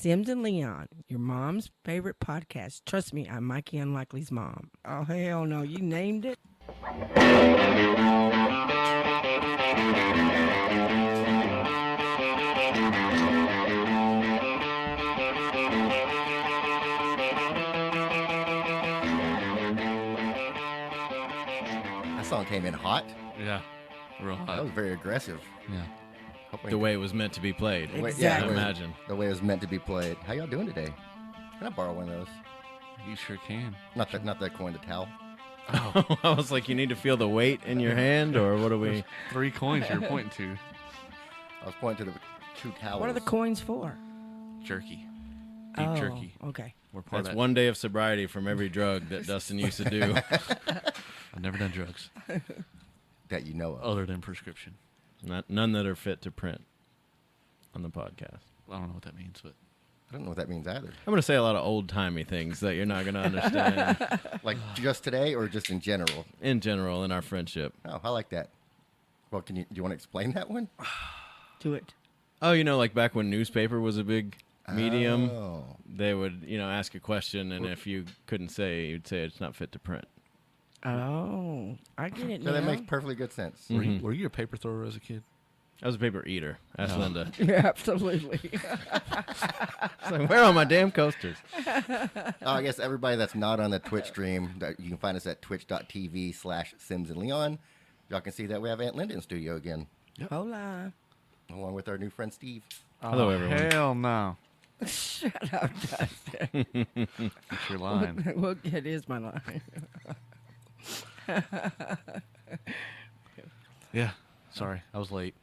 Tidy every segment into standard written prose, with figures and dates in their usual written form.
Sims and Leon, your mom's favorite podcast. Trust me, I'm Mikey Unlikely's mom. Oh, hell no. You named it? That song came in hot. Yeah. Real hot. That was very aggressive. Yeah. The way it was meant to be played. Exactly. I imagine. The way it was meant to be played. How y'all doing today? Can I borrow one of those? You sure can. Not that coin, the towel. Oh. I was like, you need to feel the weight in your hand, or what are we? 3 coins you're pointing to. I was pointing to the 2 towels. What are the coins for? Jerky. Beef jerky. Okay. We're part That's of that. 1 day of sobriety from every drug that Dustin used to do. I've never done drugs that you know of? other than prescription. None that are fit to print on the podcast. I don't know what that means, but I don't know what that means either. I'm going to say a lot of old-timey things that you're not going to understand Like just today or just in general? in general in our friendship. Oh, I like that. Well, do you want to explain that one? Do it. Oh, like back when newspaper was a big medium, Oh. they would, ask a question, and if you couldn't say, you'd say it's not fit to print. Oh, I get it So now. that makes perfectly good sense. were you a paper thrower as a kid? I was a paper eater. Ask Linda. Yeah, absolutely. It's like, where are my damn coasters? I guess everybody that's not on the Twitch stream, that you can find us at twitch.tv/SimsandLeon. Y'all can see that we have Aunt Linda in studio again, Hola. along with our new friend Steve. Hello, everyone. Hell no. Shut up, Dustin. That's your line. Well, it is my line. Yeah. Sorry. I was late.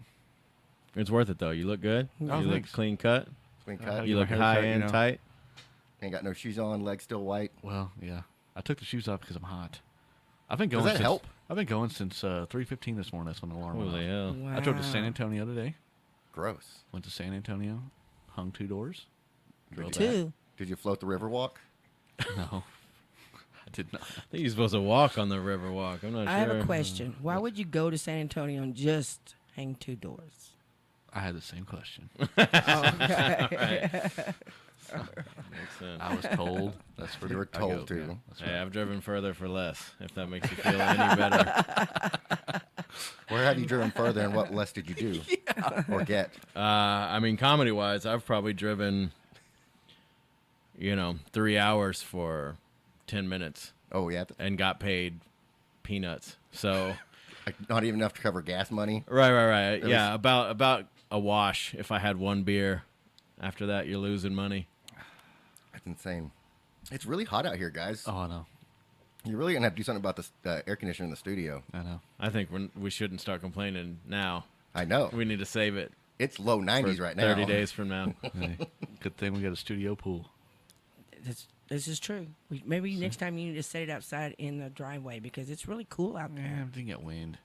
It's worth it, though. You look good. Oh, you look thanks. clean cut. Clean cut. You my look haircut, high you and know. tight. Ain't got no shoes on, legs still white. Well, yeah. I took the shoes off because I'm hot. I've been going that since, help? I've been going since 3:15 this morning. That's when the alarm went Holy off. hell. Wow. I drove to San Antonio today. Gross. Went to San Antonio. Hung 2 doors. Drove back. Two. Did you float the river walk? No. I did not. I think you're supposed to walk on the river walk. I'm not I sure. have a question. Why would you go to San Antonio and just hang 2 doors? I had the same question. Okay. Makes sense. I was told. That's where You were I told go. to. Yeah, that's Hey, right. I've driven further for less, if that makes you feel any better. Where have you driven further, and what less did you do or get? I mean, comedy-wise, I've probably driven, 3 hours for 10 minutes Oh, yeah. and got paid peanuts. So, Like, not even enough to cover gas money. right. That Yeah, about a wash if I had 1 beer. After that, you're losing money. That's insane. It's really hot out here, guys. Oh, I know. You're really gonna have to do something about the air conditioner in the studio. I know. I think we shouldn't start complaining now. I know. We need to save it It's low 90s for right now. 30 days from now. Hey, good thing we got a studio pool. This is true. Maybe next time you need to set it outside in the driveway because it's really cool out Yeah, there. I didn't get wind.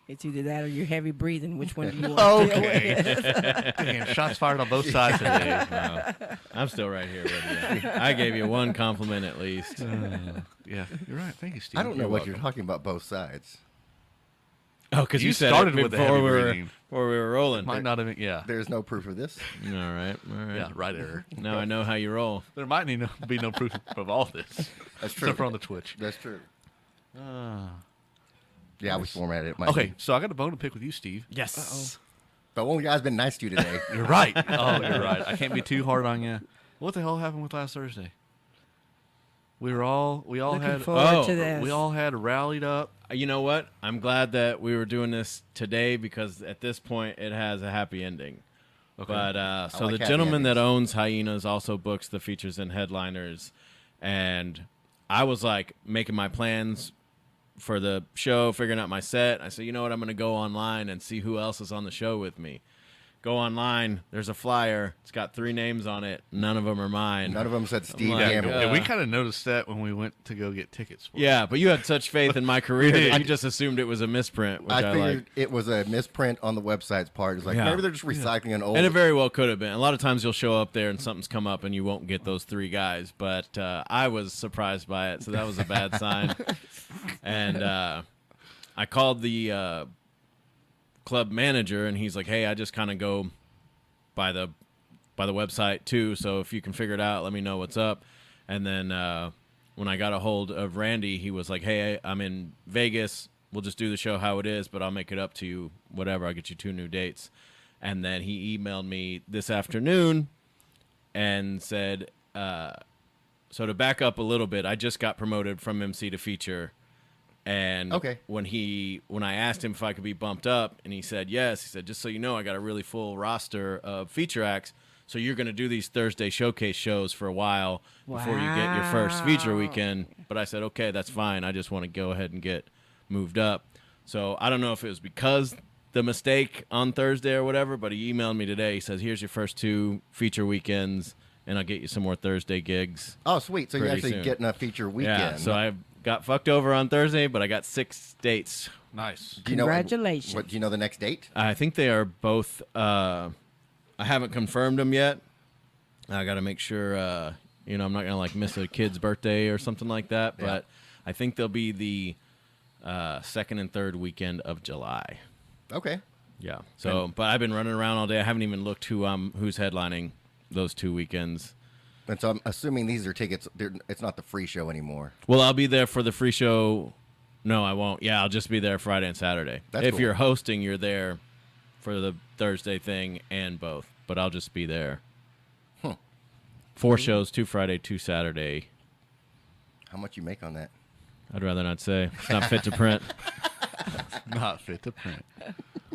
It's either that or you're heavy breathing. Which one do you want to deal with? Damn, shots fired on both sides today. No, I'm still right here with you. I gave you 1 compliment at least. Yeah, you're right. Thank you, Steve. I don't know You're what welcome. you're talking about both sides. Oh, because You you said started it with the before heavy we were breathing. before we were rolling. Might not have been. Yeah. There's no proof of this. All right. Yeah, right error. Now I know how you roll. There might be no proof of all this. That's true. Except for on the Twitch. That's true. Uh, Yeah, we formatted it. okay, so I got a bone to pick with you, Steve. Yes. But one guy's been nice to you today. You're right. Oh, you're right. I can't be too hard on you. What the hell happened with last Thursday? We all Looking had forward to this. we all had rallied up. You know what? I'm glad that we were doing this today because at this point it has a happy ending. Okay. But so like the happy gentleman that endings. owns Hyenas also books the features and headliners, and I was like making my plans for the show, figuring out my set. I said, you know what? I'm going to go online and see who else is on the show with me. Go online. There's a flyer. It's got 3 names on it. None of them are mine. None of them said Steve like, Gamble. uh, And we kind of noticed that when we went to go get tickets. For it. Yeah, but you had such faith in my career did. that you just assumed it was a misprint, which I I figured like. it was a misprint on the website's part. It's like Yeah. maybe they're just recycling an old. And it very well could have been. A lot of times you'll show up there and something's come up and you won't get those 3 guys. But I was surprised by it, so that was a bad sign. And I called the club manager, and he's like, hey, I just kind of go by the website too. So if you can figure it out, let me know what's up. And then when I got a hold of Randy, he was like, "Hey, I'm in Vegas. We'll just do the show how it is, but I'll make it up to you. Whatever. I'll get you 2 new dates." And then he emailed me this afternoon and said, so to back up a little bit, I just got promoted from MC to feature. And Okay. when I asked him if I could be bumped up, and he said yes, he said, "Just so you know, I got a really full roster of feature acts. So you're going to do these Thursday showcase shows for a while before you get your first feature weekend." But I said, "Okay, that's fine. I just want to go ahead and get moved up." So I don't know if it was because the mistake on Thursday or whatever, but he emailed me today. He says, "Here's your first 2 feature weekends, and I'll get you some more Thursday gigs." Oh, sweet. So you're Pretty actually soon. getting a feature weekend. Yeah, so I got fucked over on Thursday, but I got 6 dates. Nice. Do you know Congratulations. do you know the next date? I think they are both. I haven't confirmed them yet. I got to make sure. I'm not gonna like miss a kid's birthday or something like that. Yeah. But I think they'll be the 2nd and 3rd weekend of July. Okay. Yeah. So, but I've been running around all day. I haven't even looked who's headlining those 2 weekends. And so I'm assuming these are tickets. It's not the free show anymore. Well, I'll be there for the free show. No, I won't. Yeah, I'll just be there Friday and Saturday. That's if cool. you're hosting, you're there for the Thursday thing and both. But I'll just be there. 4 shows, 2 Friday, 2 Saturday. How much you make on that? I'd rather not say. It's not fit to print. Not fit to print.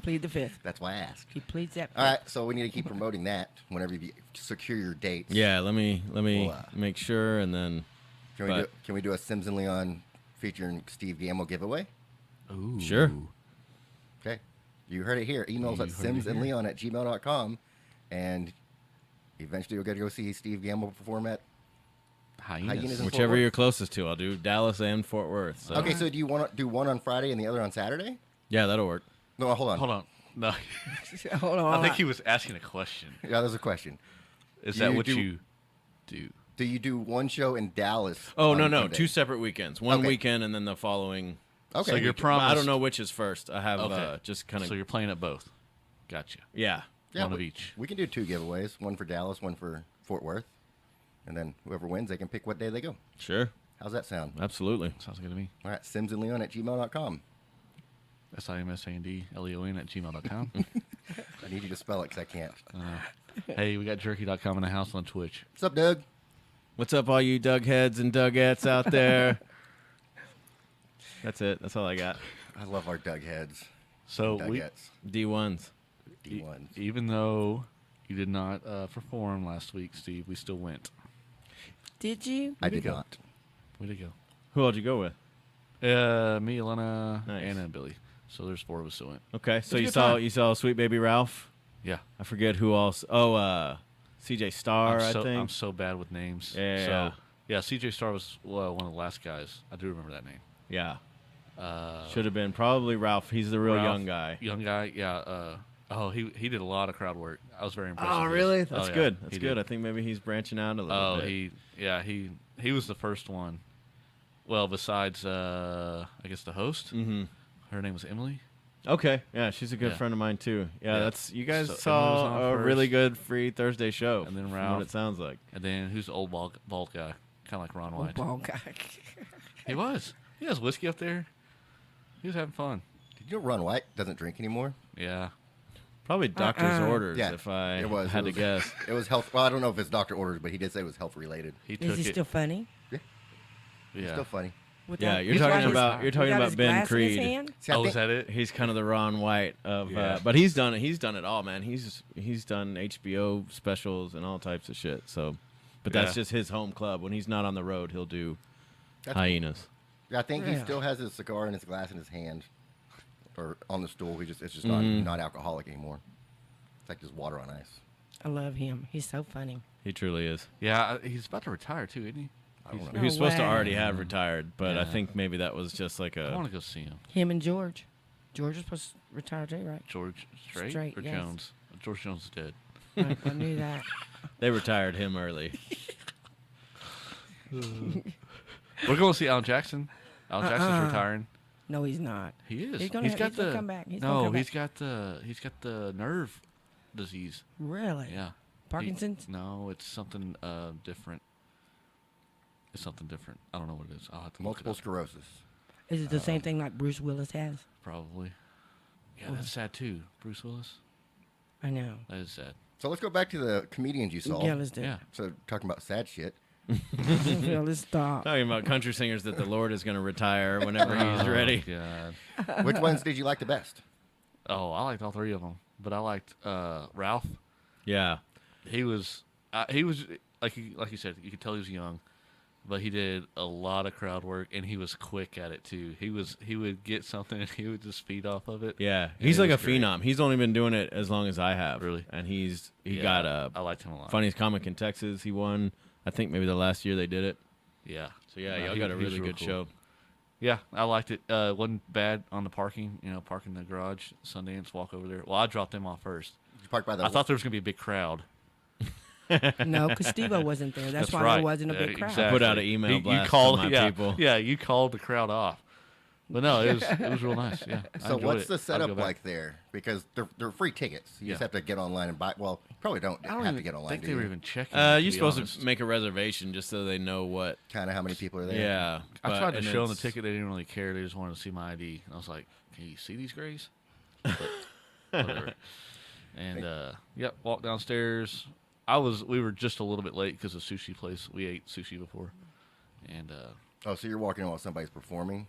Plead the fifth. That's why I asked. He pleads that. All right, so we need to keep promoting that whenever you secure your dates. Yeah, let me Well, make sure, and then Can we do a Sims and Leon featuring Steve Gamble giveaway? Ooh. Sure. Okay. You heard it here. Emails You at heard it here. simsandleon@gmail.com, and eventually you'll get to go see Steve Gamble perform at. Hyenas. Hyenas. Fort whichever Worth? you're closest to. I'll do Dallas and Fort Worth. So. Okay, so do you want to do one on Friday and the other on Saturday? Yeah, that'll work. No, hold on. Hold on. No. Hold on. I think he was asking a question. Yeah, there's a question. Is Do that you what do- you do? Do you do one show in Dallas? Oh, on no. Monday? 2 separate weekends. One Okay. weekend and then the following. Okay. So you're But I promised. don't know which is first. I have Okay. just kind of. So you're playing at both. Gotcha. Yeah. Yeah, one of we- each. We can do 2 giveaways, one for Dallas, one for Fort Worth. And then whoever wins, they can pick what day they go. Sure. How's that sound? Absolutely. Sounds good to me. All right, simsandleon@gmail.com. simsandleon@gmail.com. I need you to spell it because I can't. Hey, we got jerky.com in the house on Twitch. What's up, Doug? What's up, all you Doug heads and Dougettes out there? That's it. That's all I got. I love our Doug heads. So we, Dougettes. D1s. D1s. even though you did not perform last week, Steve, we still went. Did you? I did not. Way to go. Who all did you go with? Me, Elena, Nice. Anna, and Billy. So there's 4 of us that went. Okay, so a you good saw time. you saw Sweet Baby Ralph. Yeah. I forget who else. Oh, CJ Starr. I I'm think. so bad with names. Yeah. So, yeah, CJ Starr was one of the last guys. I do remember that name. Yeah. Uh, Should have been probably Ralph. He's the real Ralph, young guy. Young guy, yeah. He did a lot of crowd work. I was very impressed. Oh, with his. really? That's yeah, good. That's he good. did. I think maybe he's branching out a little Oh, bit. he was the first one. Well, besides I guess the host. Mm-hmm. Her name was Emily. Okay. Yeah, she's a good Yeah. friend of mine too. Yeah, Yeah. that's you guys So Emily was saw on a first. really good free Thursday show. And then from Ralph. what it sounds like. And then who's the old bald guy? Kind of like Ron Oh, White. ball guy. He was. He has whiskey up there. He was having fun. Did you know Ron White doesn't drink anymore? Yeah. Probably doctor's orders, Yeah, if I it was. had it to was, guess. It was health. Well, I don't know if it's doctor orders, but he did say it was health related. He Is took he it. still funny? Yeah. Still funny. Yeah, you're He's talking got about his- you're talking he got about his Ben glass in his Creed. hand? See, I Oh, think- is that it? He's kind of the Ron White of, Yeah. but he's done it. He's done it all, man. He's done HBO specials and all types of shit. So, but that's Yeah. just his home club. When he's not on the road, he'll do That's- Hyenas. Yeah, I think he Yeah. still has his cigar and his glass in his hand, or on the stool. It's just Mhm. not alcoholic anymore. It's like just water on ice. I love him. He's so funny. He truly is. Yeah, he's about to retire too, isn't he? I don't know. No he was supposed to way. already have retired, but I Yeah. think maybe that was just like I want a. to go see him. Him and George. George is supposed to retire too, right? George Strait, Strait, or yes. Jones? George Jones is dead. I knew that. They retired him early. We're going to see Alan Jackson. Alan Jackson's retiring. No, he's not. He is. He's gonna got he's gonna the come back. He's no. gonna come He's back. got the nerve disease. Really? Yeah. Parkinson's? No, it's something different. It's something different. I don't know what it is. I'll have to Multiple look it up. sclerosis. Is it the same thing like Bruce Willis has? Probably. Yeah, that's sad too. Bruce Willis. I know. That is sad. So let's go back to the comedians you saw. Yeah, let's do Yeah. it. So talking about sad shit. Yeah, let's stop. Talking about country singers that the Lord is going to retire whenever he's ready. God. Which ones did you like the best? Oh, I liked all three of them, but I liked Ralph. Yeah. He was like you said, you could tell he was young, but he did a lot of crowd work and he was quick at it too. He would get something and he would just feed off of it. Yeah. And He's it like a was great. phenom. He's only been doing it as long as I have. Really? And he Yeah, got a I liked him a lot. funniest comic in Texas. He won, I think, maybe the last year they did it. Yeah. So, yeah, No, y'all he- got a he was really real good cool. show. Yeah, I liked it. Wasn't bad on the parking. Parking the garage, Sundance, walk over there. Well, I dropped them off first. Did you park by the I thought there was gonna be a big crowd. No, because Steve-O wasn't there. That's why right. there wasn't a big Yeah, crowd. exactly. Put out an email You blast called to my people. Yeah, you called the crowd off. But no, it was real nice. Yeah. I So enjoyed what's it. the I'd go setup back. like there? Because they're free tickets. You just Yeah. have to get online and buy. Well, you probably don't I don't have even to get online. think do they you? were even checking. You're to be supposed honest. to make a reservation just so they know what. Kind of how many people are there. Yeah. I tried to and show them the it's- ticket. They didn't really care. They just wanted to see my ID. And I was like, "Can you see these grays?" But whatever. And yep, walked downstairs. We were just a little bit late because of sushi place. We ate sushi before, and Oh, so you're walking in while somebody's performing?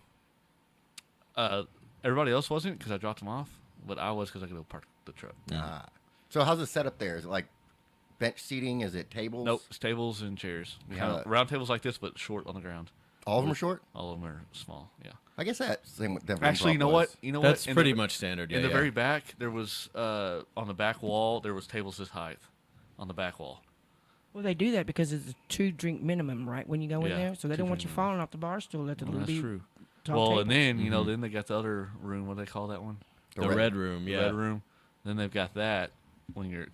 everybody else wasn't because I dropped them off, but I was because I could go park the truck. Ah. So how's the setup there? Is it like bench seating? Is it tables? Nope, it's tables and chairs. Yeah. Kinda round tables like this, but short on the ground. All of them are short? All of them are small. Yeah. I guess that's the same with Denver Actually, Improv you know was. what? You know That's what? In pretty the- much standard. Yeah. In the yeah. very back, there was on the back wall. There was tables this height on the back wall. Well, they do that because it's a 2-drink minimum, right, when you go in Yeah, there? So they don't want you 2-drink falling off the bar stool at the Well, little that's bitty true. tall Well, table. and then then they got the other room. What do they call that one? The red room. The Yeah. red room. Then they've got that when you're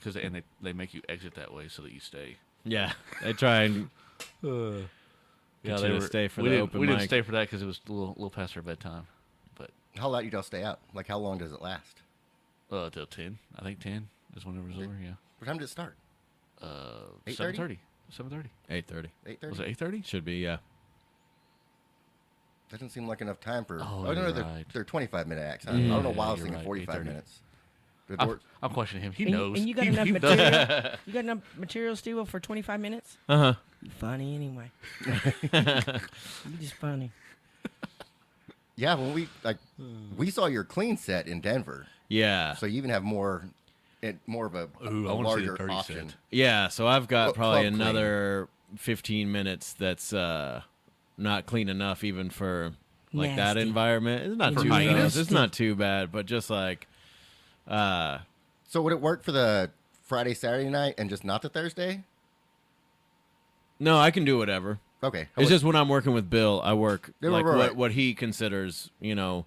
they make you exit that way so that you stay. Yeah. They try and. Yeah, you they to were stay for we the didn't, open We didn't mic. stay for that because it was a little past our bedtime. But How late did y'all stay out? Like how long does it last? till 10. I think 10 is when it was over. Yeah. What time did it start? 8:30? 7:30. 7:30. 8:30. 8:30? Was it 8:30? Should be, yeah. Doesn't seem like enough time for. Oh, no, you're they're, right. they're 25-minute acts. I don't know why I was you're thinking right, 45 8:30. minutes. The door- I'm questioning him. He And, knows. and you got He- enough he does. material? You got enough material, Steve, for 25 minutes? Uh huh. You funny anyway. You just funny. yeah, when we saw your clean set in Denver, Yeah. so you even have more of a Ooh, I a wanna see the larger dirty option. set. Yeah, so I've got Well, probably club clean. another 15 minutes that's not clean enough even for like that Nasty. environment. It's not For too bad. hyenas? It's not too bad, but just like So would it work for the Friday, Saturday night, and just not the Thursday? no, I can do whatever. Okay. It's just when I'm working with Bill, I work Yeah, like right. what he considers, he don't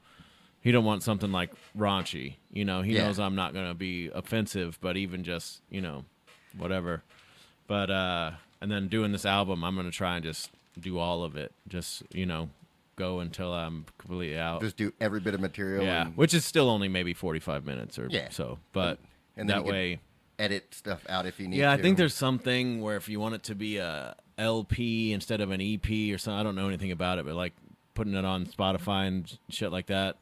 want something like raunchy. He Yeah. knows I'm not going to be offensive, but even just, whatever. But and then doing this album, I'm going to try and just do all of it. Just, go until I'm completely out. just do every bit of material. Yeah, and which is still only maybe 45 minutes or Yeah. so. But And then that you could way, edit stuff out if you need. yeah, I to. think there's something where if you want it to be a LP instead of an EP or something, I don't know anything about it, but like putting it on Spotify and shit like that,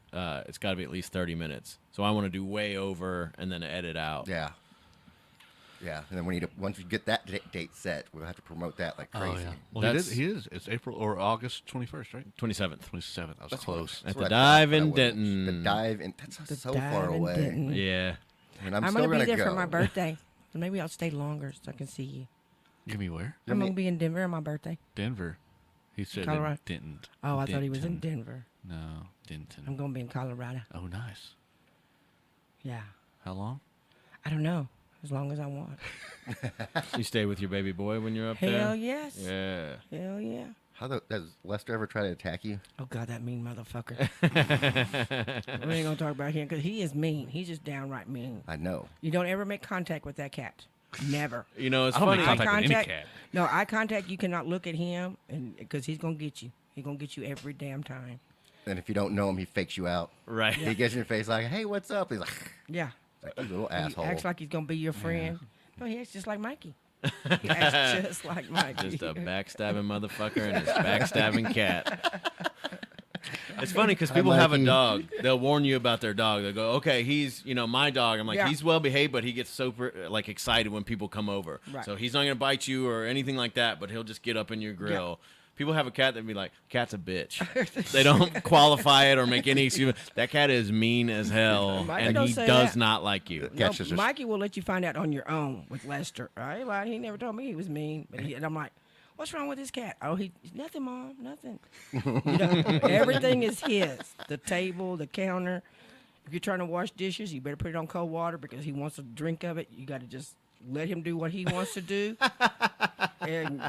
it's got to be at least 30 minutes. So I want to do way over and then edit out. Yeah. Yeah, and then we need to, once we get that date set, we'll have to promote that like Oh crazy. yeah. Well, That's- he is. It's April or August 21st, right? 27th. 27th. I was That's close. That's At what the I thought, Dive but I in wasn't. Denton. The dive in that's The so dive far in away. Denton. Yeah. And I'm I'm still going to be gonna there go. for my birthday. So maybe I'll stay longer so I can see you. Give me where? I'm going to be in Denver on my birthday. Denver. He said Colorado. Denton. Oh, I thought he was in Denton. Denver. No, Denton. I'm going to be in Colorado. Oh, nice. Yeah. How long? I don't know. As long as I want. You stay with your baby boy when you're up Hell there? yes. Yeah. Hell yeah. Does Lester ever try to attack you? Oh, God, that mean motherfucker. We ain't going to talk about him because he is mean. He's just downright mean. I know. You don't ever make contact with that cat. Never. It's I don't funny. make contact with any contact- cat. No, eye contact, you cannot look at him and because he's going to get you. He's going to get you every damn time. And if you don't know him, he fakes you out. Right. He gets in your face like, "Hey, what's up?" He's like, Yeah. Like, you little He asshole. acts like he's gonna be your friend. No, he acts just like Mikey. He acts just like Mikey. Just a backstabbing motherfucker and his backstabbing cat. It's funny because people have a dog. They'll warn you about their dog. They'll go, okay, he's, my dog. I'm like, Yeah. he's well behaved, but he gets super excited when people come over. Right. So he's not gonna bite you or anything like that, but he'll just get up in your grill. People have a cat that be like, cat's a bitch. They don't qualify it or make any excuse. That cat is mean as hell, Mikey and don't he say does that. not like you. No, Cat's just- Mikey will let you find out on your own with Lester. I ain't lying. He never told me he was mean. But and I'm like, what's wrong with this cat? Oh, he's nothing, Mom, nothing. Everything is his. The table, the counter. If you're trying to wash dishes, you better put it on cold water because he wants a drink of it. You got to just let him do what he wants to do and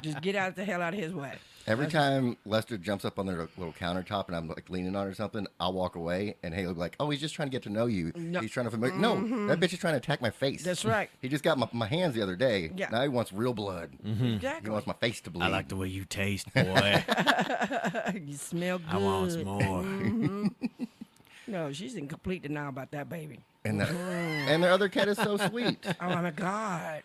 just get out the hell out of his way. Every time Lester jumps up on their little countertop and I'm like leaning on it or something, I'll walk away and Haley will be like, "Oh, he's just trying to get to know you. No. He's trying to familiar." No, that bitch is trying to attack my face. That's right. He just got my hands the other day. Yeah. Now he wants real blood. He Exactly. wants my face to bleed. I like the way you taste, boy. You smell good. I want more. No, she's in complete denial about that baby. And their other cat is so sweet. Oh my God.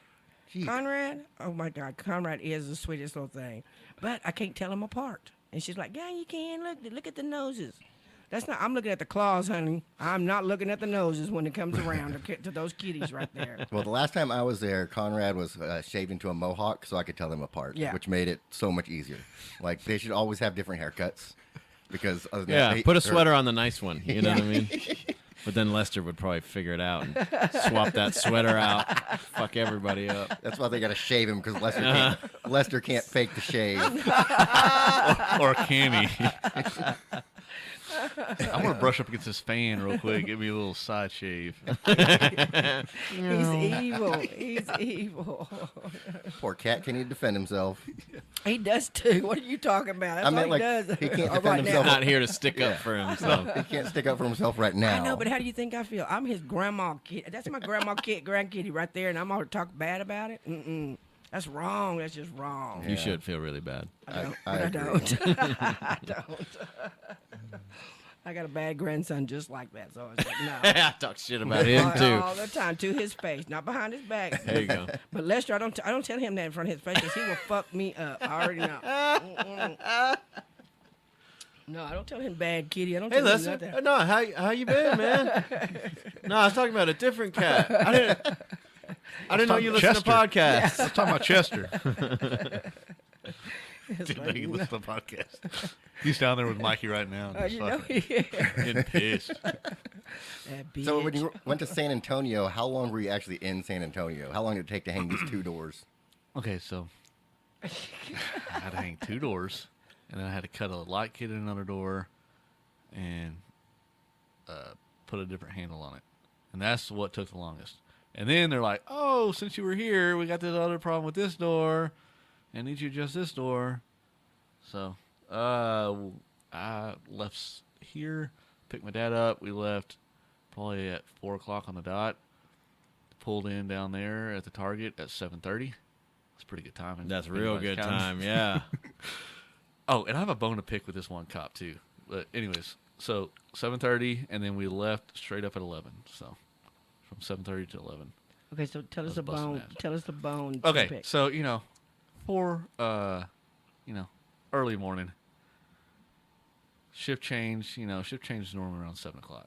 Jeez. Conrad? Oh my God. Conrad is the sweetest little thing. But I can't tell them apart. And she's like, yeah, you can. Look at the noses. That's not, I'm looking at the claws, honey. I'm not looking at the noses when it comes around to those kitties right there. Well, the last time I was there, Conrad was shaved into a mohawk, so I could tell them apart, Yeah. which made it so much easier. Like, they should always have different haircuts. Because other than Yeah, that, put a sweater on the nice one. You know what I mean? But then Lester would probably figure it out and swap that sweater out. Fuck everybody up. That's why they got to shave him because Lester can't fake the shave. Or can he? I want to brush up against this fan real quick. Give me a little side shave. He's evil. He's evil. Poor cat can't even defend himself. He does too. What are you talking about? That's I meant, all like, he does. he can't Oh, defend right himself. now. Not here to stick up for himself. He can't stick up for himself right now. I know, but how do you think I feel? I'm his grandma kid. That's my grandma kid, grandkitty right there, and I'm going to talk bad about it? Mm-mm. That's wrong. That's just wrong. You should feel really bad. I agree. don't. I don't. I got a bad grandson just like that, so it's like, no. I talk shit about him too. All the time to his face, not behind his back. There you go. But Lester, I don't tell him that in front of his face because he will fuck me up. I already know. Mm-mm. No, I don't tell him bad kitty. I don't Hey, tell him Lester. nothing. No, how you been, man? No, I was talking about a different cat. I didn't know you listen to Chester. podcasts. Let's talk about Chester. It's Didn't know like, you no. listen to the podcast. He's down there with Mikey right now. Just You know, fucking yeah. getting pissed. That So when bitch. you went to San Antonio, how long were you actually in San Antonio? How long did it take to hang these 2 doors? Okay, so I had to hang 2 doors, and then I had to cut a light kit in another door, and put a different handle on it, and that's what took the longest. And then they're like, "Oh, since you were here, we got this other problem with this door, and need you to adjust this door." So I left here, picked my dad up. We left probably at 4 o'clock on the dot. Pulled in down there at the Target at 7:30. It's pretty good timing. That's if real anybody's good counting. time, yeah. Oh, and I have a bone to pick with this one cop too. But anyways, so 7:30, and then we left straight up at 11. So from 7:30 to 11. Okay, so tell us was the busting bone. ass. Tell us the bone. Okay, pick. so for early morning shift change. Shift change is normally around 7 o'clock.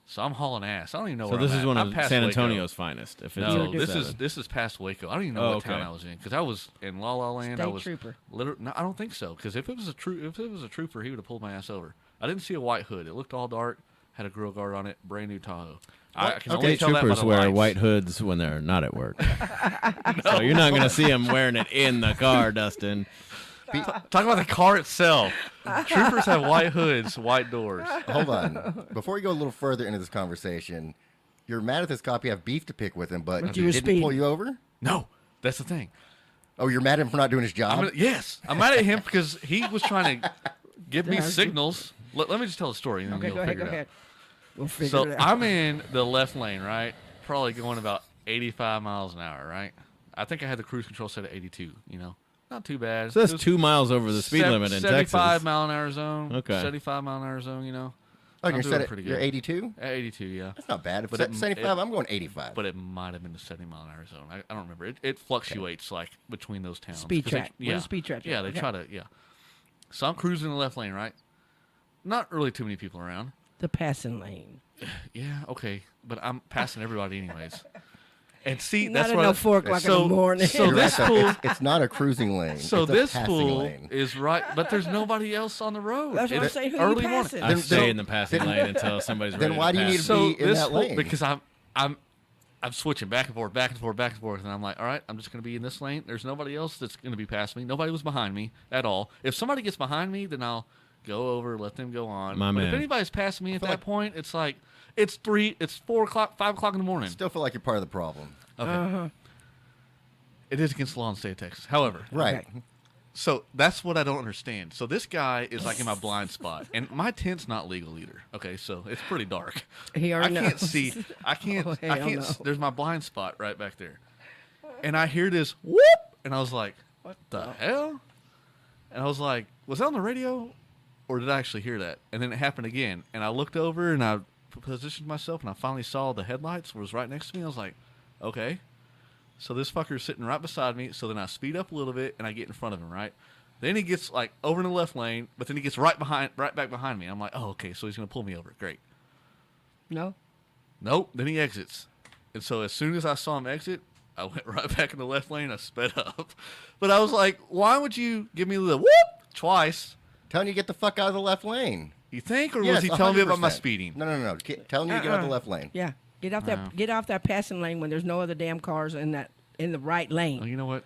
So I'm hauling ass. I don't even know So where this I'm is at. one I'm of past San Waco. Antonio's finest. If it's No, You're this is past Waco. I don't even know Oh, what town okay. I was in because I was in La La Land. I State was trooper. No, I don't think so. Because if it was a trooper, he would have pulled my ass over. I didn't see a white hood. It looked all dark. Had a grill guard on it. Brand new Tahoe. I can only State tell that by troopers the wear lights. white hoods when they're not at work. So you're not going to see them wearing it in the car, Dustin. Talk about the car itself. Troopers have white hoods, white doors. Hold on. Before we go a little further into this conversation, you're mad at this cop. You have beef to pick with him, but But he you were didn't speeding. pull you over? No, that's the thing. Oh, you're mad at him for not doing his job? Yes, I'm mad at him because he was trying to give me Yeah, signals. Let me just tell the story, and then Okay, you'll go ahead. figure Go it out. ahead. We'll figure So it out. I'm in the left lane, right? Probably going about 85 miles an hour, right? I think I had the cruise control set at 82. Not too bad. So that's It was 2 miles over the speed limit in 75 Texas. mile an hour zone. Okay. 75 mile an hour zone. Oh, I'm you're doing set at pretty you're good. 82. At 82, yeah. That's not bad. If But it's it- 75, it- I'm going 85. But it might have been the 70 mile an hour zone. I don't remember. It fluctuates like between those towns. Speed 'Cause they- trap. What yeah. is speed trap? Yeah, they Okay. try to. Yeah. So I'm cruising in the left lane, right? Not really too many people around. The passing lane. Yeah, okay, but I'm passing everybody anyways. And see, Not that's at what no I- 4 o'clock in so- the morning. So You're this right, though. fool, It's not a cruising lane. so it's a this passing fool lane. is right, but there's nobody else on the road. That's what I'm It's saying. Who you early morning. passing? I Then- stay then- in the passing lane until somebody's ready then why to do you pass. need to So be in this that fool, lane? because I'm switching back and forth, back and forth, back and forth, and I'm like, all right, I'm just gonna be in this lane. There's nobody else that's gonna be past me. Nobody was behind me at all. If somebody gets behind me, then I'll go over, let them go on. My but man. if anybody's passing me at feel that like- point, it's like it's 4 o'clock, 5 o'clock in the morning. Still feel like you're part of the problem. Okay. It is against the law in the state of Texas. However, Right. Okay. so that's what I don't understand. So this guy is like in my blind spot, and my tent's not legal either. Okay, so it's pretty dark. He I already can't knows. see. I can't. Oh, I hell can't. no. There's my blind spot right back there, and I hear this whoop, and I was like, "What the hell?" And I was like, "Was that on the radio, or did I actually hear that?" And then it happened again, and I looked over and I positioned myself, and I finally saw the headlights was right next to me. I was like, "Okay." So this fucker's sitting right beside me. So then I speed up a little bit and I get in front of him, right? Then he gets like over in the left lane, but then he gets right back behind me. I'm like, oh, okay, so he's gonna pull me over. Great. No. Nope. Then he exits, and so as soon as I saw him exit, I went right back in the left lane. I sped up, but I was like, why would you give me the whoop twice? Telling you to get the fuck out of the left lane. You think, or Yes, was he telling me about my 100%. speeding? No. Telling you to get out of the left lane. Yeah. Get off Wow. that. Get off that passing lane when there's no other damn cars in the right Oh, lane. you know what?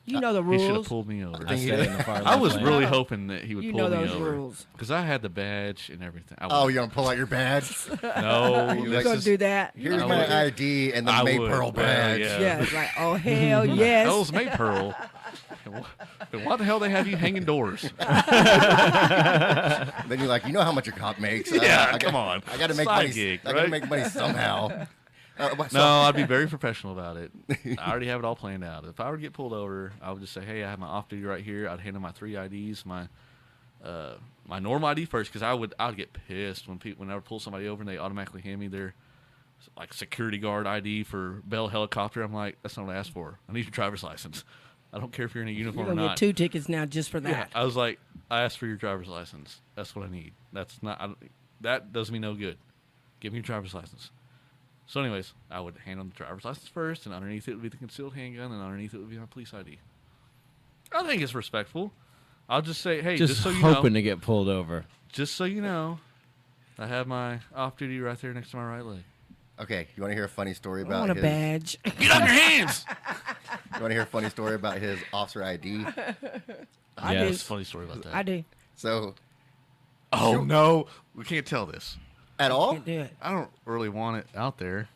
You know the He should have rules. pulled me over. I stay in the far I left was lane. really hoping that he would You pull know me those over rules. because I had the badge and everything. I Oh, would- you're gonna pull out your badge? no, You this Gonna is- do that. Here's I my would. ID and the I May would. Pearl Well, badge. yeah. Yeah, it's like, oh hell yes. Hell's May Pearl. Then why the hell they have you hanging doors? Then you're like, you know how much a cop makes? Yeah, come on. I gotta make Side money. gig, I gotta right? make money somehow. No, I'd be very professional about it. I already have it all planned out. If I were to get pulled over, I would just say, "Hey, I have my off duty right here." I'd hand them my 3 IDs, my normal ID first, because I'd get pissed when I would pull somebody over and they automatically hand me their like security guard ID for Bell Helicopter. I'm like, that's not what I asked for. I need your driver's license. I don't care if you're in a You're uniform or gonna get not. 2 tickets now just for Yeah, that. I was like, I asked for your driver's license. That's what I need. That's not. That does me no good. Give me your driver's license. So, anyways, I would hand them the driver's license first, and underneath it would be the concealed handgun, and underneath it would be my police ID. I think it's respectful. I'll just say, hey, Just just so you hoping know, to get pulled over. just so you know, I have my off duty right there next to my right leg. Okay, you want to hear a funny story I about want a his? badge. Get off your hands! You want to hear a funny story about his officer ID? I Yes. do. There's a funny story about that. I do. So, Oh no, we can't tell this. at all? Can't do it. I don't really want it out there.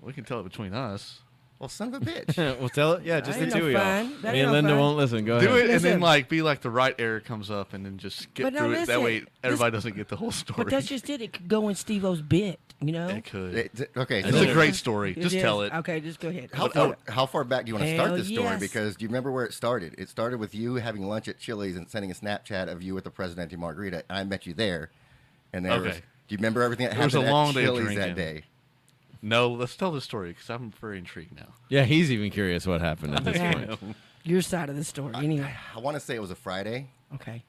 We can tell it between us. Well, son of a bitch. Well, tell it. Yeah, just the Ain't two no of y'all. fun. That Me ain't and no Linda fun. won't listen. Go Do ahead. it and then Listen. be like the right error comes up and then just get But no, through it. That listen. way everybody doesn't get the whole story. But that's just it. It could go in Steve-O's bit, you know? It could. Okay, It's so a great story. Just is. tell it. Okay, just go ahead. how far back do you want to Hell start this story? yes. Because do you remember where it started? It started with you having lunch at Chili's and sending a Snapchat of you with the Presidente Margarita. I met you there, and there was. Okay. Do you remember everything that There was a happened long at day of Chili's that drinking. day? No, let's tell the story because I'm very intrigued now. Yeah, he's even curious what happened at this Yeah. point. Your side of the story, anyway. I want to say it was a Friday. Okay.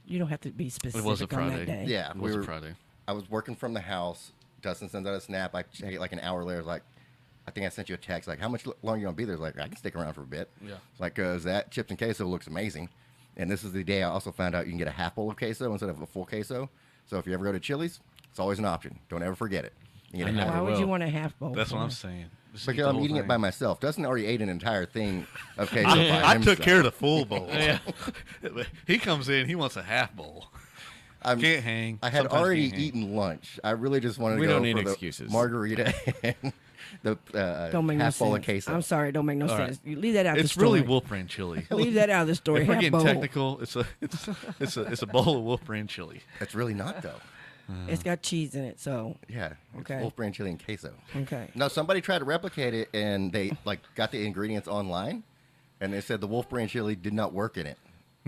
You don't have to be specific was a on Friday. that day. Yeah, It was a Friday. I was working from the house. Dustin sends out a snap. I check it like an hour later. Like, I think I sent you a text. Like, how much longer you gonna be there? Like, I can stick around for a bit. Yeah. Like, that chips and queso looks amazing. And this is the day I also found out you can get a half bowl of queso instead of a full queso. So if you ever go to Chili's, it's always an option. Don't ever forget it. You get I a half never Why would you will. want a half bowl? That's for? what I'm saying. Just eat Because the I'm whole eating it thing. by myself. Dustin already ate an entire thing of queso. I took care of the full bowl. Yeah. He comes in, he wants a half bowl. Can't hang. I had Sometimes already can't hang. eaten lunch. I really just wanted to We go don't need for the excuses. margarita and the Don't make no half bowl of sense. queso. I'm sorry, don't make no All right. sense. You leave that out It's the story. really Wolf Brand chili. Leave that out of the story. If we're Half getting bowl. technical, it's a bowl of Wolf Brand chili. It's really not though. It's got cheese in it, so Yeah. It's Okay. Wolf Brand chili and queso. okay. No, somebody tried to replicate it and they like got the ingredients online and they said the Wolf Brand chili did not work in it.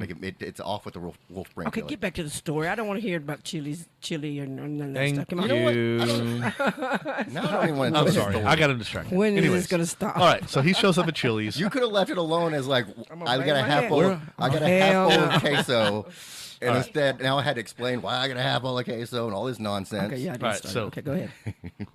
Like it's off with the wolf spring. Okay, get back to the story. I don't want to hear about chili and none of that Thank stuff. Come on. you. Now I don't even want to. I'm sorry. I got him distracted. When is Anyways, this going to stop? all right, so he shows up at Chili's. You could have left it alone as like gonna I bang got a my half head. bowl. I got a Hell half bowl no. of queso, and All right. instead now I had to explain why I got a half bowl of queso and all this nonsense. Okay, yeah, I did Right, start. so- Okay, go ahead.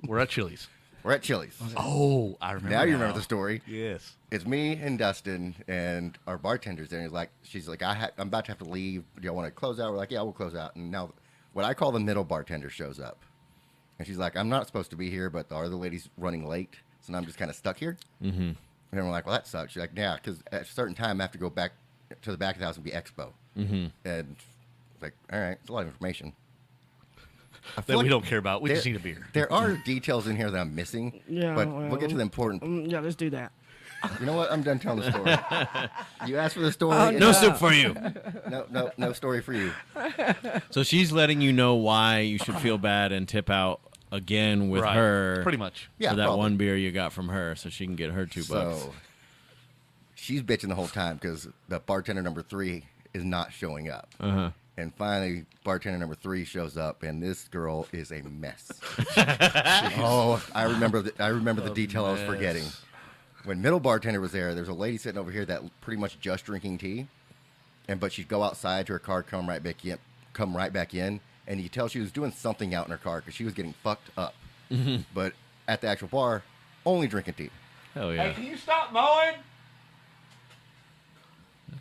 We're at Chili's. We're at Chili's. Oh, I remember. Now you remember the story. Yes. It's me and Dustin and our bartender's there. And she's like, I'm about to have to leave. Do y'all want to close out? We're like, yeah, we'll close out. And now, what I call the middle bartender shows up, and she's like, I'm not supposed to be here, but the other lady's running late, so now I'm just kind of stuck here. Mm-hmm. And then we're like, well, that sucks. She's like, yeah, because at a certain time I have to go back to the back of the house and be expo. Mm-hmm. And it's like, all right, it's a lot of information. I That feel we like don't care about. We there- just need a beer. There are details in here that I'm missing, Yeah, but well, we'll get to the important. Yeah, let's do that. You know what? I'm done telling the story. You asked for the story. Oh, and No soup for you. no story for you. So she's letting you know why you should feel bad and tip out again with Right. her. Pretty much. Yeah, for that probably. one beer you got from her, so she can get her $2. So she's bitching the whole time because the bartender number 3 is not showing up. Uh-huh. And finally, bartender number 3 shows up, and this girl is a mess. Oh, I remember the detail I was forgetting. When middle bartender was there's a lady sitting over here that pretty much just drinking tea, but she'd go outside to her car, come right back in, and you could tell she was doing something out in her car because she was getting fucked up. But at the actual bar, only drinking tea. Hell yeah. Can you stop mowing?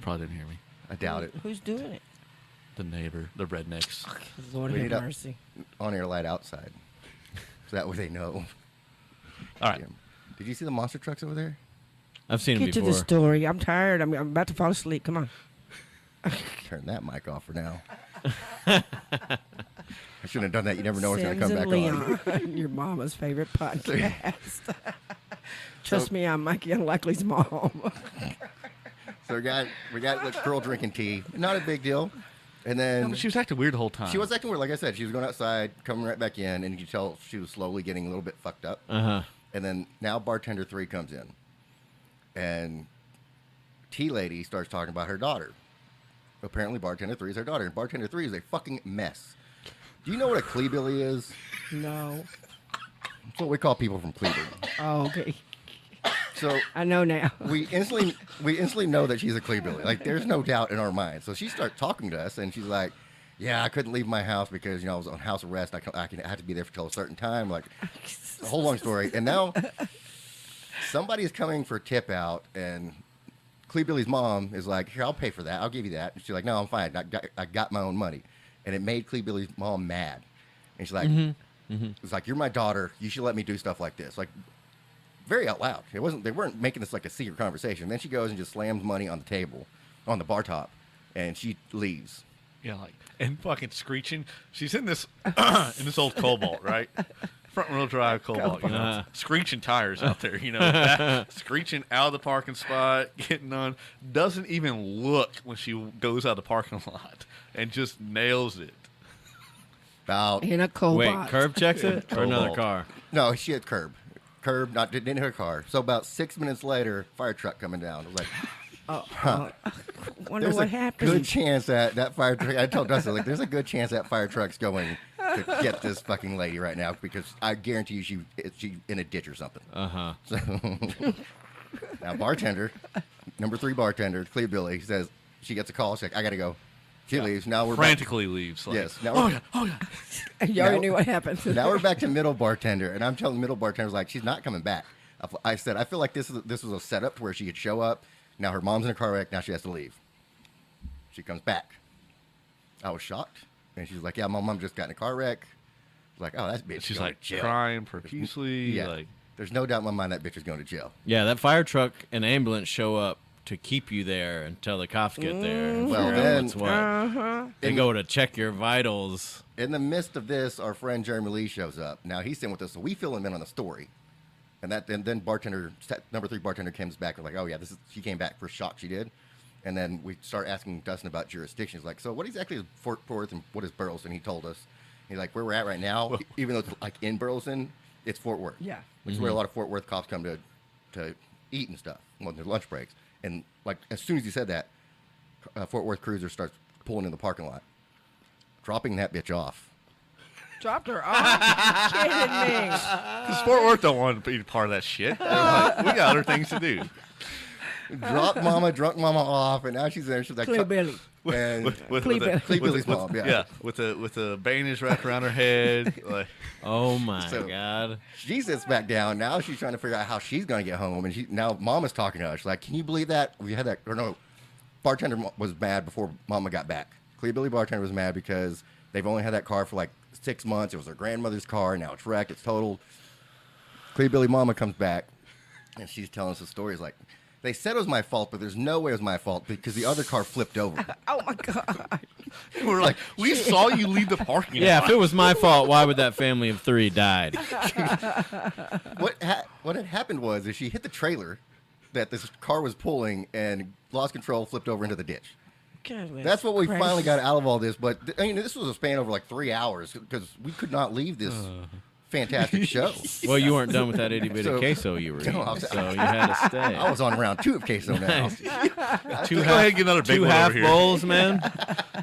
Probably didn't hear me. I doubt it. Who's doing it? The neighbor, the rednecks. Lord We have need a- mercy. On-air light outside, so that way they know. All right. Yeah. Did you see the monster trucks over there? I've seen Get it to before. the story. I'm tired. I'm about to fall asleep. Come on. Turn that mic off for now. I shouldn't have done that. You never know what's going to Sam's come and back on. Leon, your mama's favorite podcast. Trust me, I'm Mikey Unlikely's mom. So we got the girl drinking tea. Not a big deal. And then She was acting weird the whole time. she was acting weird. Like I said, she was going outside, coming right back in, and you could tell she was slowly getting a little bit fucked up. Uh-huh. And then now bartender 3 comes in, and tea lady starts talking about her daughter. Apparently, bartender 3 is her daughter, and bartender 3 is a fucking mess. Do you know what a Cleebilly is? No. That's what we call people from Cleveland. Oh, okay. So I know now. we instantly know that she's a Cleebilly. Like, there's no doubt in our mind. So she starts talking to us, and she's like, "Yeah, I couldn't leave my house because I was on house arrest. I had to be there until a certain time." Like, a whole long story. And now somebody is coming for tip out, and Cleebilly's mom is like, "Here, I'll pay for that. I'll give you that." And she's like, "No, I'm fine. I got my own money." And it made Cleebilly's mom mad. And she's like, "It's like, you're my daughter. You should let me do stuff like this." Like, very out loud. They weren't making this like a secret conversation. Then she goes and just slams money on the table, on the bar top, and she leaves. Yeah, like, and fucking screeching. She's in this in this old Cobalt, right? Front wheel drive Cobalt, you know, screeching tires out there, you know, screeching out of the parking spot, getting on. Doesn't even look when she goes out of the parking lot, and just nails it. About In a cold Wait, box. curb checks it or another Cobalt. car? no, she had curb, not didn't hit her car. So about 6 minutes later, fire truck coming down. I was like, Wonder there's what a happened. good chance that fire truck. I told Dustin, like, there's a good chance that fire truck's going to get this fucking lady right now because I guarantee you she in a ditch or something. Uh-huh. So now bartender, number 3 bartender, Cleebilly, says she gets a call. She's like, "I gotta go." She leaves. Now we're back. Frantically leaves. Like, Yes. Now oh we're, yeah, oh yeah. You already now- knew what happened. now we're back to middle bartender, and I'm telling middle bartender's like, she's not coming back. I said, I feel like this was a setup to where she could show up. Now her mom's in a car wreck. Now she has to leave. She comes back. I was shocked, and she's like, "Yeah, my mom just got in a car wreck." I was like, "Oh, that bitch." She's going like to jail. crying profusely. Yeah. Like, There's no doubt in my mind that bitch is going to jail. Yeah, that fire truck and ambulance show up to keep you there until the cops get there. and Well, figure out then- what's what. Uh-huh. They go to check your vitals. In the midst of this, our friend Jeremy Lee shows up. Now he's in with us, so we fill him in on the story. And then bartender, number 3 bartender comes back and like, "Oh yeah, she came back for shock. She did." And then we start asking Dustin about jurisdiction. He's like, "So what exactly is Fort Worth and what is Burleson?" He told us. He's like, "Where we're at right now, even though it's like in Burleson, it's Fort Worth. Yeah. Which is where a lot of Fort Worth cops come to eat and stuff on their lunch breaks." And like as soon as he said that, Fort Worth Cruiser starts pulling in the parking lot, dropping that bitch off. Dropped her off? You kidding me? Because Fort Worth don't want to be part of that shit. They're like, we got other things to do. Drunk mama off, and now she's there. She's like, Clear Billy. and Clee Billy's mom, yeah. with the bandage wrapped around her head. Like, Oh my So- God. She sits back down. Now she's trying to figure out how she's going to get home. And now Mama's talking to us. She's like, can you believe that? We had that, or no, bartender was mad before Mama got back. Clea Billy bartender was mad because they've only had that car for like 6 months. It was their grandmother's car. Now it's wrecked. It's totaled. Clea Billy Mama comes back, and she's telling us the story. It's like, they said it was my fault, but there's no way it was my fault because the other car flipped over. Oh, my God. we're like, we saw you leave the parking lot. Yeah, if it was my fault, why would that family of 3 died? What had happened was is she hit the trailer that this car was pulling and lost control, flipped over into the ditch. Goodness That's what we gracious. finally got out of all this. But I mean, this was a span over like 3 hours because we could not leave this fantastic show. Well, you weren't done with that itty bitty So- queso you were eating, No, I was- so you had to stay. I was on round 2 of queso now. Go ahead and get another big Two one half over here. bowls, man.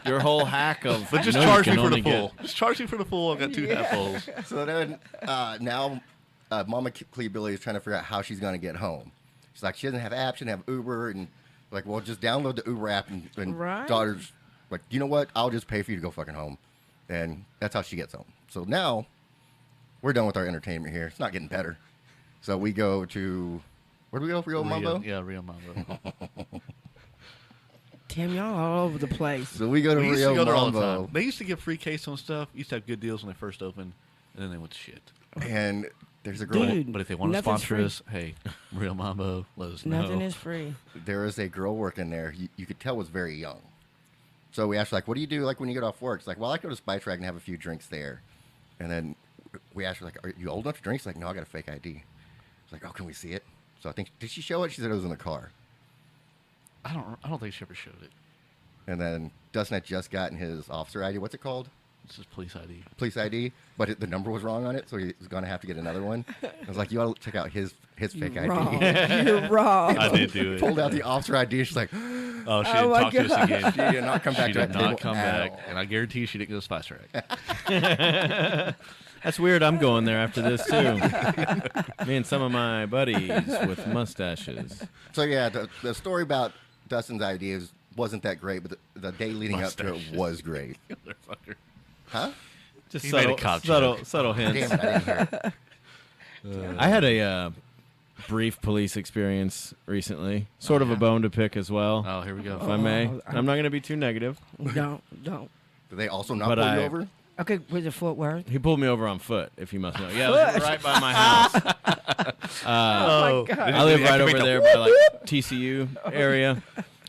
Your whole hack of. But just no, you charge can me for the only get- full. Just charge me for the full. I've got 2 half bowls. So then now Mama Clea Billy is trying to figure out how she's going to get home. She's like, she doesn't have apps, she doesn't have Uber. And like, well, just download the Uber app. And Right. daughter's like, you know what? I'll just pay for you to go fucking home. And that's how she gets home. So now we're done with our entertainment here. It's not getting better. So we go to, where do we go? Rio Mambo? Yeah, Rio Mambo. Damn, y'all all over the place. So we go to We used to Rio go there all the Mambo. time. They used to give free queso and stuff. Used to have good deals when they first opened, and then they went to shit. And there's a girl. Dude, But if they want to nothing's sponsor free. us, hey, Real Mambo, let us know. Nothing is free. There is a girl working there. You could tell was very young. So we asked her, like, what do you do like when you get off work? She's like, well, I go to Spice Rack and have a few drinks there. And then we asked her, like, are you old enough to drink? She's like, no, I got a fake ID. She's like, oh, can we see it? So I think, did she show it? She said it was in the car. I don't think she ever showed it. And then Dustin had just gotten his officer ID. What's it called? It's just police ID. Police ID. But the number was wrong on it, so he was going to have to get another one. I was like, you ought to check out his fake ID. Wrong. You're wrong. I did do it. Pulled out the officer ID. She's like, Oh, she Oh didn't my talk to us God. again. she did not come back She to did that table not come at back, all. and I guarantee you she didn't go to Spice Rack. That's weird. I'm going there after this too. Me and some of my buddies with mustaches. So yeah, the story about Dustin's ideas wasn't that great, but the day leading up to it Mustaches. was great. Motherfucker. Huh? Just He made a cop joke. subtle hints. Damn it, I didn't hear it. I had a brief police experience recently. Sort of a bone to pick as well, Oh, here we go. if I may. Oh, I'm not going to be too negative. Don't. Did they also not But pull you I- over? Okay, was it Fort Worth? He pulled me over on foot, if you must know. Yeah, it was right by my house. Oh, my God. I live Did he right activate over the there by like TCU area,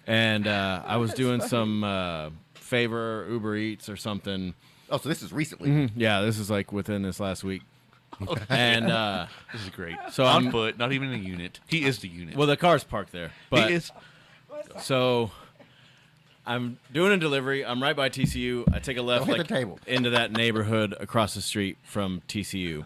and I was doing some favor Uber Eats or something. Oh, so this is recently. Yeah, this is like within this last week, and This is great. So On I'm- foot, not even a unit. He is the unit. well, the car's parked there. But he is. so I'm doing a delivery. I'm right by TCU. I take a left Don't hit like the table. into that neighborhood across the street from TCU.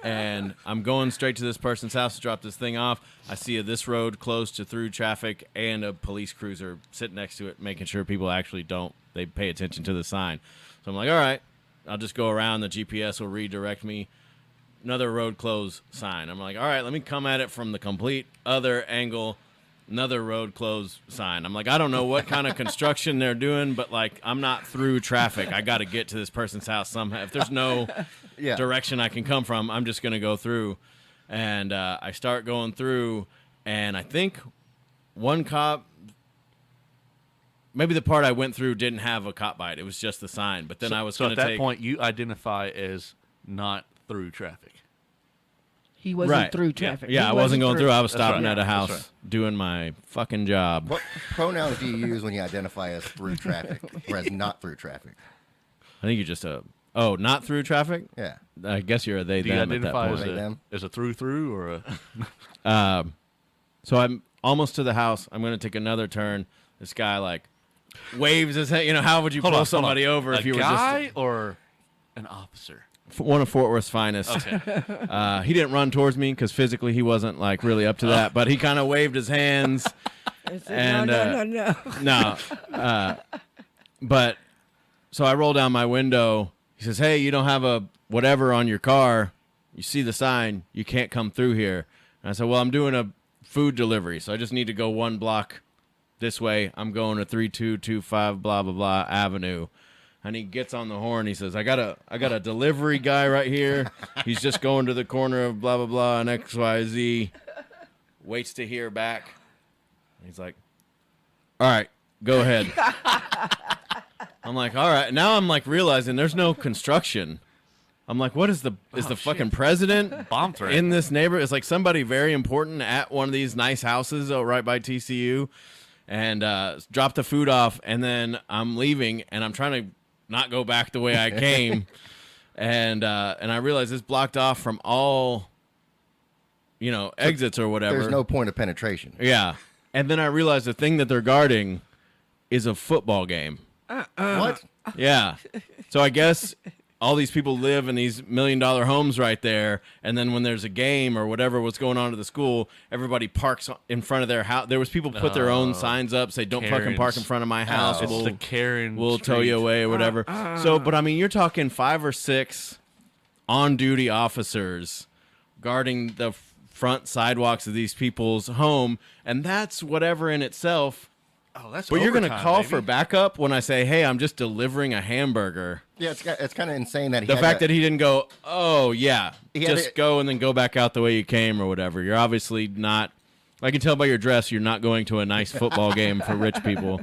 And I'm going straight to this person's house to drop this thing off. I see this road closed to through traffic and a police cruiser sitting next to it, making sure people actually they pay attention to the sign. So I'm like, all right, I'll just go around. The GPS will redirect me. Another road closed sign. I'm like, all right, let me come at it from the complete other angle. Another road closed sign. I'm like, I don't know what kind of construction they're doing, but like, I'm not through traffic. I got to get to this person's house somehow. If there's no Yeah. direction I can come from, I'm just going to go through. And I start going through, and I think one cop, maybe the part I went through didn't have a cop bite. It was just the sign. But then I was So going at to that take. point, you identify as not through traffic. He wasn't Right. through traffic. Yeah, He I wasn't going through. I was That's stopping right. at a That's house right. doing my fucking job. What pronouns do you use when you identify as through traffic, whereas not through traffic? I think you're just not through traffic? Yeah. I guess you're a they, Do you them at that identify point. as They, them? a through or a? So I'm almost to the house. I'm going to take another turn. This guy like waves his head. You know, how would you pull somebody over if you were guy or an officer? just one of Fort Worth's finest? Okay. He didn't run towards me because physically he wasn't like really up to that, but he kind of waved his hands It's And, no. No. But so I roll down my window. He says, "Hey, you don't have a whatever on your car. You see the sign. You can't come through here." And I said, "Well, I'm doing a food delivery, so I just need to go 1 block this way. I'm going to 3225 blah blah blah Avenue." And he gets on the horn. He says, I got a delivery guy right here. He's just going to the corner of blah blah blah and XYZ. Waits to hear back. He's like, "All right, go ahead." I'm like, "All right." Now I'm like realizing there's no construction. I'm like, what is the fucking president Bomb threat. in this neighborhood? It's like somebody very important at one of these nice houses right by TCU, and dropped the food off, and then I'm leaving, and I'm trying to not go back the way I came, and I realize it's blocked off from all, exits or whatever. There's no point of penetration. Yeah, and then I realize the thing that they're guarding is a football game. What? Yeah, so I guess all these people live in these $1 million homes right there, and then when there's a game or whatever what's going on at the school, everybody parks in front of their house. There was people put their own signs up, say, "Don't fucking park in front of my house. It's the Karen We'll tow you away," or whatever. So, but I mean, you're talking 5 or 6 on-duty officers guarding the front sidewalks of these people's home, and that's whatever in itself. Oh, that's. But you're going to overtime, call baby. for backup when I say, "Hey, I'm just delivering a hamburger." Yeah, it's kind of insane that he The had fact to- that he didn't go, "Oh, yeah, He had just to- go and then go back out the way you came," or whatever. You're obviously not. I can tell by your dress you're not going to a nice football game for rich people.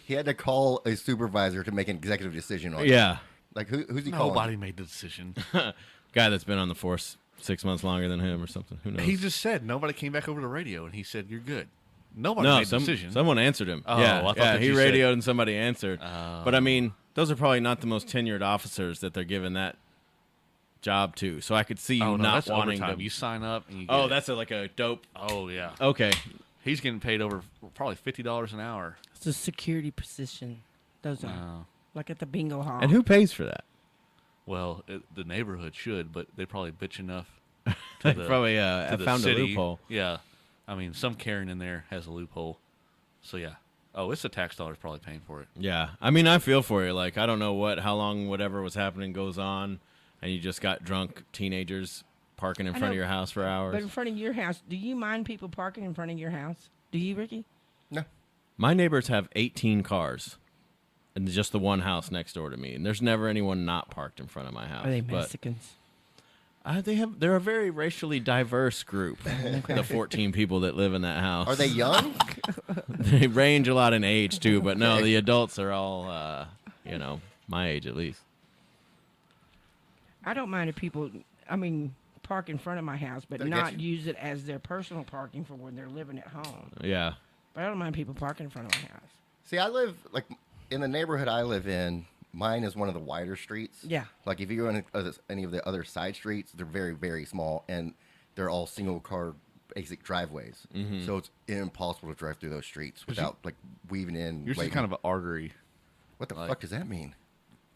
he had to call a supervisor to make an executive decision on it. Yeah. Like who's he calling? Nobody made the decision. Guy that's been on the force 6 months longer than him or something. Who knows? He just said nobody came back over the radio, and he said, "You're good." Nobody No, made the decision. someone answered him. Oh, yeah, I thought yeah. that He you radioed said- and somebody answered. But I mean, those are probably not the most tenured officers that they're giving that job to. So I could see you Oh no, not that's wanting overtime. to. You sign up and you. Get Oh, it. that's like a dope. Oh yeah. Okay. He's getting paid over probably $50 an hour. It's a security position. Those are Oh. like at the bingo hall. And who pays for that? Well, the neighborhood should, but they probably bitch enough. They the- probably to the found city. a loophole. Yeah, I mean, some Karen in there has a loophole. So yeah. Oh, it's the tax dollars probably paying for it. Yeah, I mean, I feel for you. Like, I don't know how long whatever was happening goes on, and you just got drunk teenagers parking in I front of know, your house for But hours. in front of your house, do you mind people parking in front of your house? Do you, Ricky? No. My neighbors have 18 cars, and just the one house next door to me, and there's never anyone not parked in front of my house. Are they But, Mexicans? they're a very racially diverse group. The 14 people that live in that house. Are they young? They range a lot in age too, but no, the adults are all, my age at least. I don't mind if people, park in front of my house, but I guess not use it as their personal parking for when they're living at home. Yeah. But I don't mind people parking in front of my house. See, I live in the neighborhood I live in. Mine is one of the wider streets. Yeah. Like if you go in any of the other side streets, they're very, very small, and they're all single car basic driveways. Mm-hmm. So it's impossible to drive through those streets without weaving in. Yours is waiting. kind of an artery, What the like- fuck does that mean?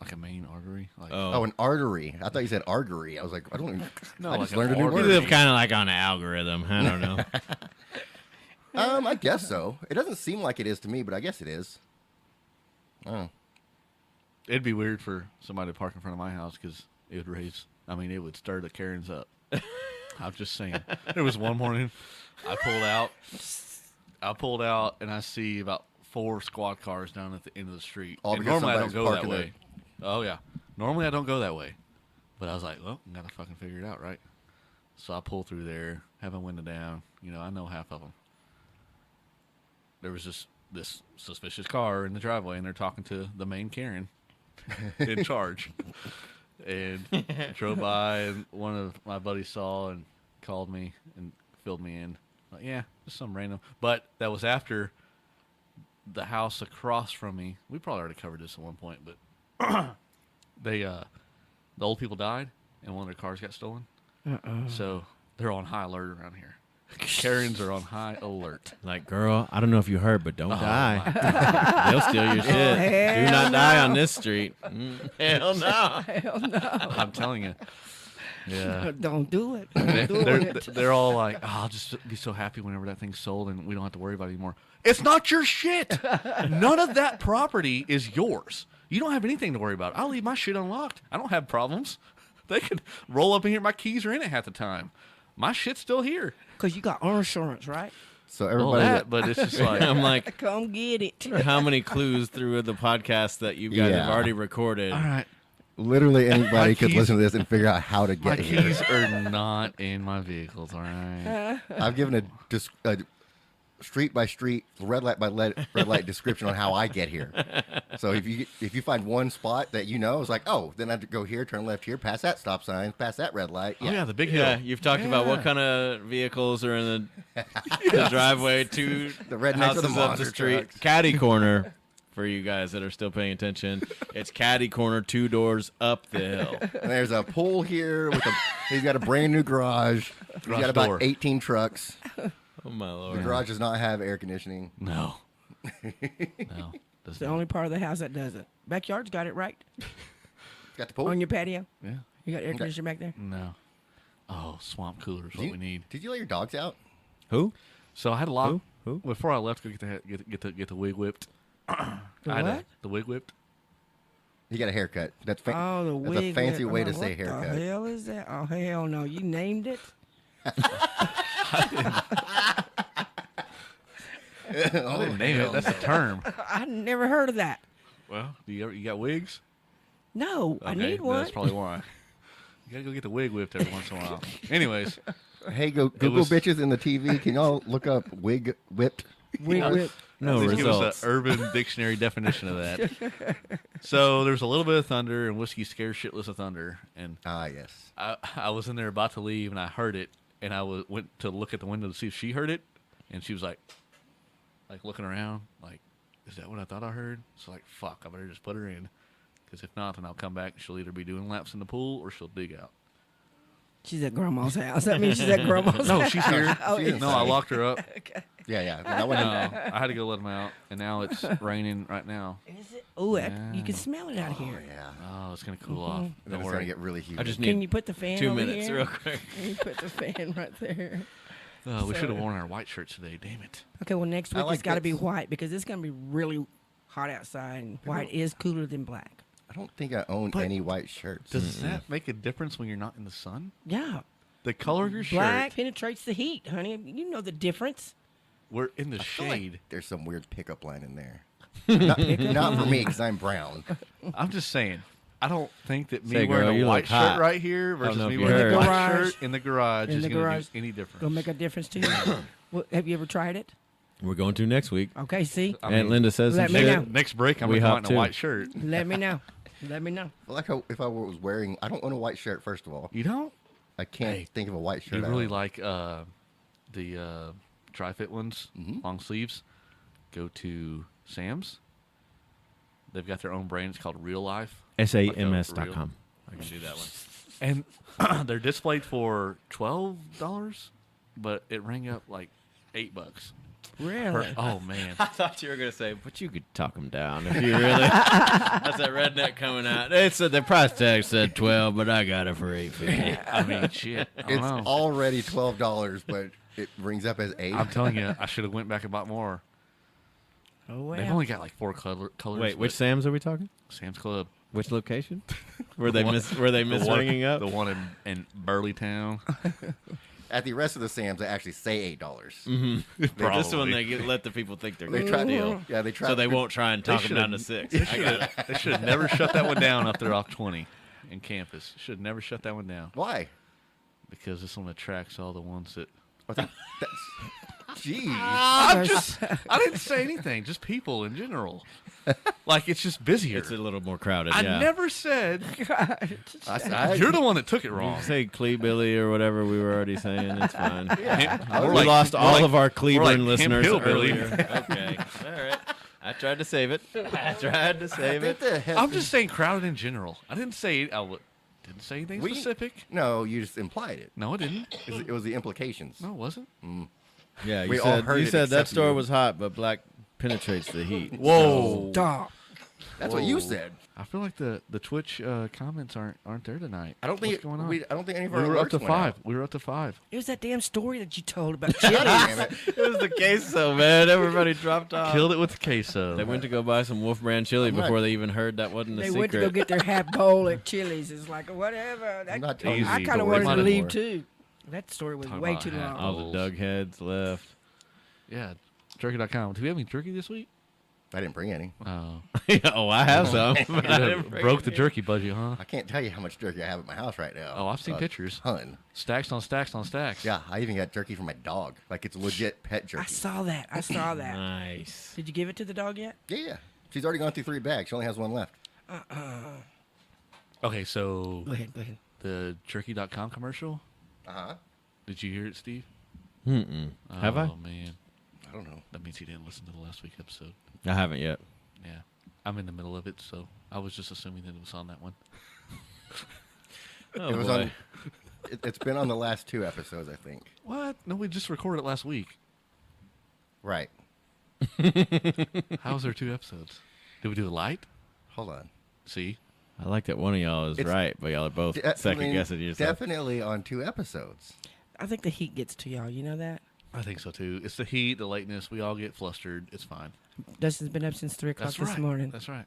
like a main artery. Like, Oh, an artery. I thought you said artery. I was like, I don't even. No, I like just an learned a new artery. We word. live kind of like on an algorithm. I don't know. I guess so. It doesn't seem like it is to me, but I guess it is. Oh. it'd be weird for somebody to park in front of my house because it would raise. I mean, it would stir the Karens up. I'm just saying. There was one morning, I pulled out, and I see about 4 squad cars down at the end of the street. All And because normally I don't somebody's go that parking way. Oh yeah, normally I don't go that way. But I was like, well, I gotta fucking figure it out, right? So I pull through there, have my window down. I know half of them. There was just this suspicious car in the driveway, and they're talking to the main Karen in charge. And drove by, and one of my buddies saw and called me and filled me in. Like, yeah, just some random. But that was after the house across from me. We probably already covered this at one point, but the old people died, and one of their cars got stolen. So they're on high alert around here. Karens are on high alert. Like, girl, I don't know if you heard, but don't Oh, die. They'll steal your shit. Do hell not no. die on this street. Hell no. Hell no. I'm telling you. Yeah. Don't do it. Don't do it. They're all like, oh, I'll just be so happy whenever that thing's sold and we don't have to worry about it anymore. It's not your shit. None of that property is yours. You don't have anything to worry about. I'll leave my shit unlocked. I don't have problems. They could roll up in here. My keys are in it half the time. My shit's still here. Because you got insurance, right? So Well, everybody, but it's just like, I'm like, Come get it. how many clues through the podcast that you guys have Yeah. already recorded? all right, literally anybody could keys- listen to this and figure out how to my get here. keys are not in my vehicles. All right. I've given a street by street, red light by red light description on how I get here. So if you find one spot that you know, it's like, oh, then I have to go here, turn left here, pass that stop sign, pass that red light. Oh, yeah, the big hill. Yeah, you've talked about what kind of vehicles are in the driveway to The rednecks houses or the up the monster street. trucks. Caddy corner, for you guys that are still paying attention. It's caddy corner, 2 doors up the hill. And there's a pool here with he's got a brand new garage. He's Garage got about door. 18 trucks. Oh my The lord! garage does not have air conditioning. No. No. It's the only part of the house that doesn't. Backyard's got it right. Got the pool. On your patio. Yeah. You got air conditioning back there? No. Oh, swamp cooler is Did what you- we need. Did you let your dogs out? Who? So I had a lot. Who? Before I left, to get the wig whipped. I had what? the wig whipped. You got a haircut. That's Oh, the that's wig. a fancy whip. way I'm to like, say what haircut. the hell is that? Oh, hell no. You named it? I didn't name it. That's a term. I never heard of that. Well, you got wigs? No, I Okay, need one. That's probably why. You gotta go get the wig whipped every once in a while. Anyways, Hey, Google was- bitches in the TV. Can y'all look up wig whipped? Wig whip. No please give us results. an Urban Dictionary definition of that. So there's a little bit of thunder, and whiskey scares shitless of thunder. And Ah, yes. I was in there about to leave, and I heard it, and I went to look at the window to see if she heard it, and she was like looking around, like, is that what I thought I heard? So like, fuck, I better just put her in, because if not, then I'll come back and she'll either be doing laps in the pool or she'll dig out. She's at Grandma's house. That means she's at Grandma's No, house. she's here. Oh, She's it's- No, I locked her up. Yeah, yeah. That No, one, I had to go let them out, and now it's raining right now. Is it? Oh, you can smell it out oh, here. yeah. Oh, it's gonna cool off. Then Don't it's worry. gonna get really huge. I just Can need you put the fan 2 over minutes here? real quick. Can you put the fan right there? Oh, we should have worn our white shirts today. Damn it. Okay, well, next I week like it's got to be this. white because it's going to be really hot outside, and white is cooler than black. I don't think I own But- any white shirts. Does that make a difference when you're not in the sun? Yeah. The color of your Black shirt. penetrates the heat, honey. You know the difference. We're in the I feel like shade. there's some weird pickup line in there. Not for me because I'm brown. I'm just saying. I don't think that me Say, girl, wearing you a look white hot. shirt right here versus know me if you wearing a heard. white Garage. shirt in the garage In is the going garage. to do any difference. Gonna make a difference to you. Well, have you ever tried it? We're going to next week. Okay, see? I Aunt mean, Linda says some let me shit. know. Next break, I'm We going to come hop out in too. a white shirt. Let me know. Let me know. Like if I was wearing, I don't own a white shirt. First of all, You don't? I can't Hey, think of a white shirt. You I really own. like the tri-fit ones, long sleeves? Go to Sam's. They've got their own brand. It's called Real Life. SAMS.com. I can do that one. And they're displayed for $12, but it rang up like $8. Really? Oh man. I thought you were going to say, but you could talk them down if you really. That's that redneck coming out. They said the price tag said 12, but I got it for $8.50. I mean, shit. I don't It's know. already $12, but it rings up as 8. I'm telling you, I should have went back and bought more. Oh, well. They've only got like 4 colors. Wait, which but Sam's are we talking? Sam's Club? Which location? Were they one- were they The one- misringing up? The one in Burleytown. At the rest of the Sam's, they actually say $8. Probably. Just when they let the people think they're They good try deal. Yeah, they try. So they won't try and talk them should've- down to 6. They should have never shut that one down up there off 20 in campus. Should have never shut that one down Why? because this one attracts all the ones that. Jeez. I didn't say anything. Just people in general. Like it's just busier. It's a little more crowded, I yeah. never said. I, You're the one that took it wrong. Say Clee Billy or whatever we were already saying. It's fine. More We like- lost more all like- of our more Cleburne like Camp listeners Hillbilly. earlier. Okay. All right. I tried to save it. I tried to save it. I'm just saying crowded in general. I didn't say didn't say anything We- specific. No, you just implied it. No, it didn't. It was the implications. No, it wasn't. Yeah, We you all said heard you it said that except store you. was hot, but black penetrates the heat. Whoa. Stop. That's what you Whoa. said. I feel like the Twitch comments aren't there tonight. I don't think What's going on. I don't think any of We our were up alerts to went 5. out. We were up to 5. It was that damn story that you told about Chili's. Damn it. It was the queso, man. Everybody dropped off. Killed it with queso. They went to go buy some Wolf Brand chili I'm not- before they even heard that wasn't a They secret. went to go get their half bowl at Chili's. It's like, whatever. I'm not That, telling you I Easy. kind of stories wanted to leave anymore. too. That story was Talk way about too half long. All bowls. the Doug heads left. Yeah, turkey.com. Do we have any turkey this week? I didn't bring any. Oh, Oh, I have some. but I didn't bring broke the any. turkey budget, huh? I can't tell you how much turkey I have at my house right now. Oh, I've seen pictures. Ton. Stacks on stacks on stacks. Yeah, I even got turkey for my dog. Like it's legit pet I jerky. saw that. I saw that. Nice. Did you give it to the dog yet? Yeah. She's already gone through 3 bags. She only has 1 left. Okay, so Go ahead. Go ahead. the turkey.com commercial. Uh-huh. Did you hear it, Steve? Mm-mm. Have I? Oh man, I don't know. that means he didn't listen to the last week episode. I haven't yet. Yeah, I'm in the middle of it, so I was just assuming that it was on that one. Oh, it was boy. on. It's been on the last 2 episodes, I think. What? No, we just recorded it last week. Right. How was there 2 episodes? Did we do it light? Hold on. See, I like that one of y'all is It's- right, but y'all are both second guessing yourself. Definitely on 2 episodes. I think the heat gets to y'all. You know that? I think so too. It's the heat, the lateness. We all get flustered. It's fine. Dustin's been up since 3 o'clock That's this right. morning. That's right.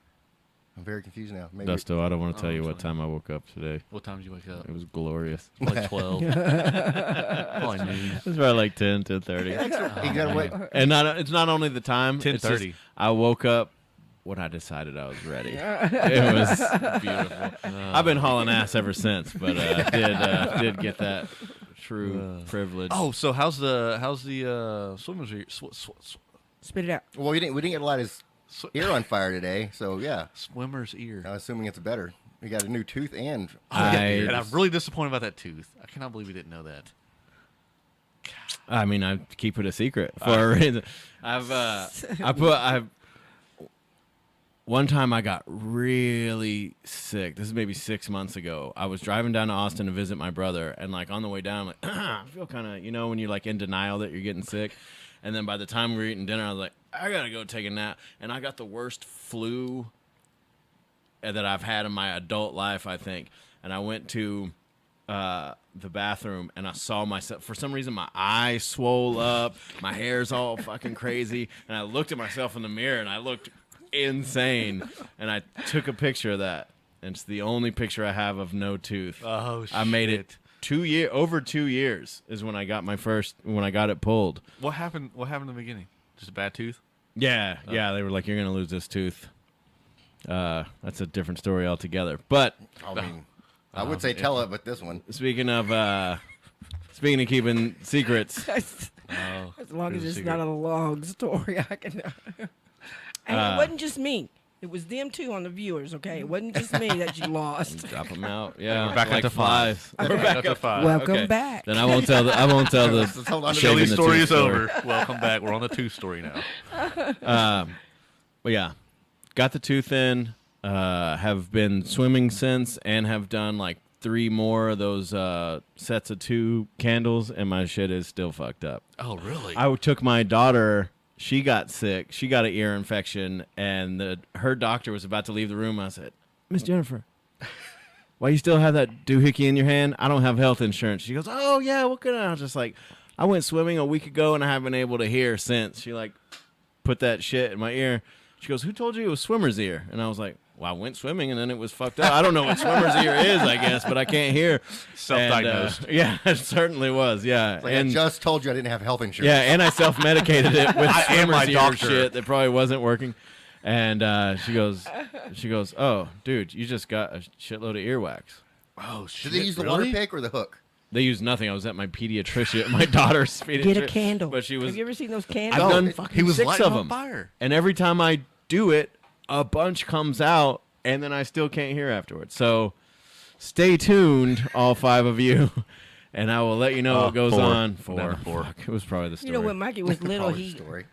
I'm very confused now. Maybe Dusto, I don't want to tell Oh, you what sorry. time I woke up today. What time did you wake up? It was glorious. Like 12. Probably noon. It was probably like 10, 10:30. you gotta wait. And it's not only the time. 10:30. I woke up when I decided I was ready. It was beautiful. I've been hauling ass ever since, but did get that true privilege. Oh, so how's the swimmers? Spit it out. Well, we didn't get a lot of his ear on fire today, so yeah. Swimmer's ear. I'm assuming it's better. We got a new tooth and And I'm really disappointed about that tooth. I cannot believe we didn't know that. I mean, I keep it a secret for a reason. One time I got really sick. This is maybe 6 months ago. I was driving down to Austin to visit my brother, and like on the way down, I'm like, I feel kind of, when you're like in denial that you're getting sick. And then by the time we were eating dinner, I was like, I gotta go take a nap. And I got the worst flu that I've had in my adult life, I think. And I went to the bathroom, and I saw myself. For some reason, my eyes swole up. My hair's all fucking crazy. And I looked at myself in the mirror, and I looked insane. And I took a picture of that. And it's the only picture I have of no tooth. Oh, I made it over 2 years is when I got it pulled. What happened? What happened in the beginning? Just a bad tooth? Yeah. They were like, you're gonna lose this tooth. That's a different story altogether. But I mean, I would say tell it, but this one. speaking of keeping secrets, Oh, As long as here's a it's secret. not a long story, I can. And it wasn't just me. It was them too on the viewers. Okay, it wasn't just me that you lost. drop them out. Yeah, We're back like up to 5. flies. We're back up to 5. Welcome Okay. back. Then I won't tell the Let's hold on to Chili Chili this. story tooth is story. over. Welcome back. We're on the tooth story now. But yeah, got the tooth in. Have been swimming since, and have done like 3 more of those sets of 2 candles, and my shit is still fucked up. Oh, really? I took my daughter. She got sick. She got an ear infection, and her doctor was about to leave the room. I said, Miss Jennifer, why you still have that doohickey in your hand? I don't have health insurance. She goes, oh, yeah, what could I was just like, I went swimming a week ago, and I haven't been able to hear since. She, like, put that shit in my ear. She goes, who told you it was swimmer's ear? And I was like, well, I went swimming, and then it was fucked up. I don't know what swimmer's ear is, I guess, but I can't hear. Self-diagnosed. And, yeah, it certainly was, yeah. Like, I just told you I didn't have health insurance. Yeah, and I self-medicated it with I am my swimmer's ear doctor. shit that probably wasn't working. And she goes, oh, dude, you just got a shitload of earwax. Oh, shit. Did they use the water pick or the hook? They used nothing. I was at my pediatrician, my daughter's pediatrician. Get a candle. But she was. Have you ever seen those I've candles? done it- fucking He was 6 lighting of on them, fire. and every time I do it, a bunch comes out, and then I still can't hear afterwards. So, stay tuned, all 5 of you, and I will let you know what goes 4. on. Down to 4. Fuck, it was probably the story. You know, when Mikey was little, Probably the story.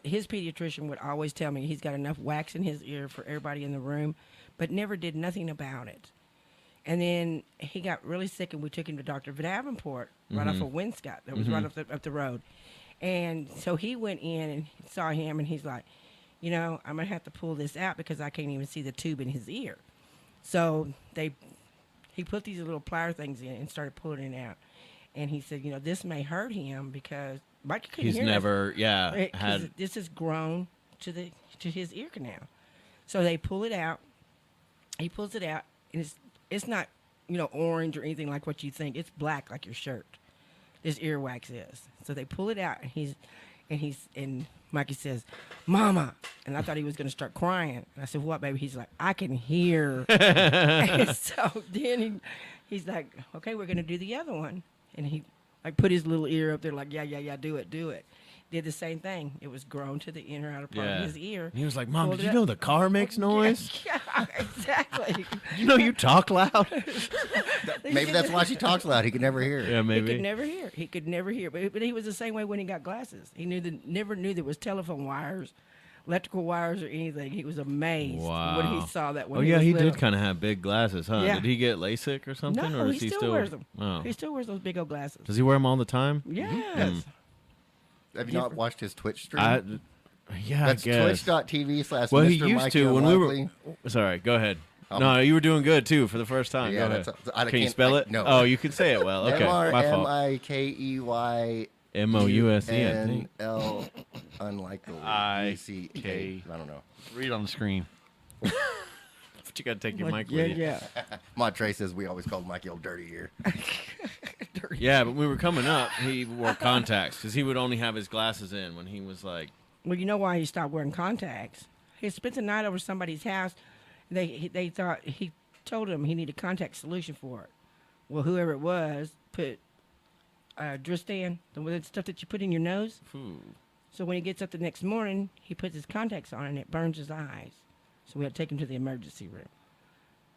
his pediatrician would always tell me he's got enough wax in his ear for everybody in the room, but never did nothing about it. And then he got really sick, and we took him to Dr. Davenport right off of Winscott. That was right up the road. And so he went in and saw him, and he's like, you know, I'm going to have to pull this out because I can't even see the tube in his ear. So he put these little plier things in and started pulling it out. And he said, you know, this may hurt him because Mike couldn't He's hear never, nothing. had. This has grown to his ear canal. So they pull it out. He pulls it out, and it's not, you know, orange or anything like what you think. It's black like your shirt. This earwax is. So they pull it out, and Mikey says, "Mama," and I thought he was going to start crying. And I said, "What, baby?" He's like, "I can hear." And so then he's like, "Okay, we're going to do the other one," and he like put his little ear up there, like, "Yeah, do it." Did the same thing. It was grown to the inner outer part of his ear. And he was like, "Mom, Pulled did it you up. know the car makes noise? Yeah, exactly. Did you know you talk loud?" Maybe that's why she talks loud. He could never hear. Yeah, maybe. He could never hear. But he was the same way when he got glasses. He never knew there was telephone wires, electrical wires, or anything. He was amazed when he saw that. When Oh yeah, was he little. did kind of have big glasses, huh? Yeah. Did he get LASIK or something? No, or he does still wears them. Oh. He still wears those big old glasses. Does he wear them all the time? Yes. Have you not watched his Twitch stream? Yeah, That's I guess. twitch.tv/Mr. Well, he used Mikey to when we Unlikely. were. Sorry, go ahead. No, you were doing good too for the first time. Yeah, go ahead. I Can you can't- spell I- it? no. Oh, you can say it well. Okay, my fault. MRMIKEY MOUSE, I think. NL unlikely. I-K. I don't know. Read on the screen. But you got to take your mic yeah, with you. yeah. Mod Trey says we always called Mikey old dirty ear. Yeah, but when we were coming up, he wore contacts because he would only have his glasses in when he was like. Well, you know why he stopped wearing contacts? He spent the night over somebody's house. They thought he told him he needed a contact solution for it. Well, whoever it was put Dristan, the stuff that you put in your nose. Phew. So when he gets up the next morning, he puts his contacts on and it burns his eyes. So we had to take him to the emergency room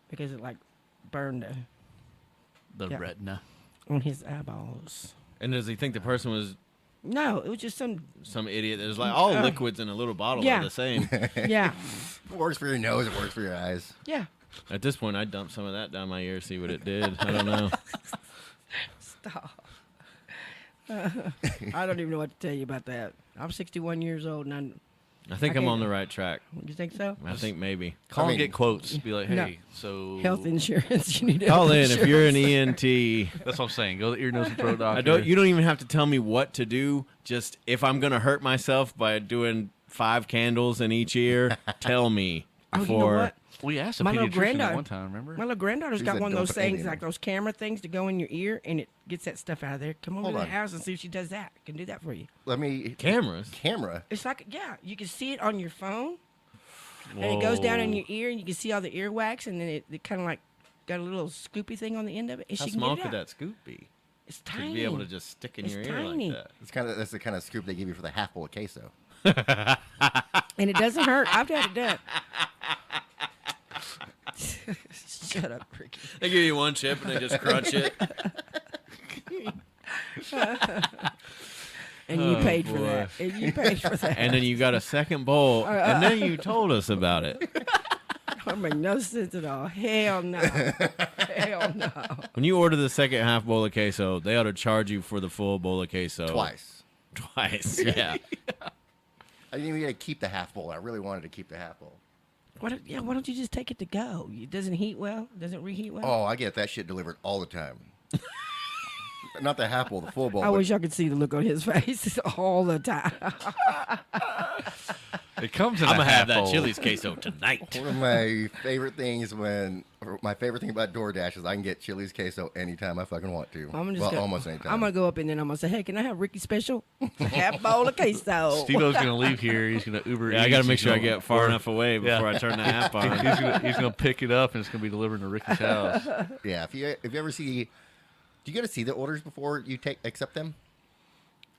because it like burned The Yeah. retina. on his eyeballs. And does he think the person was No, it was just some some idiot that was like, all liquids in a little bottle Yeah. are the same? yeah, It works for your nose. It works for your eyes. yeah. At this point, I'd dump some of that down my ear, see what it did. I don't know. Stop. I don't even know what to tell you about that. I'm 61 years old, and I think I I'm can't- on the right track. you think so? I think maybe. Call I and mean- get quotes. Be like, hey, No. so Health insurance. You need to Call in if you're an ENT. That's what I'm saying. Go to the ear, nose, and throat doctor. You don't even have to tell me what to do. Just if I'm gonna hurt myself by doing 5 candles in each ear, tell me Oh, you know before. what? We asked a My little pediatrician granddaughter- at one time. Remember? My little granddaughter's She got said one of don't those put any things, in like them. those camera things to go in your ear, and it gets that stuff out of there. Come over Hold to on. the house and see if she does that. Can do that for you. Let me. Cameras. Camera. It's like, yeah, you can see it on your phone, and it goes down in your ear, and you can see all the earwax, and then it kind of like got a little scoopy thing on the end of it. And How she can small get it could out. that scoop be? It's To tiny. be able to just stick in It's your ear tiny. like that. That's the kind of scoop they give you for the half bowl of queso. And it doesn't hurt. I've had it done. Shut up, Ricky. They give you one chip and they just crunch it. And you Oh, paid for boy. that. And you paid for that. And then you got a second bowl, and then you told us about it. That make no sense at all. Hell no. Hell no. When you order the second half bowl of queso, they ought to charge you for the full bowl of queso. Twice. Twice, yeah. I didn't even get to keep the half bowl. I really wanted to keep the half bowl. Why don't you just take it to go? It doesn't heat well? Doesn't reheat well? Oh, I get that shit delivered all the time. Not the half bowl, the full bowl. I but wish y'all could see the look on his face all the time. It comes in I'm a going to have half that bowl. Chili's queso tonight. One of my favorite things my favorite thing about DoorDash is I can get Chili's queso anytime I fucking want to. Almost anytime. I'm gonna go up and then I'm gonna say, hey, can I have Ricky special? Half bowl of queso. Steve-O's going to leave here. He's going to Uber Yeah, I got to Eats. make He's sure I gonna- get far enough away before I turn the app on. He's going to pick it up, and it's going to be delivered to Ricky's house. Yeah, if you ever see, do you get to see the orders before you accept them?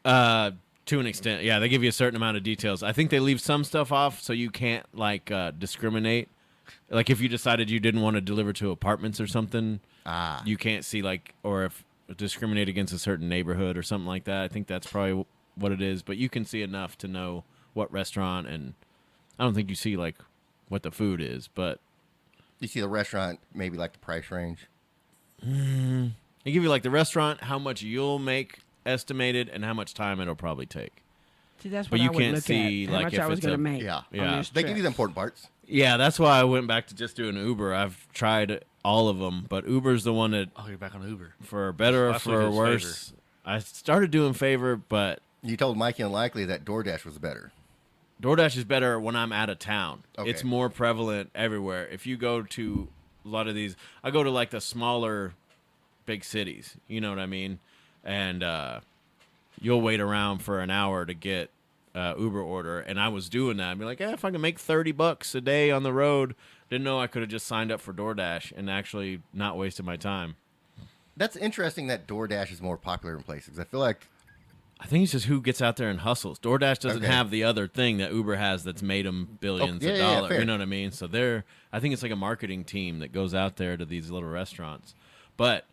To an extent, yeah. They give you a certain amount of details. I think they leave some stuff off so you can't, like, discriminate. Like, if you decided you didn't want to deliver to apartments or something, you can't see, like, or if discriminate against a certain neighborhood or something like that. I think that's probably what it is. But you can see enough to know what restaurant, and I don't think you see, like, what the food is, but You see the restaurant, maybe like the price range. they give you, like, the restaurant, how much you'll make estimated, and how much time it'll probably take. See, that's But what you I would can't look see, at. like, How much if I was it's going to a- make. Yeah. on Yeah. this They give trip. you the important parts. Yeah, that's why I went back to just doing Uber. I've tried all of them, but Uber's the one that, Oh, you're back on Uber. for better or Last week for it was worse, I started doing Favor, but You told Mikey and Likely that DoorDash was better. DoorDash is better when I'm out of town. Okay. It's more prevalent everywhere. If you go to a lot of these, I go to like the smaller big cities, you know what I mean? And you'll wait around for an hour to get Uber order. And I was doing that. I'd be like, if I can make $30 a day on the road, didn't know I could have just signed up for DoorDash and actually not wasted my time. That's interesting that DoorDash is more popular in places. I feel like I think it's just who gets out there and hustles. DoorDash doesn't Okay. have the other thing that Uber has that's made them billions yeah, of yeah, dollars. fair. You know what I mean? So I think it's like a marketing team that goes out there to these little restaurants. But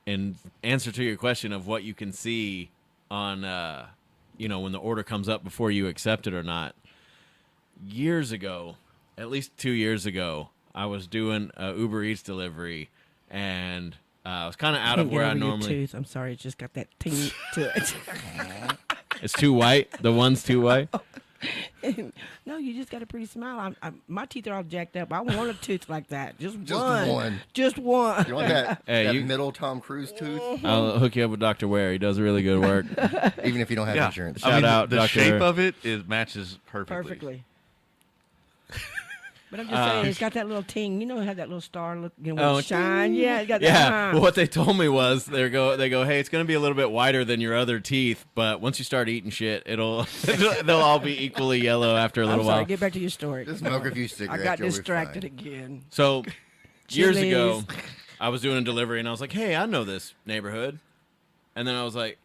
in answer to your question of what you can see on, when the order comes up before you accept it or not, years ago, at least 2 years ago, I was doing a Uber Eats delivery, and I was kind of out of Can't get where I over your normally. tooth. I'm sorry, it's just got that ting to it. It's too white. The one's too white. No, you just got a pretty smile. My teeth are all jacked up. I want a tooth like that. Just Just one. one. Just one. you want that, Hey, that you- middle Tom Cruise tooth, I'll hook you up with Dr. Ware. He does really good work. even if you don't have Yeah. insurance. Shout out, the Dr. shape of it matches perfectly. Perfectly. But I'm just saying, it's got that little ting. You know, it had that little star look, when Oh, it shine. Yeah, it got that. Yeah. Well, what they told me was they go, hey, it's going to be a little bit wider than your other teeth, but once you start eating shit, they'll all be equally yellow after a I'm little sorry. while. Get back to your story. Just smoke a few I cigarettes. got you'll be distracted fine. again. So years ago, Chili's. I was doing a delivery, and I was like, hey, I know this neighborhood. And then I was like,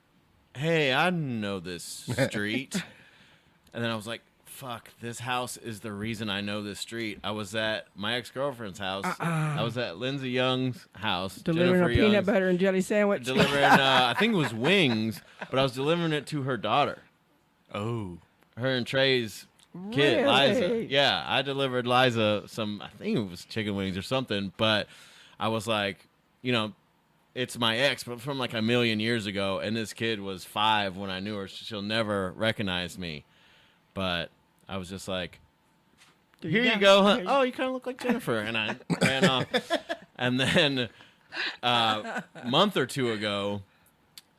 hey, I know this street. And then I was like, fuck, this house is the reason I know this street. I was at my ex-girlfriend's house. I was at Lindsay Young's house. Delivering Jennifer a peanut Young's, butter and jelly sandwich. delivering, I think it was wings, but I was delivering it to her daughter. Oh. Her and Trey's kid, Liza. Really? Yeah, I delivered Liza some, I think it was chicken wings or something, but I was like, it's my ex, but from like a million years ago, and this kid was 5 when I knew her. So she'll never recognize me. But I was just like, here you go. Huh? Oh, you kind of look like Jennifer. And I ran off. And then a month or two ago,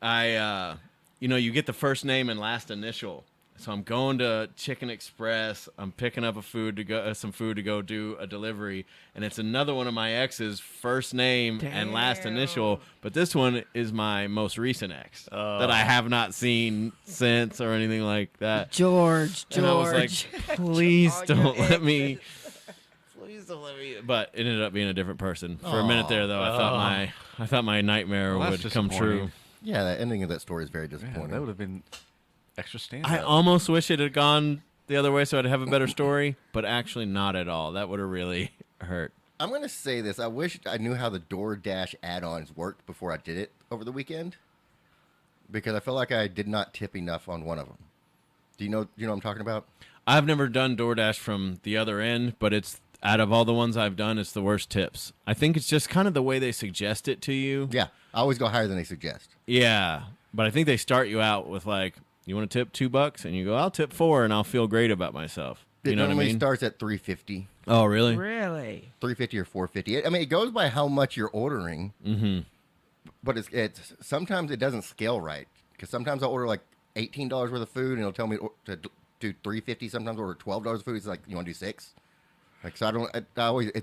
you get the first name and last initial. So I'm going to Chicken Express. I'm picking up some food to go do a delivery, and it's another one of my ex's first name and last initial. But this one is my most recent ex that I have not seen since or anything like that. George. And I was like, please All your don't let me. exes. Please don't let me. But it ended up being a different person. For a minute there, though, I thought my nightmare Well, that's would come true. disappointing. Yeah, the ending of that story is very Man, disappointing. that would have been extra stand. I almost wish it had gone the other way so I'd have a better story, but actually not at all. That would have really hurt. I'm going to say this. I wish I knew how the DoorDash add-ons worked before I did it over the weekend, because I felt like I did not tip enough on one of them. Do you know what I'm talking about? I've never done DoorDash from the other end, but it's out of all the ones I've done, it's the worst tips. I think it's just kind of the way they suggest it to you. Yeah, I always go higher than they suggest. Yeah, but I think they start you out with like, you want to tip $2, and you go, I'll tip 4, and I'll feel great about myself. It You know what I normally mean? starts at $3.50, Oh, really? Really? $3.50 or $4.50. I mean, it goes by how much you're ordering, but it's sometimes it doesn't scale right, because sometimes I'll order like $18 worth of food, and it'll tell me to do $3.50. Sometimes I order $12 of food. It's like, you want to do 6? Like, so it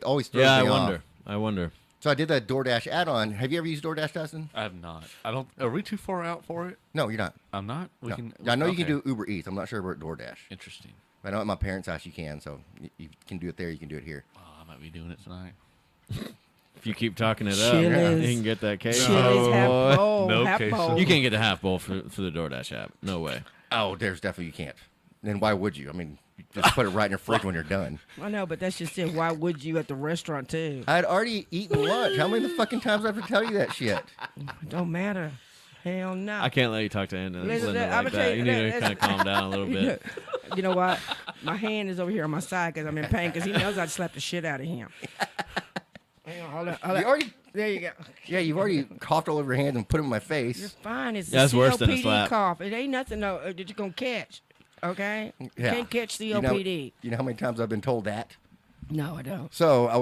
always throws Yeah, me I wonder. So I did that DoorDash add-on. Have you ever used DoorDash, Dustin? I have not. I don't. Are we too far out for it? No, you're not. I'm not. We No. can. I know you can okay. do Uber Eats. I'm not sure about DoorDash. Interesting. I know at my parents' house you can, so you can do it there. You can do it here. Oh, I might be doing it tonight. If you keep talking it up, Chili's. you can get that case. Chili's half boy. bowl. No half queso. bowl. You can't get the half bowl for the DoorDash app. No way. Oh, there's definitely you can't. Then why would you? I mean, you just put it right in your fridge when you're done. I know, but that's just it. Why would you at the restaurant too? I had already eaten lunch. How many the fucking times do I have to tell you that shit? It don't matter. Hell no. I can't let you talk to Linda Listen, like I'ma that. tell You need to listen. kind of calm down a little bit. You know what? My hand is over here on my side because I'm in pain because he knows I'd slap the shit out of him. Hang on, hold on. You already, There you go. yeah, you've already coughed all over your hands and put them in my You're face. fine. It's That's the worse than a COPD slap. cough. It ain't nothing that you're going to catch. Okay? Yeah. Can't catch the You know- OPD. You know how many times I've been told that? No, I don't. So I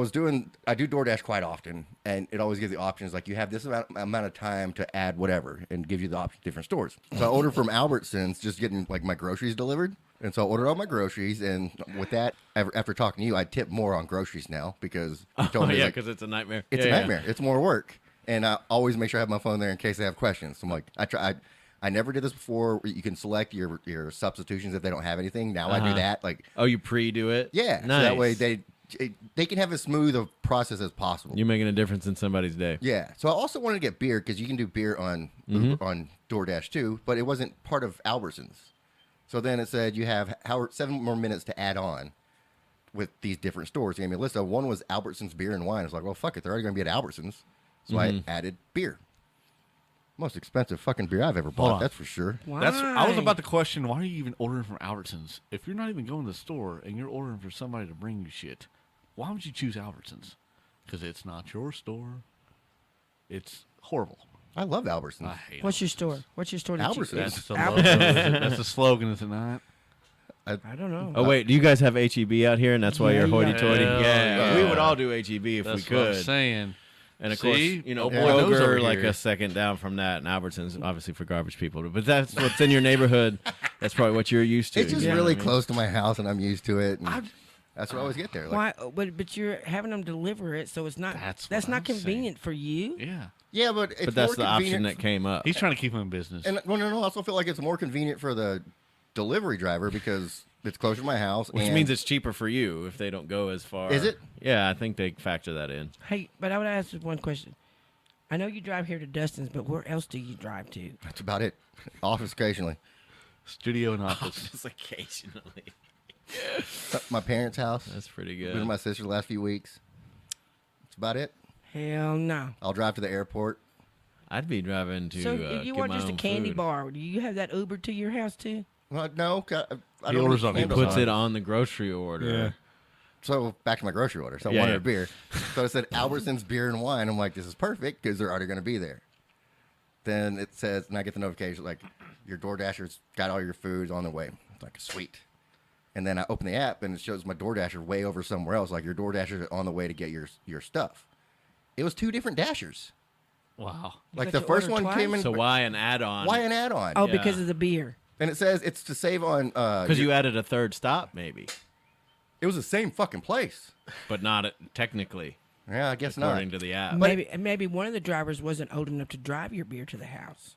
do DoorDash quite often, and it always gives the options like you have this amount of time to add whatever, and gives you the option different stores. So I order from Albertsons, just getting like my groceries delivered, and so I ordered all my groceries, and with that, after talking to you, I tip more on groceries now because you told me yeah, like, because it's a nightmare. it's a nightmare. It's more work, and I always make sure I have my phone there in case they have questions. So I'm like, I never did this before. You can select your substitutions if they don't have anything. Now I do that. Like, Oh, you pre-do it? yeah, Nice. so that way they can have as smooth a process as possible. You're making a difference in somebody's day. Yeah. So I also wanted to get beer because you can do beer on on DoorDash too, but it wasn't part of Albertsons. So then it said you have 7 more minutes to add on with these different stores. They gave me a list of one was Albertsons beer and wine. I was like, well, fuck it, they're already going to be at Albertsons, so I added beer. Most expensive fucking beer I've ever bought. on. That's for sure. Why? I was about to question, why are you even ordering from Albertsons? If you're not even going to the store and you're ordering for somebody to bring you shit, why would you choose Albertsons? Because it's not your store. It's horrible. I love Albertsons. I hate What's your store? What's your store? that you- Albertsons. That's the Albertsons. logo. That's the slogan, is it not? I don't know. Oh, wait. Do you guys have HEB out here, and that's why Yeah, you're yeah. hoity-toity? Hell Yeah. yeah. We would all do HEB if That's we what I'm could. saying. And of See? course, you know, Oh, boy knows over Kroger like here. a second down from that, and Albertsons obviously for garbage people. But that's what's in your neighborhood. That's probably what you're used to. It's just you know really what I mean? close to my house, and I'm used to it. And that's what I always get there. Like, Why? But you're having them deliver it, so it's not. That's That's what not I'm saying. convenient for you. Yeah. yeah, but it's But that's more the option convenient that came up. He's trying to keep him in business. And no, I also feel like it's more convenient for the delivery driver because it's closer to my house. Which and means it's cheaper for you if they don't go as far. Is it? Yeah, I think they factor that in. Hey, but I would ask you one question. I know you drive here to Dustin's, but where else do you drive to? That's about it. Office occasionally. Studio and office. Just occasionally. My parents' house. That's pretty Been good. with my sister the last few weeks. That's about it. Hell no. I'll drive to the airport. I'd be driving to. So if you get want my just a own candy food. bar, do you have that Uber to your house too? Well, no, I He don't orders need on He candles puts on. it on the grocery order. So back to my grocery order. So I Yeah, wanted yeah. a beer. So it said Albertsons beer and wine. I'm like, this is perfect because they're already going to be there. Then it says, and I get the notification like, your DoorDasher's got all your foods on the way. It's like, sweet. And then I open the app and it shows my DoorDasher way over somewhere else. Like your DoorDasher's on the way to get your stuff. It was 2 different Dashers. Wow. Like got the to first order one twice? came in. So why an add-on? Why an add-on? Oh, Yeah. because of the beer. And it says it's to save on. Because you added a third stop, maybe, It was the same fucking place. but not technically, Yeah, I guess not. according to the app. Maybe one of the drivers wasn't old enough to drive your beer to the house.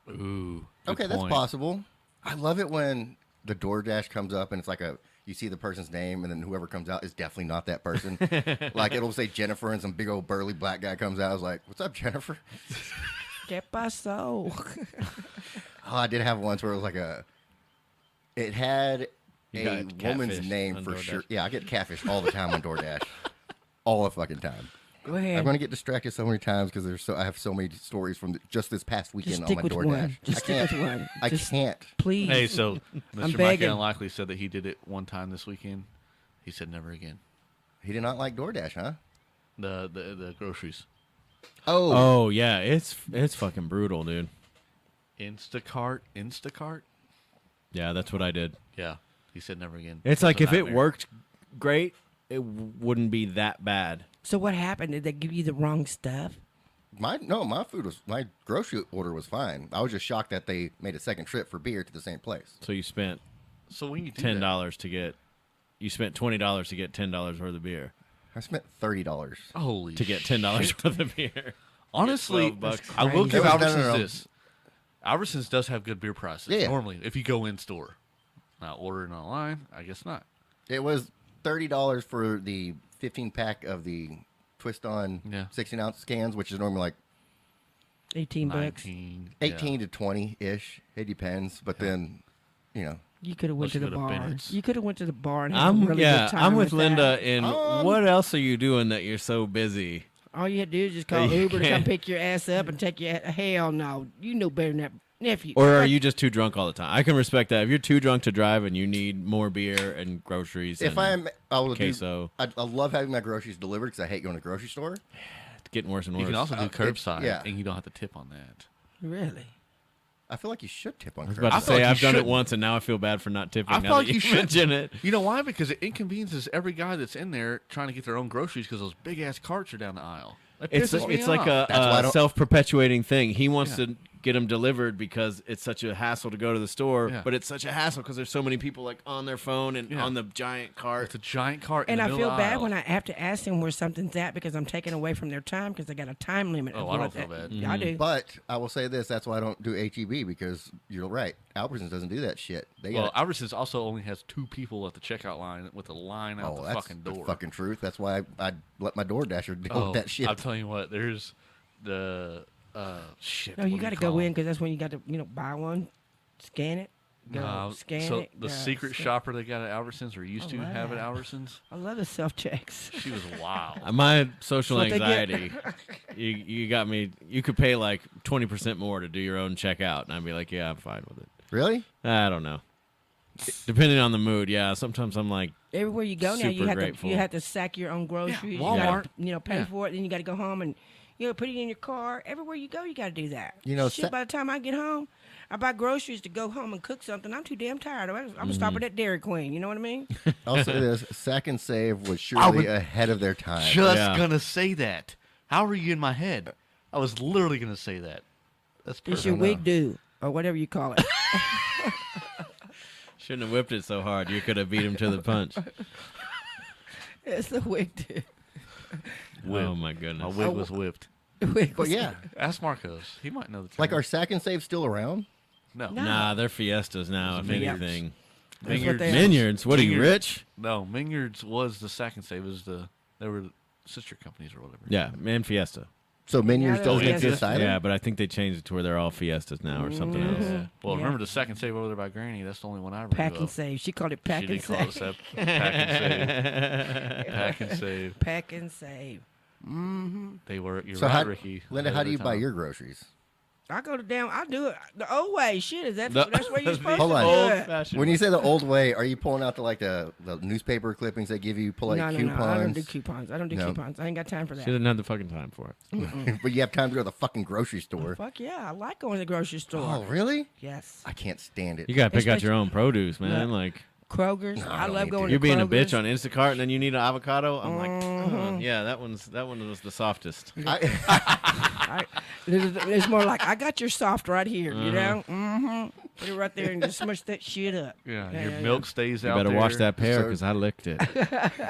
Ooh. good Okay, that's point. possible. I love it when the DoorDash comes up and it's like you see the person's name and then whoever comes out is definitely not that person. Like it'll say Jennifer and some big old burly black guy comes out. I was like, "What's up, Jennifer?" ¿Qué pasó? Oh, I did have once where it was like it had You a got woman's catfish name on for DoorDash. sure. Yeah, I get catfish all the time on DoorDash, all the fucking time. Go ahead. I'm gonna get distracted so many times because I have so many stories from just this past weekend Just on stick my with DoorDash. one. Just I stick can't. with one. I Just can't. Please. Hey, so I'm Mr. begging. Mike Unlikely said that he did it one time this weekend. He said never again. He did not like DoorDash, huh? The groceries. Oh yeah, it's fucking brutal, dude. Instacart. Yeah, that's what I did. Yeah. He said never again. It's was like a if it nightmare. worked great, it wouldn't be that bad. So what happened? Did they give you the wrong stuff? My grocery order was fine. I was just shocked that they made a second trip for beer to the same place. So you spent So when you do $10 to get, you spent $20 to get $10 worth of beer. I spent $30. that, holy To get shit. $10 worth of beer. Honestly, $12. I will give crazy. No, Albertsons no, no. this. Albertsons does have good beer prices Yeah. normally if you go in store. Now ordering online, I guess not. It was $30 for the 15-pack of the twist-on Yeah. 16-ounce cans, which is normally like 18 bucks. 19. 18 to 20-ish. It depends. But then, you know, You could have went to Let's the go to bar. Bennett's. You could have went to the bar and had a really good time I'm with Linda. that. And what else are you doing that you're so busy? All you had to do is just call You Uber to come can't- pick your ass up and take you. Hell no, you know better than that, nephew. Or are you just too drunk all the time? I can respect that. If you're too drunk to drive and you need more beer and groceries, if and I will queso, I love having my groceries delivered because I hate going to the grocery store. it's getting worse and worse. You can also do it- curbside, yeah. and you don't have to tip on that. Really? I feel like you should tip on I was curbs. about I to feel say like you I've done it shouldn't. once, and now I feel bad for not tipping. I now feel like that you should. mention it. You know why? Because it inconveniences every guy that's in there trying to get their own groceries because those big ass carts are down the aisle. That It's pisses me it's like off. That's why I a don't- self-perpetuating thing. He wants Yeah. to get them delivered because it's such a hassle to go to the store, Yeah. but it's such a hassle because there's so many people like on their phone and Yeah. on the giant cart. It's a giant cart. And in I the feel middle of the bad aisle. when I have to ask them where something's at because I'm taking away from their time because they got a time limit. Oh, of I don't what feel that- bad. Yeah, I do. But I will say this: that's why I don't do HEB because you're right. Albertsons doesn't do that shit. They Well, got Albertsons also only has 2 people at the checkout line with a line out the that's fucking door. the fucking truth. That's why I let my DoorDasher deal with that shit. I'm telling you what, there's the shit. No, what you do got to call go in them? because that's when you got to scan it, go No, scan so it. the go secret scan- shopper they got at Albertsons or used I to love have at that. Albertsons, I love the self checks. she was wild. My social That's what they get. anxiety, you got me. You could pay like 20% more to do your own checkout, and I'd be like, yeah, I'm fine with it. Really? I don't know. Depending on the mood, yeah. Sometimes I'm like, Everywhere you go now, you Super have grateful. to sack your own groceries. Walmart. You gotta, pay Yeah. for it. Then you got to go home and put it in your car. Everywhere you go, you got to do that. You know, shit. By the time I get home, I buy groceries to go home and cook something. I'm too damn tired. I'm gonna stop at that Dairy Queen. You know what I mean? I'll say this: Sack and Save was surely ahead of their time. Just Yeah. gonna say that. How are you in my head? I was literally gonna say that. That's It's perfect. your know. wig do or whatever you call it. shouldn't have whipped it so hard. You could have beat him to the punch. It's the wig do. Oh my My goodness. wig was whipped. Wig But was- yeah, Ask Marcos. He might know the term. like our Sack and Save still around? no. No. Nah, they're Fiestas now. If Vineyards. anything, That's what they are. Vineyards. What are you, Vineyards. rich? No, Minyards was the Sack and Save. It was they were sister companies or whatever. Yeah, man, Fiesta. So Minions Yeah, doesn't yeah. exist either? Yeah, but I think they changed it to where they're all Fiestas now or something else. Yeah. Well, Yeah. remember the Sack and Save over there by Granny? That's the only one I remember. Pack and of. save. She called it pack She and did call it save. Pack and Save. Pack and Save. Pack and save. They were. You're So right, how, Ricky. Linda, Ahead how of do you their buy time. your groceries? I go to down. I do it the old way. Shit, is that The- that's where you're supposed Hold to on. do Old it. fashioned. When you say the old way, are you pulling out the newspaper clippings they give you? Pull like No, coupons? I don't do coupons. I don't do No. coupons. I ain't got time for She that. didn't have the fucking time for it. But you have time to go to the fucking grocery store. Fuck yeah, I like going to the grocery store. Oh, really? Yes, I can't stand it. You gotta pick out Especially- your own produce, man. Yeah. Like Kroger's. No, I I don't love need going to. to you're being a Kroger's. bitch on Instacart, and then you need an avocado. I'm like, Mm-hmm. yeah, that one was the softest. It's more like I got your soft right here. You know, Mm-hmm. put it right there and just smush that shit up. Yeah, Yeah, your yeah, milk stays You out better there. wash that pear So- because I licked it.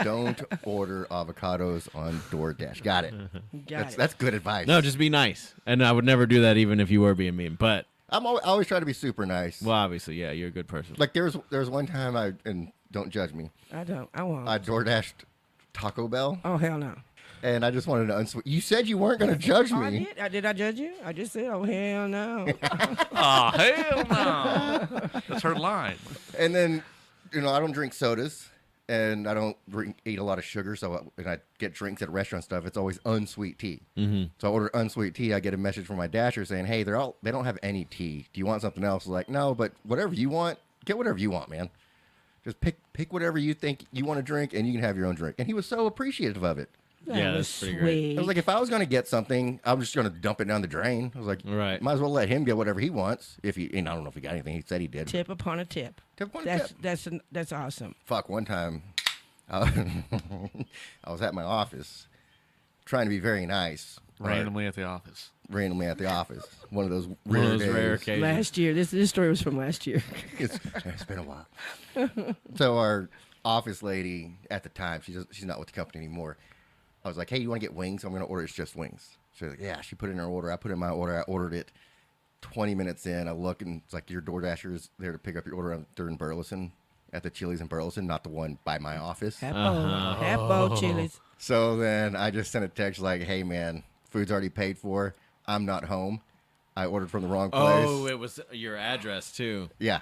Don't order avocados on DoorDash. Got it. Got it. That's good advice. No, just be nice. And I would never do that even if you were being mean. But I always try to be super nice. well, obviously, yeah, you're a good person. Like there was one time and don't judge me. I don't. I won't. I DoorDashed Taco Bell Oh hell no. and I just wanted to unsweet. You said you weren't going to judge Oh, I me. did. Did I judge you? I just said, oh hell no. Oh hell no! That's her line. And then, I don't drink sodas, and I don't eat a lot of sugar. So when I get drinks at restaurant stuff, it's always unsweet tea. Mm-hmm. So I order unsweet tea. I get a message from my dasher saying, "Hey, they don't have any tea. Do you want something else?" I was like, no, but whatever you want, get whatever you want, man. Just pick whatever you think you want to drink, and you can have your own drink. And he was so appreciative of it. That Yeah, was that's pretty great. I was like, if I was going to get something, I was just going to dump it down the drain. I was like, Right. might as well let him get whatever he wants. If he, and I don't know if he got anything. He said he did. tip upon a tip. Tip upon a That's tip. that's awesome. Fuck, one time, I was at my office trying to be very nice. Randomly at the office. Randomly at the office. One of those One rare of those days. rare occasions. Last year, this story was from last year. It's been a while. So our office lady at the time, she's not with the company anymore. I was like, hey, you want to get wings? I'm going to order it's just wings. She's like, yeah. She put in her order. I put in my order. I ordered it. 20 minutes in, I look and it's like your DoorDasher is there to pick up your order. They're in Burleson at the Chili's in Burleson, not the one by my office. Hapo chilies. So then I just sent a text like, hey, man, food's already paid for. I'm not home. I ordered from the wrong place. Oh, it was your address too. Yeah.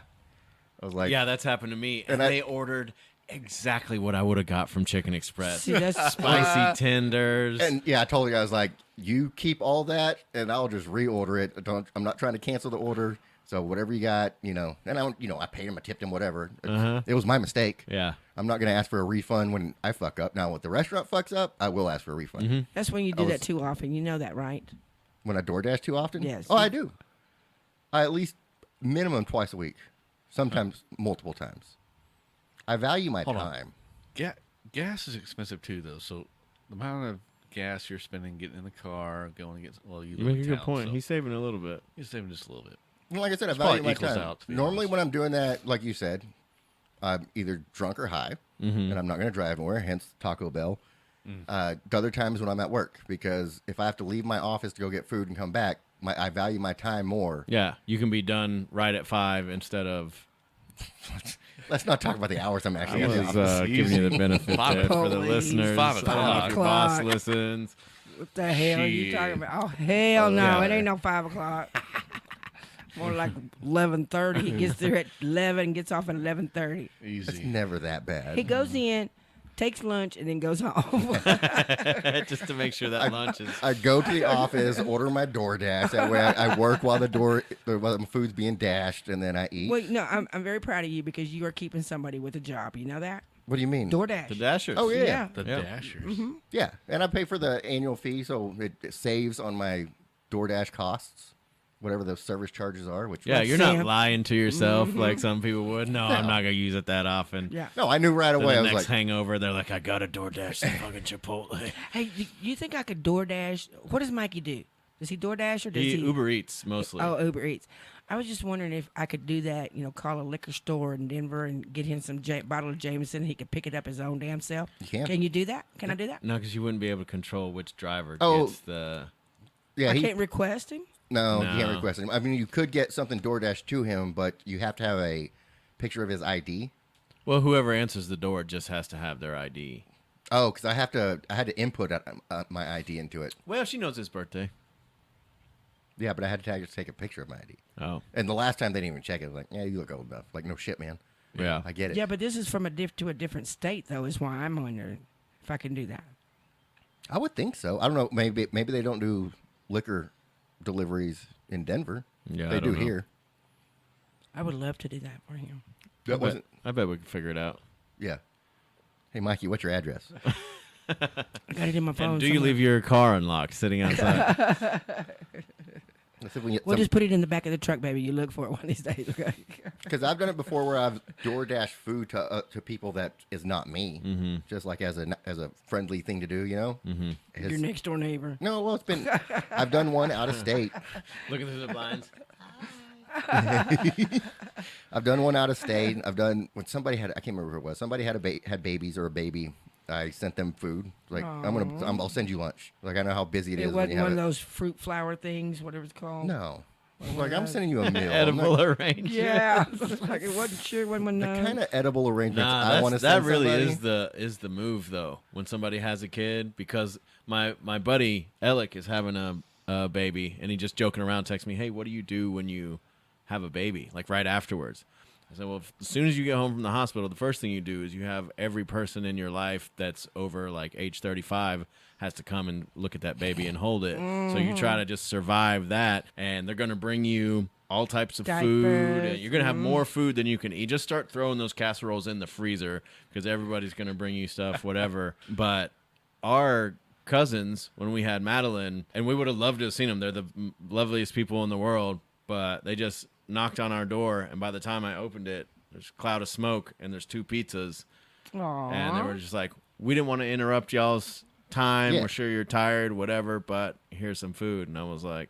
I was like, Yeah, that's happened to me. And And they ordered exactly what I would have got from Chicken Express. See, that's Spicy tenders. and yeah, I told the guy, I was like, you keep all that and I'll just reorder it. I'm not trying to cancel the order. So whatever you got, and I paid him, I tipped him, whatever. It was my mistake. yeah. I'm not going to ask for a refund when I fuck up. Now, when the restaurant fucks up, I will ask for a refund. That's when you do I was- that too often. You know that, right? When I DoorDash too often? Yes. Oh, I do. I at least minimum twice a week, sometimes multiple times. I value my Hold on. time. Gas is expensive too, though. So the amount of gas you're spending getting in the car, going to get you You live make a in good town, point. so He's saving a little bit. he's saving just a little bit. Well, like I said, I It's value probably my equals time. out, to be Normally, honest. when I'm doing that, like you said, I'm either drunk or high, and I'm not going to drive anywhere. Hence Taco Bell. The other times when I'm at work, because if I have to leave my office to go get food and come back, I value my time more. Yeah, you can be done right at 5 instead of. Let's not talk about the hours I'm actually I at the was office. giving you the benefit Five there for the o'clock. listeners. 5 I don't know if your o'clock. boss listens. What the hell are you Shit. talking about? Oh hell no! yeah. It ain't no 5 o'clock. More like 11:30. He gets there at 11 and gets off at 11:30. It's Easy. never that bad. He goes in, takes lunch, and then goes home. Just to make sure that lunch is. I go to the office, order my DoorDash. That way, I work while while the food's being dashed, and then I eat. Well, no, I'm very proud of you because you are keeping somebody with a job. You know that? What do you mean? DoorDash. The Dashers. Oh yeah. Yeah. The Yeah. Dashers. Yeah, and I pay for the annual fee, so it saves on my DoorDash costs, whatever those service charges are. Which Yeah, you're not Sam. lying to yourself like some people would. No, I'm not gonna use it that often. Yeah. no, I knew right Then away. the I was next like, hangover, they're like, I got a DoorDash some fucking Chipotle. Hey, do you think I could DoorDash? What does Mikey do? Does he DoorDash or does He he Uber Eats mostly. Oh, Uber Eats. I was just wondering if I could do that. Call a liquor store in Denver and get him some bottle of Jameson. He could pick it up his own damn self. You can. Can you do that? Can I do that? No, because you wouldn't be able to control which driver Oh. gets the. yeah, I he, can't request him. no, you No. can't request him. I mean, you could get something DoorDash to him, but you have to have a picture of his ID. Well, whoever answers the door just has to have their ID. Oh, because I had to input my ID into it. Well, she knows his birthday. Yeah, but I had to take a picture of my ID. Oh, And the last time they didn't even check it. I was like, yeah, you look old enough. Like, no shit, man. yeah. I get it. Yeah, but this is from to a different state, though. Is why I'm wondering if I can do that. I would think so. I don't know. Maybe they don't do liquor deliveries in Denver. Yeah, they I do don't know. here. I would love to do that for him. That wasn't. I bet we can figure it out. Yeah. Hey, Mikey, what's your address? I got it in my phone. And do you somewhere. leave your car unlocked, sitting outside? We'll just put it in the back of the truck, baby. You look for it one of these days, okay? Because I've done it before, where I've DoorDash food to people that is not me, just like as a friendly thing to do, you know. Mm-hmm. Your next door neighbor. No, well, it's been. I've done one out of state. Looking through the blinds. I've done one out of state. I've done when somebody had. I can't remember who it was. Somebody had had babies or a baby. I sent them food. Like I'll send you lunch. Like I know how busy it It is when wasn't you have one of it. those fruit flower things, whatever it's called. No, like I'm sending you a meal. Edible arrangement. Yeah, like it wasn't sure when one The known. kind of edible arrangements Nah, I want to that send really somebody. is the move though. When somebody has a kid, because my buddy Alec is having a baby, and he just joking around texts me, "Hey, what do you do when you have a baby?" Like right afterwards. I said, well, as soon as you get home from the hospital, the first thing you do is you have every person in your life that's over like age 35 has to come and look at that baby and hold it. So you try to just survive that, and they're going to bring you all types of food. Diapers. And you're going to have more food than you can eat. Just start throwing those casseroles in the freezer because everybody's going to bring you stuff, whatever. But our cousins, when we had Madeline, and we would have loved to have seen them. They're the loveliest people in the world, but they just knocked on our door, and by the time I opened it, there's a cloud of smoke, and there's 2 pizzas. Aww. And they were just like, we didn't want to interrupt y'all's time. Yeah. We're sure you're tired, whatever, but here's some food. And I was like,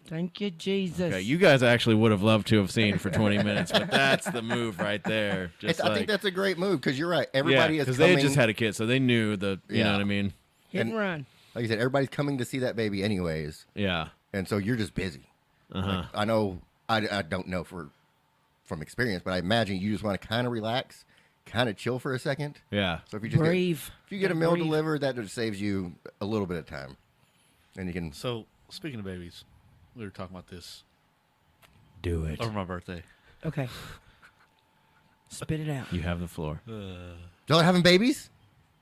Thank you, Jesus. okay, you guys actually would have loved to have seen for 20 minutes, but that's the move right there. Just I think that's a great move because you're right. Everybody is because coming. they had just had a kid, so they knew you Yeah. know what I mean? Hit and run. Like you said, everybody's coming to see that baby anyways, Yeah. and so you're just busy. Uh-huh. Like, I know. I don't know from experience, but I imagine you just want to kind of relax, kind of chill for a second. Yeah. So if you just Breathe. if you get a meal Breathe. delivered, that just saves you a little bit of time, and you can. So speaking of babies, we were talking about this Do it. over my birthday. Okay. Spit it out. You have the floor. Y'all are having babies?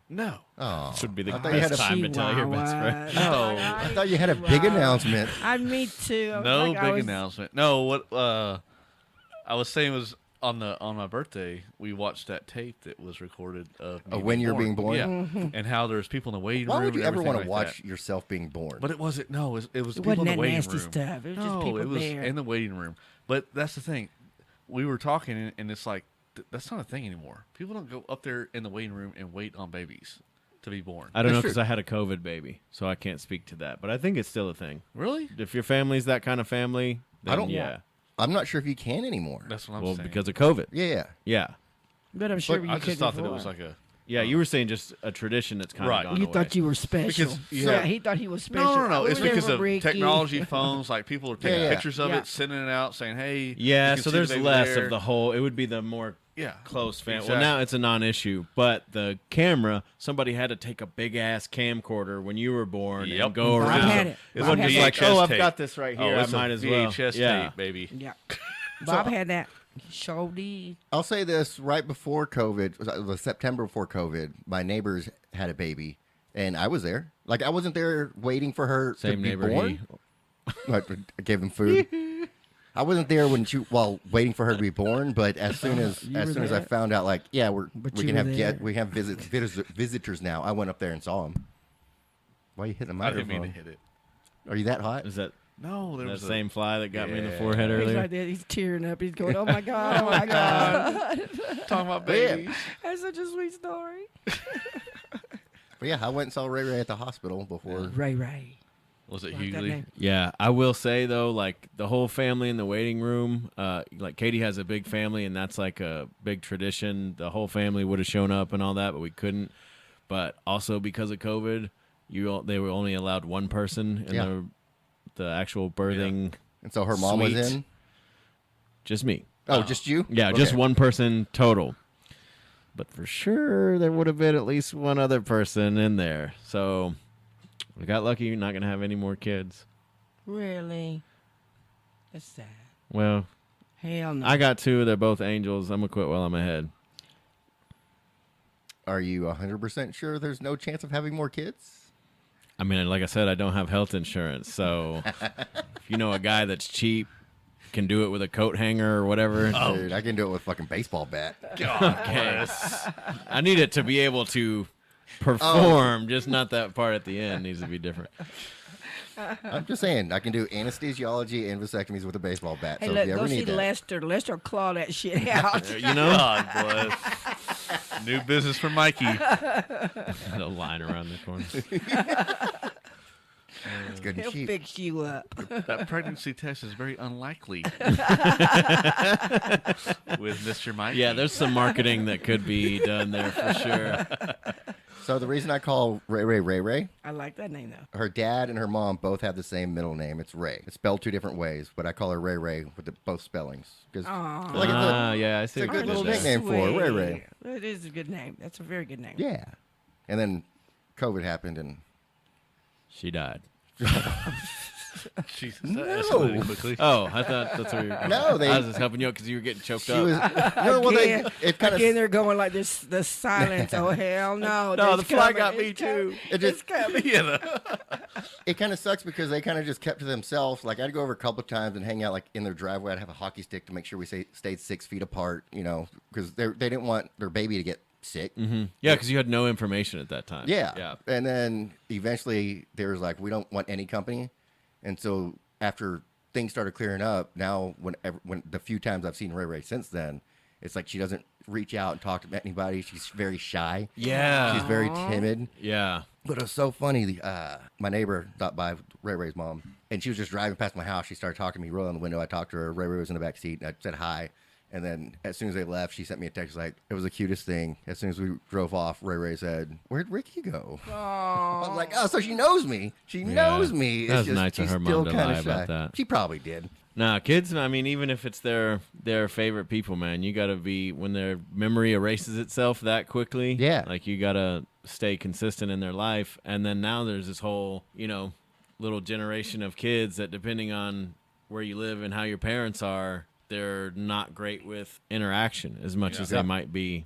No. Oh, This would be the I thought you had best a, time to tell your best friend. No. I thought you had a big announcement. Me too. I was No like, I big was- announcement. No, what I was saying was on my birthday we watched that tape that was recorded of me When you're being born? Yeah, Mm-hmm. and how there's people in the waiting Why room. would you and ever everything want to like watch that. yourself being born? But it wasn't. No, it was the It people wasn't in the that waiting nasty room. stuff. It was just No, people it was there. in the waiting room. But that's the thing. We were talking, and it's like, that's not a thing anymore. People don't go up there in the waiting room and wait on babies to be born. I don't know That's because true. I had a COVID baby, so I can't speak to that. But I think it's still a thing. Really? If your family's that kind of family, then I don't- yeah. I'm not sure if you can anymore. That's what I'm Well, saying. because of COVID. Yeah. Yeah. But I'm sure But you I could just thought that it before. was like a... Yeah, you were saying just a tradition that's kind of Right. gone You away. thought you were special. Because- yeah, yeah. he thought he was special. No. Oh, It's we because were of Ricky. technology, phones. Like, people are taking Yeah. pictures of Yeah. it, sending it out, saying, hey... you Yeah, can so see the there's baby less there. of the whole. It would be the more Yeah. close family. Exactly. Well, now it's a non-issue, but the camera, somebody had to take a big ass camcorder when you were born Yep. and go Bob around. had it. It's Bob a had It's that. like, VHS oh, I've tape. got this right here. I it's might a as well. VHS Yeah. tape, baby. Yeah. Bob had that. Sure did. I'll say this: right before COVID, it was September before COVID, my neighbors had a baby, and I was there. Like, I wasn't there waiting for her Same to be neighbor. born. I gave them food. I wasn't there while waiting for her to be born, but as soon as You were I there. found out, like, yeah, we But can you have were there. visitors now. I went up there and saw them. Why are you hitting the I didn't microphone? mean to hit it. Are you that hot? Is that No, there that was a... same fly that got me in the Yeah. forehead He's earlier? like that. He's tearing up. He's going, "Oh my god! Oh my god!" Talking about Yeah. babies. That's such a sweet story. But yeah, I went and saw Ray Ray at the hospital before. Ray Ray. Was it Like that Hughley? name. Yeah, I will say though, like the whole family in the waiting room, like Katie has a big family, and that's like a big tradition. The whole family would have shown up and all that, but we couldn't. But also because of COVID, they were only allowed one person in Yeah. the actual birthing. And so her mom was Sweet. in. Just me. Oh, just you? Yeah, Okay. just one person total. But for sure, there would have been at least one other person in there. So we got lucky. You're not gonna have any more kids. Really? That's sad. Well, Hell no. I got two. They're both angels. I'm gonna quit while I'm ahead. Are you 100% sure there's no chance of having more kids? I mean, like I said, I don't have health insurance, so if you know a guy that's cheap, can do it with a coat hanger or whatever. Dude, I can do it with a fucking baseball bat. Okay. I need it to be able to perform, just not that part at the end needs to be different. I'm just saying, I can do anesthesiology and vasectomies with a baseball bat. Hey, So if look, you go ever see need that. Lester. Lester claw that shit out. You know, God bless. New business for Mikey. a line around the corner. It's good and He'll cheap. fix you up. That pregnancy test is very unlikely with Mr. Mikey. Yeah, there's some marketing that could be done there for sure. So the reason I call Ray Ray, I like that name though. her dad and her mom both have the same middle name. It's Ray. It's spelled two different ways, but I call her Ray Ray with both spellings. Because Aw. like Yeah, I see. it's a what good you little did there. nickname for her, Ray Ray. That is a good name. That's a very good name. Yeah. And then COVID happened, and She died. Jesus, that escalated quickly. Oh, I thought that's where you were going. No, they- I was just helping you out because you were getting choked she up. was. No, well, Again, it kind again, of. they're going like this. The silence. Oh hell no! No, It's the fly coming, got it's me coming, too. It just. It's coming. It kind of sucks because they kind of just kept to themselves. Like, I'd go over a couple of times and hang out like in their driveway. I'd have a hockey stick to make sure we stayed 6 feet apart. You know, because they didn't want their baby to get sick. Yeah, because you had no information at that time. Yeah. Yeah. And then eventually there was like, we don't want any company. And so after things started clearing up, now when the few times I've seen Ray Ray since then, it's like she doesn't reach out and talk to anybody. She's very shy. Yeah. She's very timid. Yeah. But it was so funny. My neighbor stopped by, Ray Ray's mom, and she was just driving past my house. She started talking to me, rolled on the window. I talked to her. Ray Ray was in the back seat, and I said hi. And then as soon as they left, she sent me a text like, it was the cutest thing. As soon as we drove off, Ray Ray said, "Where'd Ricky go?" I was like, oh, so she knows me. She knows me. That It's was nice of she's her mom still to kinda lie about shy. that. She probably did. Nah, kids, I mean, even if it's their favorite people, man, you got to be, when their memory erases itself that quickly, Yeah. like you got to stay consistent in their life. And then now there's this whole, little generation of kids that depending on where you live and how your parents are, they're not great with interaction as much as they might be,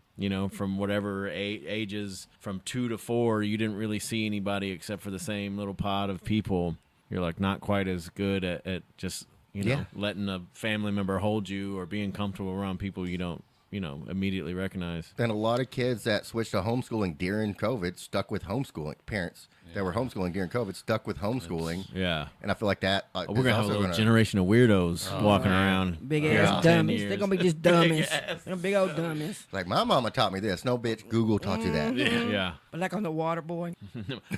from whatever ages, from 2 to 4, you didn't really see anybody except for the same little pod of people. You're like not quite as good at just, Yeah. letting a family member hold you or being comfortable around people you don't immediately recognize. And a lot of kids that switched to homeschooling during COVID stuck with homeschooling. Parents that were homeschooling during COVID stuck with homeschooling. Yeah. And I feel like that. We're going to have a little generation of weirdos walking around. Big here ass in 10 dummies. years. They're gonna be just dummies. They're big old dummies. Like, my mama taught me this. No, bitch, Google taught you that. Yeah. But like on the water boy.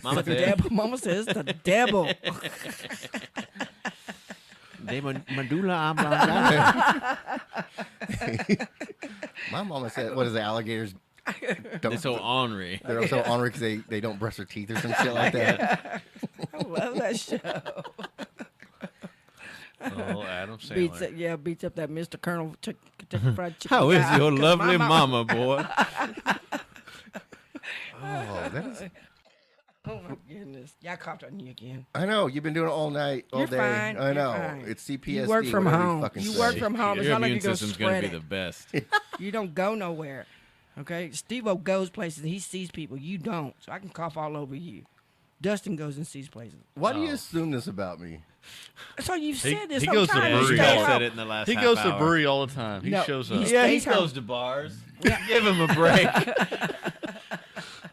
Mama The said, devil. Mama says the devil. de medulla oblongata. My mama said, what is it, alligators? They're so ornery. They're so ornery because they don't brush their teeth or some shit like that. I love that show. Oh, Adam Sandler. Beats up that Mr. Colonel Kentucky Fried Chicken. How is guy. your 'Cause lovely my mama, boy? Oh, that is. Oh my goodness! Y'all coughed on you again. I know you've been doing it all night, all You're day. fine. I You're know fine. it's CPSD. You work from whatever home. fucking You say. work from home. It's Your not like immune you're gonna system's going spread to be it. the best. You don't go nowhere. Okay, Steve-O goes places and he sees people. You don't, so I can cough all over you. Dustin goes and sees places. Why do you assume this about me? That's all you've said this he whole goes to time. You brewery. stay He home. said it in the last He half goes to hour. brewery all the time. He No, shows he's- up. Yeah, he Stays home. goes to bars. Give him a break.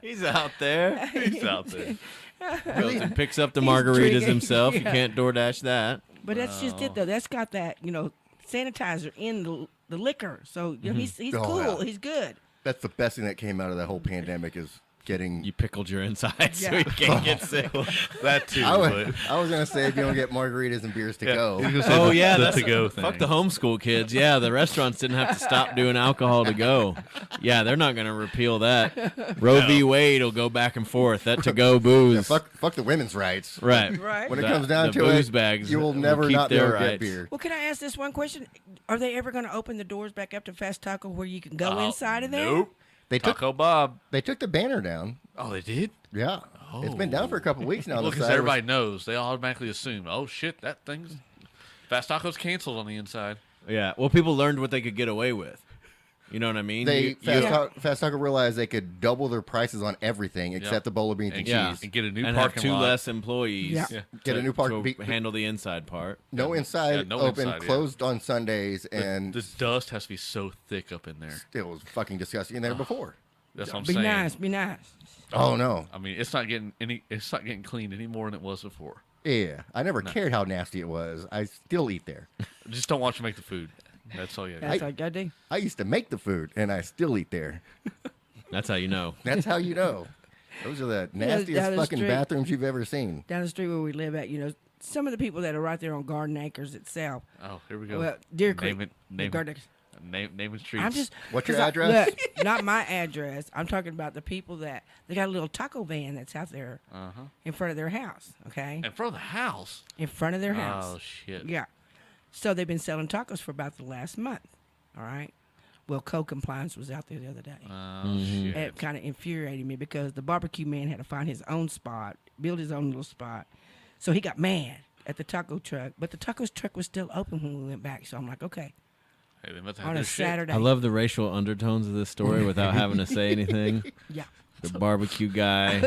He's out there. He's out there. Goes and picks up the He's margaritas drinking. himself. You Yeah. can't DoorDash that. But that's just it, though. That's got that, sanitizer in the liquor. So he's Oh, cool. yeah. He's good. That's the best thing that came out of that whole pandemic is getting. You pickled your insides so Yeah. you can't get sick. That too. I was, but I was gonna say if you don't get margaritas and beers to go. He was gonna say Oh the- yeah, the that's to-go thing. Fuck the homeschool kids. Yeah, the restaurants didn't have to stop doing alcohol to go. Yeah, they're not gonna repeal that. Roe v. Wade will go back and forth. That to go Yeah, booze. fuck the women's rights. Right. Right. When it The- comes down the to booze it, bags you will will never keep not be their able to get rights. beer. Well, can I ask this one question? Are they ever going to open the doors back up to Fast Taco where you can go inside of there? Nope. They took Taco Bob. the banner down. Oh, they did? Yeah, it's been down for a couple weeks now. Well, The because side was- everybody knows. They automatically assume, oh, shit, that thing's... Fast Taco's canceled on the inside. Yeah. Well, people learned what they could get away with. You know what I mean? They You- Fast Taco realized they could double their prices on everything except the bowl of beans and Yeah. cheese. And get a new and have parking two lot. less employees. Yeah. Yeah. Get a new parking. to handle the inside part. No inside no open, inside, yeah. closed on Sundays, and The dust has to be so thick up in there. it was fucking disgusting in there before. That's what I'm Be saying. nice. Be nice. Oh no, I mean, it's not getting cleaned any more than it was before. yeah, I never cared how nasty it was. I still eat there. Just don't watch you make the food. That's all you That's got. all I got to do. I used to make the food, and I still eat there. That's how you know. That's how you know. Those are the nastiest down the fucking street. bathrooms you've ever seen. Down the street where we live at, some of the people that are right there on Garden Acres itself. Oh, here we go. Well, Deer Creek. Name Garden Acres. and streets. I'm just. What's your 'cause address? Look, not my address. I'm talking about the people that they got a little taco van that's out there in front of their house. Okay, in front of the house. in front of their house. Oh shit. Yeah. So they've been selling tacos for about the last month. All right. Well, co-compliance was out there the other day. Oh shit. It kind of infuriated me because the barbecue man had to find his own spot, build his own little spot. So he got mad at the taco truck, but the taco truck was still open when we went back. So I'm like, okay, Hey, they must have on their a shit. Saturday. I love the racial undertones of this story without having to say anything. Yeah. The barbecue guy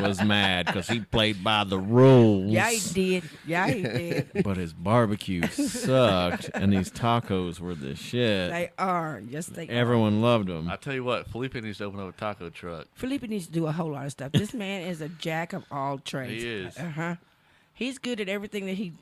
was mad because he played by the rules. Yeah, he did. Yeah, he did. But his barbecue sucked, and these tacos were the shit. They are. Yes, they are. Everyone loved them. I tell you what, Felipe needs to open up a taco truck. Felipe needs to do a whole lot of stuff. This man is a jack of all trades. He is. Uh-huh. He's good at everything that he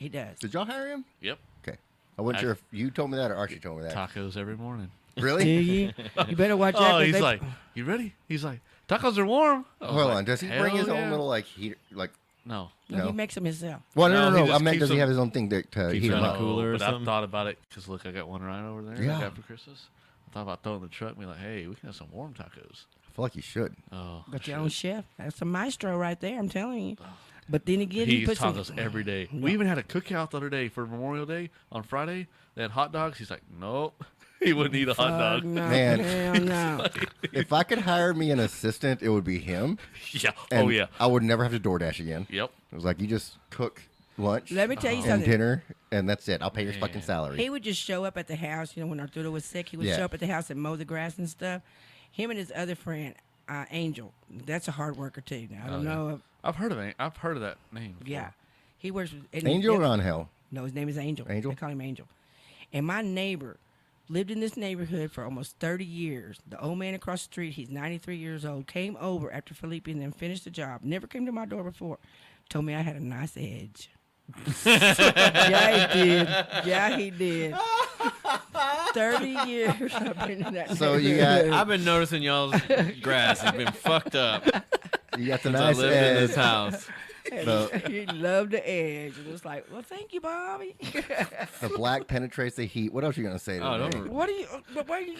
does. Did y'all hire him? Yep. Okay. I wasn't sure if you told me that or Archie told me that. Tacos every morning. Do Really? you? You better watch out. Oh, 'cause he's they- like, you ready? He's like, tacos are warm. I was Hold like, on. Does he bring his hell own yeah. little like heater? Like, No. No, No. he makes them himself. well, No, no. he I just meant keeps does he them- have his own thing to Keeps heat them them in a up? cooler or but I've something? thought about it because look, I got one right over there. Yeah. I got for Christmas. I thought about throwing the truck and be like, hey, we can have some warm tacos. I feel like you should. Oh, Got your own chef. That's a maestro right there. I'm telling you. But then again, he He puts taught some. us every day. No. We even had a cookout the other day for Memorial Day on Friday. They had hot dogs. He's like, nope. He wouldn't eat a hot Fuck dog. no, Man. hell no. If I could hire me an assistant, it would be him. Yeah. And Oh, yeah. I would never have to DoorDash again. Yep. It was like you just cook lunch Let me tell you and something. dinner, and that's it. I'll pay your fucking salary. He would just show up at the house. When Arturo was sick, he would Yeah. show up at the house and mow the grass and stuff. Him and his other friend, Angel. That's a hard worker too. Now I don't know. If, I've heard of it. I've heard of that name. Before. yeah, he works with and Angel he- or on hell? No, his name is Angel. Angel? They call him Angel. And my neighbor lived in this neighborhood for almost 30 years. The old man across the street, he's 93 years old, came over after Felipe and then finished the job. Never came to my door before. Told me I had a nice edge. Yeah, he did. Yeah, he did. 30 years I've been in that So you neighborhood. got- I've been noticing y'all's grass has been fucked up You got the since nice I lived in edge. this house. So He loved the edge. And it was like, well, thank you, Bobby. the black penetrates the heat. What else are you gonna say Oh, today? don't- What are you? But why are you?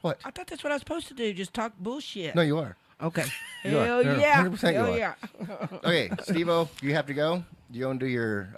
What? I thought that's what I was supposed to do. Just talk bullshit. No, you are. Okay. You are. Hell No, yeah. 100% you Hell are. yeah. Okay, Steve-O, you have to go. You go and do your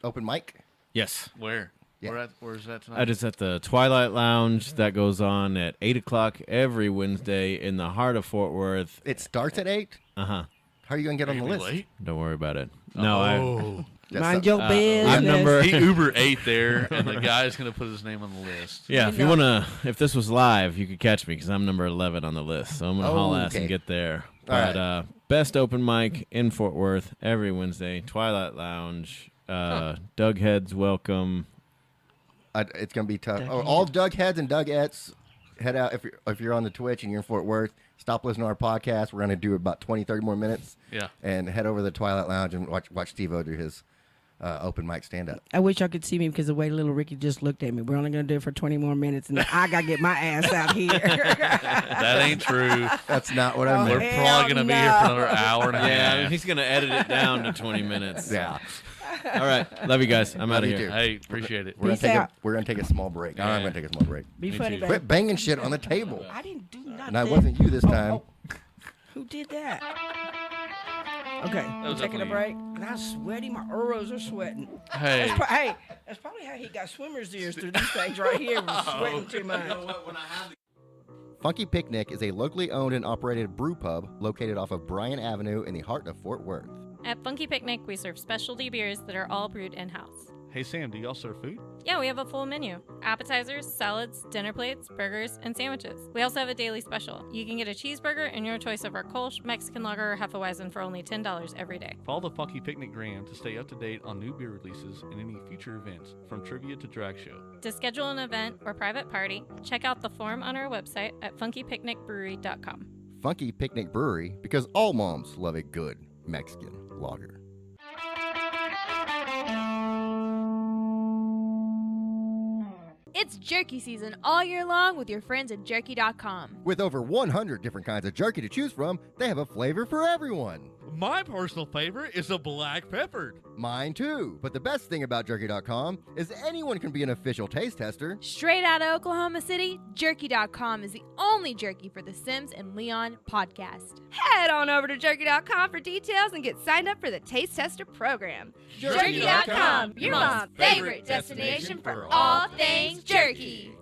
open mic? Yes. Where? Yeah. Where's that tonight? I just at the Twilight Lounge that goes on at 8 o'clock every Wednesday in the heart of Fort Worth. It starts at 8? Uh-huh. How are you going to get on the Are you list? late? Don't worry about it. No, Oh. Mind your I'm business. number- He Uber ate there, and the guy's gonna put his name on the list. Yeah, if you know- wanna, if this was live, you could catch me because I'm number 11 on the list. So I'm gonna haul ass Okay. and get there. All But right. best open mic in Fort Worth every Wednesday. Twilight Lounge. Doug Heads welcome. It's going to be tough. Doug Oh, all Doug Heads and Doug Ettes, head out if you're on the Twitch and you're in Fort Worth. Stop listening to our podcast. We're going to do about 20, 30 more minutes. Yeah. And head over to the Twilight Lounge and watch Steve-O do his open mic stand-up. I wish y'all could see me because the way little Ricky just looked at me. We're only going to do it for 20 more minutes, and then I got to get my ass out here. That ain't true. That's not what I Oh, We're meant. hell probably gonna be here for another hour and a Yeah, I mean, half. he's gonna edit it down to 20 minutes. Yeah. All right, love you guys. I'm out of you here. too. Hey, appreciate it. We're Peace gonna out. take a small break. I'm Yeah. going to take a small break. Be Me funny, too. baby. Quit banging shit on the table. I didn't do nothing. And I wasn't you this time. Who did that? Okay, I'm was taking a definitely break. And I'm sweaty. My Uros are sweating. Hey, Hey, that's probably how he got swimmer's ears through these things right here. Was sweating too much. Funky Picnic is a locally owned and operated brew pub located off of Bryan Avenue in the heart of Fort Worth. At Funky Picnic, we serve specialty beers that are all brewed in-house. hey Sam, do y'all serve food? Yeah, we have a full menu. Appetizers, salads, dinner plates, burgers, and sandwiches. We also have a daily special. You can get a cheeseburger and your choice of our Kolsch, Mexican lager, or Hefeweizen for only $10 every day. Follow the Funky Picnic Gram to stay up to date on new beer releases and any future events, from trivia to drag show. To schedule an event or private party, check out the form on our website at funkypicnicbrewery.com. Funky Picnic Brewery, because all moms love a good Mexican lager. It's jerky season all year long with your friends at jerky.com. With over 100 different kinds of jerky to choose from, they have a flavor for everyone. My personal favorite is a black peppered. Mine too. But the best thing about jerky.com is anyone can be an official taste tester. Straight out of Oklahoma City, jerky.com is the only jerky for the Sims and Leon podcast. Head on over to jerky.com for details and get signed up for the Taste Tester program. Jerky.com, your mom's favorite destination for all things jerky.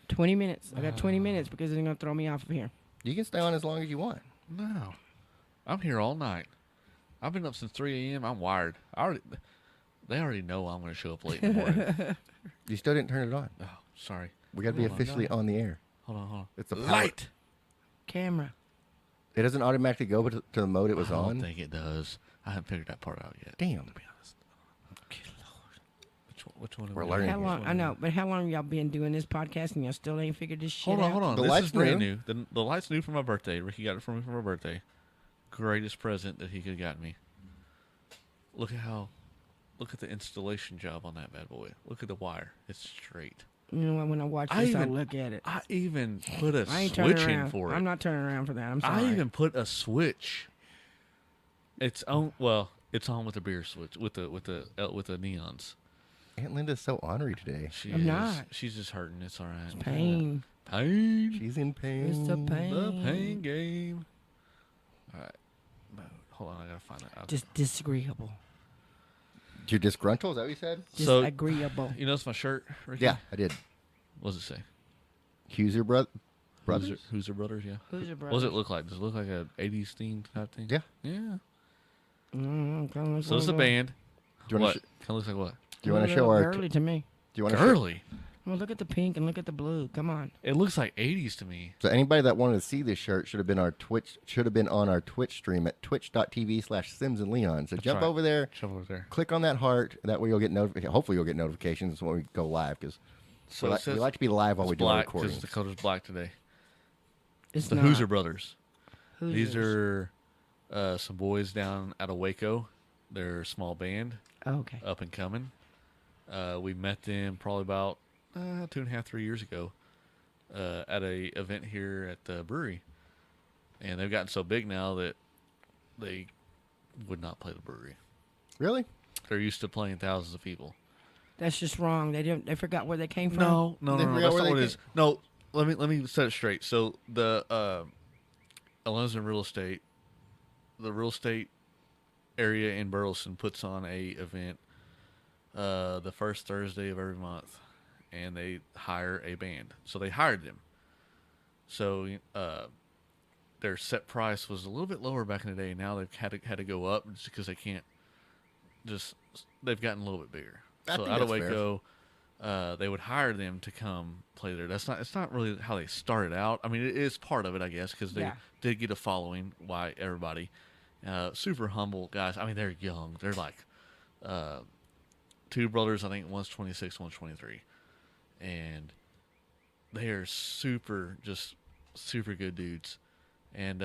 20 minutes. I got 20 minutes because they're going to throw me off of here. You can stay on as long as you want. No, I'm here all night. I've been up since 3 a.m. I'm wired. They already know I'm going to show up late in the morning. You still didn't turn it on. Oh, sorry. We got to be Hold on, officially no. on the air. Hold on. It's a power- Light. Camera. It doesn't automatically go to the mode it was I don't on. think it does. I haven't figured that part out yet. Damn. To be honest. Okay, Lord. Which one? are We're we learning. doing? How long? Which I one? know, but how long y'all been doing this podcast and y'all still ain't figured this shit out? Hold on. The This light's is brand new. new. The light's new for my birthday. Ricky got it for me for my birthday. Greatest present that he could have got me. Look at the installation job on that bad boy. Look at the wire. It's straight. You know what? When I watch this, I'll look at it. I even put a I ain't turning switch in around. for it. I'm not turning around for that. I'm sorry. I even put a switch. It's on. Well, it's on with the beer switch with the neons. Aunt Linda's so ornery today. She I'm is. not. She's just hurting. It's all right. Pain. Pain. She's in pain. It's the pain. The pain game. All right. Mode. Hold on. I gotta find that out. Just disagreeable. You're disgruntled, is that what you said? So- Disagreeable. You notice my shirt, Ricky? Yeah, I did. What does it say? Huser brothers? Who's your brothers? Yeah. Who's your What brother? does it look like? Does it look like a 80s themed type thing? Yeah. Yeah. Mm-hmm. So it's a band. Do you want What? to Kind of looks like what? do you want to show our Early to me. do you want to Girly. Well, look at the pink and look at the blue. Come on. It looks like 80s to me. So anybody that wanted to see this shirt should have been on our Twitch stream at twitch.tv/Sims and Leon. So jump right. over there, Jump over there. click on that heart. That way you'll get hopefully you'll get notifications when we go live because So we, it says we like to be live while we do our black recordings. because the color's black today. It's The not. Hoosier Brothers. Hoosiers. These are some boys down out of Waco. They're a small band, Oh, okay. up and coming. We met them probably about 2.5, 3 years ago at a event here at the brewery, and they've gotten so big now that they would not play the brewery. Really? They're used to playing thousands of people. That's just wrong. They forgot where they came from. No, They that's forgot not where what they it is. No, let me set it straight. So the Alonzo Real Estate, the real estate area in Burleson puts on a event the first Thursday of every month, and they hire a band. So they hired them. So their set price was a little bit lower back in the day. Now they've had to go up just because they can't. They've gotten a little bit bigger. I So think out of that's fair. Waco, they would hire them to come play there. It's not really how they started out. I mean, it is part of it, I guess, because they Yeah. did get a following. Why everybody, super humble guys. I mean, they're young. They're like two brothers. I think one's 26, one's 23, and they are super good dudes. And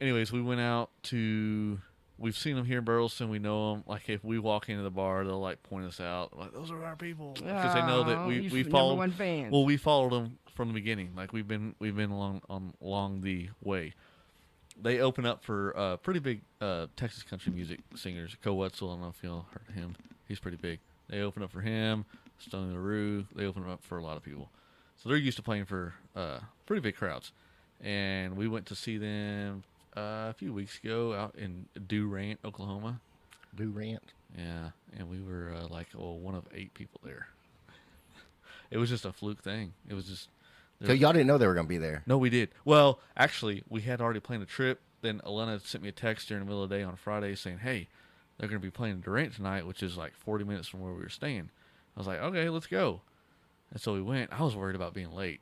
anyways, we went out to. We've seen them here in Burleson. We know them. Like if we walk into the bar, they'll like point us out. Like those are our people because they know that Oh, we you're followed. number one fans. Well, we followed them from the beginning. Like we've been along the way. They open up for pretty big Texas country music singers. Co Wetzel, I don't know if y'all heard of him. He's pretty big. They open up for him. Stoney LaRue. They open up for a lot of people. So they're used to playing for pretty big crowds. And we went to see them a few weeks ago out in Durant, Oklahoma. Durant. Yeah, and we were one of 8 people there. It was just a fluke thing. It was just. So y'all didn't know they were going to be there. No, we did. Well, actually, we had already planned a trip. Then Elena sent me a text during the middle of the day on Friday saying, "Hey, they're going to be playing in Durant tonight, which is like 40 minutes from where we were staying." I was like, "Okay, let's go." And so we went. I was worried about being late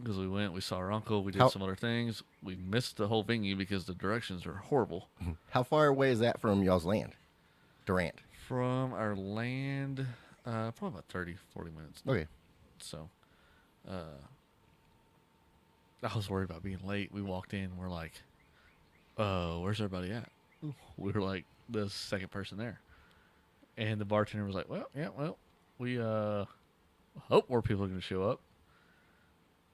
because we went. We saw our uncle. We did some other things. We missed the whole venue because the directions are horrible. How far away is that from y'all's land? Durant. From our land, probably about 30, 40 minutes. Okay. So, I was worried about being late. We walked in. We're like, "Oh, where's everybody at?" We were like the second person there, and the bartender was like, "Well, we hope more people are going to show up."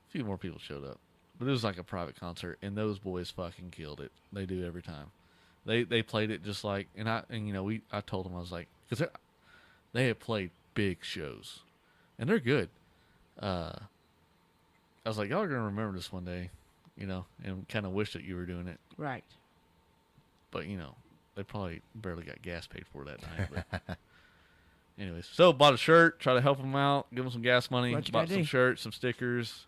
A few more people showed up, but it was like a private concert, and those boys fucking killed it. They do every time. They played it just like, I told them, I was like, because they have played big shows, and they're good. I was like, y'all are going to remember this one day, and kind of wish that you were doing it. Right. But, they probably barely got gas paid for that night. But anyways, so bought a shirt, try to help them out, give them some gas money, What you bought gotta some do. shirts, some stickers,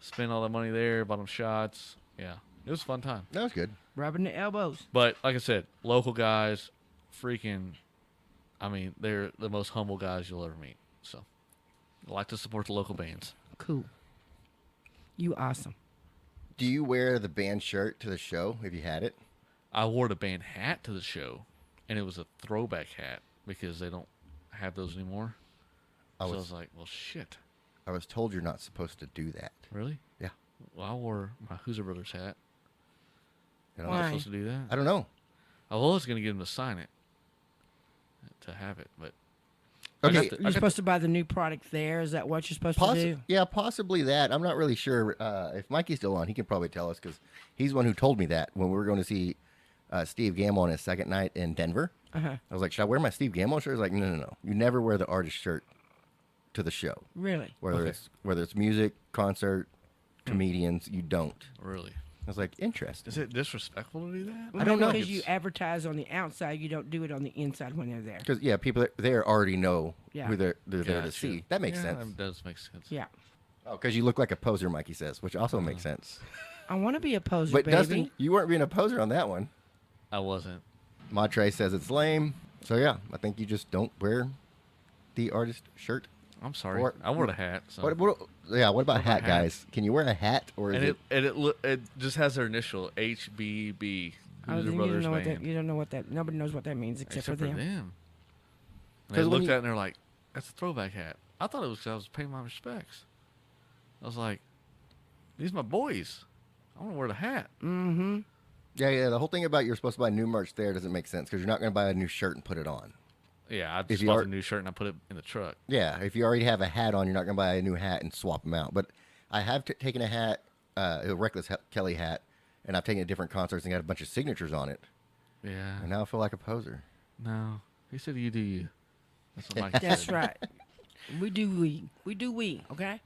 spent all that money there, bought them shots. Yeah, it was a fun time. That was good. Rubbing the elbows. But like I said, local guys, they're the most humble guys you'll ever meet. So I like to support the local bands. Cool. You awesome. Do you wear the band shirt to the show if you had it? I wore the band hat to the show, and it was a throwback hat because they don't have those anymore. I So I was was like, well, shit. I was told you're not supposed to do that. Really? Yeah. Well, I wore my Hoosier Brothers hat. You know? Am I Why? supposed to do that? I don't know. I was going to get them to sign it, to have it, but Okay. You're supposed to buy the new product there. Is that what you're supposed to do? Yeah, possibly that. I'm not really sure. If Mikey's still on, he can probably tell us because he's the one who told me that when we were going to see Steve Gamble on his second night in Denver. Uh-huh. I was like, should I wear my Steve Gamble shirt? He's like, no. You never wear the artist shirt to the show. Really? Whether it's music, concert, comedians, you don't. really. I was like, interesting. Is it disrespectful to do that? I don't know. Because you advertise on the outside, you don't do it on the inside when they're there. Because people there already know Yeah. who they're there to Gotcha. see. That makes Yeah, sense. That does make sense. Yeah. Oh, because you look like a poser, Mikey says, which also makes sense. I want to be a poser, But baby. Dustin, you weren't being a poser on that one. I wasn't. Montre says it's lame. So yeah, I think you just don't wear the artist shirt I'm sorry. Or- I wore a hat. So. What about about hat, hat? guys? Can you wear a hat or is And it? it just has their initial HBB. Oh, Who's then their you don't brother's know what that. band. You don't know what that. Nobody knows what that means except for them. And they 'Cause when looked you- at it and they're like, "That's a throwback hat." I thought it was because I was paying my respects. I was like, "These are my boys. I want to wear the hat." Mm-hmm. Yeah. The whole thing about you're supposed to buy new merch there doesn't make sense because you're not going to buy a new shirt and put it on. Yeah, I just you bought are- a new shirt and I put it in the truck. Yeah, if you already have a hat on, you're not going to buy a new hat and swap them out. But I have taken a hat, a Reckless Kelly hat, and I've taken it to different concerts and got a bunch of signatures on it. Yeah. And now I feel like a poser. No, he said you do you. That's what Mike That's said. right. We do we. Okay.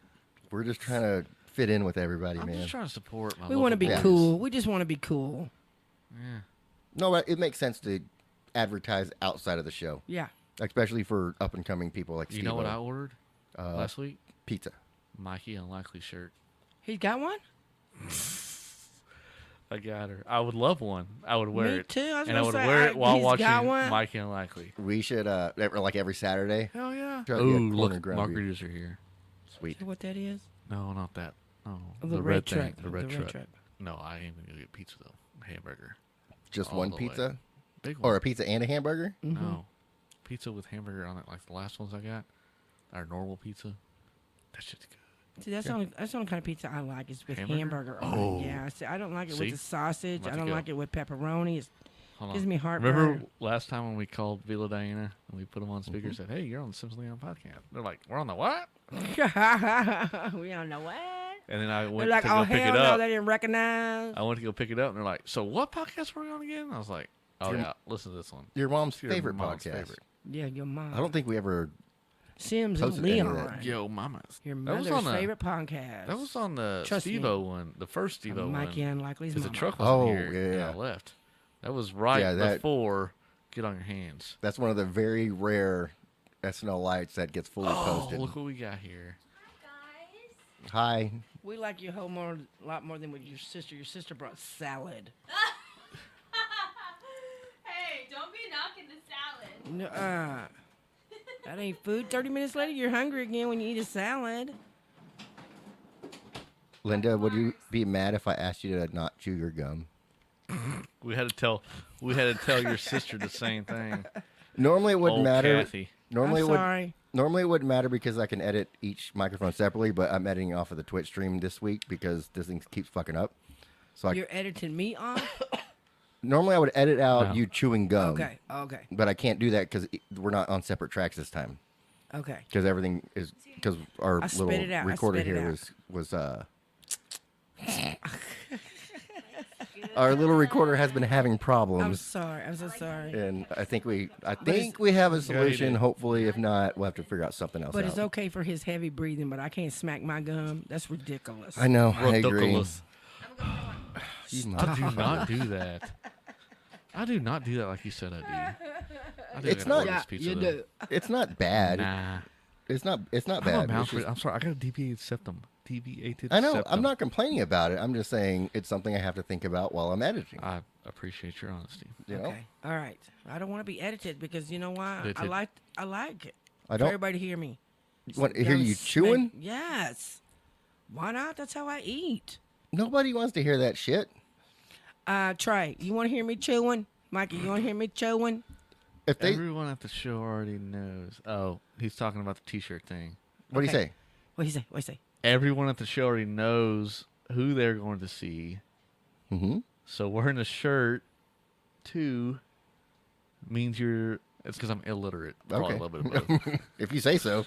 We're just trying to fit in with everybody, I'm man. just trying to support my. We want to be local boys. cool. We just want to be cool. Yeah. No, but it makes sense to advertise outside of the show, Yeah. especially for up and coming people like You know what I Steve-O. ordered last week? Pizza. Mikey Unlikely shirt. He's got one. I got her. I would love one. I would wear Me it. too. I was And I gonna would say, wear it while he's got watching one. Mikey Unlikely. We should, like every Saturday. Hell yeah. Try to Ooh, get corner look, ground beef. margaritas are here. Sweet. You know what that is? No, not that. Oh, The red thing. truck. The red The truck. red truck. No, I ain't gonna get pizza though. Hamburger. Just All one the way. pizza? Big one. Or a pizza and a hamburger? No. Pizza with hamburger on it, like the last ones I got. Our normal pizza. That shit's good. See, that's the only kind of pizza I like is with Hamburger? hamburger on Oh. it. Yeah, see, I don't like it See? with the sausage. About I to don't go. like it with pepperoni. It Hold gives on. me heartburn. Remember last time when we called Vila Diana and we put them on speaker and said, "Hey, you're on the Simpson Leon podcast." They're like, "We're on the what?" We don't know what. And then I They're went like, to oh go pick hell it no, up. they didn't recognize. I went to go pick it up, and they're like, "So what podcast were we on again?" I was like, "Oh Your- yeah, listen to this one." Your mom's Your favorite mom's podcast. favorite. Yeah, your mom. I don't think we ever. Sims and posted any of Leon. that. Yo, mamas. Your That was mother's on the- favorite podcast. That was on the Trust me. Steve-O one, the first Steve-O one. Mikey Unlikely's Because the mama. truck wasn't Oh, here, and yeah. I left. That was right Yeah, that- before Get on Your Hands. That's one of the very rare SNL lights that gets fully Oh, posted. look what we got here. Hi. We like your whole lot more than with your sister. Your sister brought salad. Hey, don't be knocking the salad. No, that ain't food. 30 minutes later, you're hungry again when you eat a salad. Linda, would you be mad if I asked you to not chew your gum? We had to tell your sister the same thing. Normally it wouldn't Old matter. Kathy. Normally I'm it would. sorry. Normally it wouldn't matter because I can edit each microphone separately, but I'm editing off of the Twitch stream this week because this thing keeps fucking up. So You're editing me off? normally I would edit out No. you chewing gum. Okay. But I can't do that because we're not on separate tracks this time. Okay. Because everything is because our I spit little it out. I recorder spit it here out. was our little recorder has been having I'm problems. sorry. I'm so sorry. And I think we have a solution. did. Hopefully, if not, we'll have to figure out something else But out. it's okay for his heavy breathing, but I can't smack my gum. That's ridiculous. I know. I agree. Ridiculous. You I do motherfucker. not do that. I do not do that like you said I do. I do It's gotta not- order Yeah, this pizza, you though. do. It's not bad. Nah. It's not I'm a bad. mouse It's just- I'm sorry. I got a deviated septum. Deviated I know. septum. I'm not complaining about it. I'm just saying it's something I have to think about while I'm editing. I appreciate your honesty. You know, Okay. All right. I don't want to be edited because you know why? Edited. I like it. I For don't everybody to hear me. want to hear Gum you smack- chewing. Yes. Why not? That's how I eat. Nobody wants to hear that shit. Trey, you want to hear me chewing? Mikey, you want to hear me chewing? If they, Everyone at the show already knows. Oh, he's talking about the T-shirt thing. what do you Okay. say? What do you say? What do you say? Everyone at the show already knows who they're going to see. Mm-hmm. So wearing a shirt, too, means you're. It's because I'm illiterate. Probably Okay. a little bit of both. If you say so.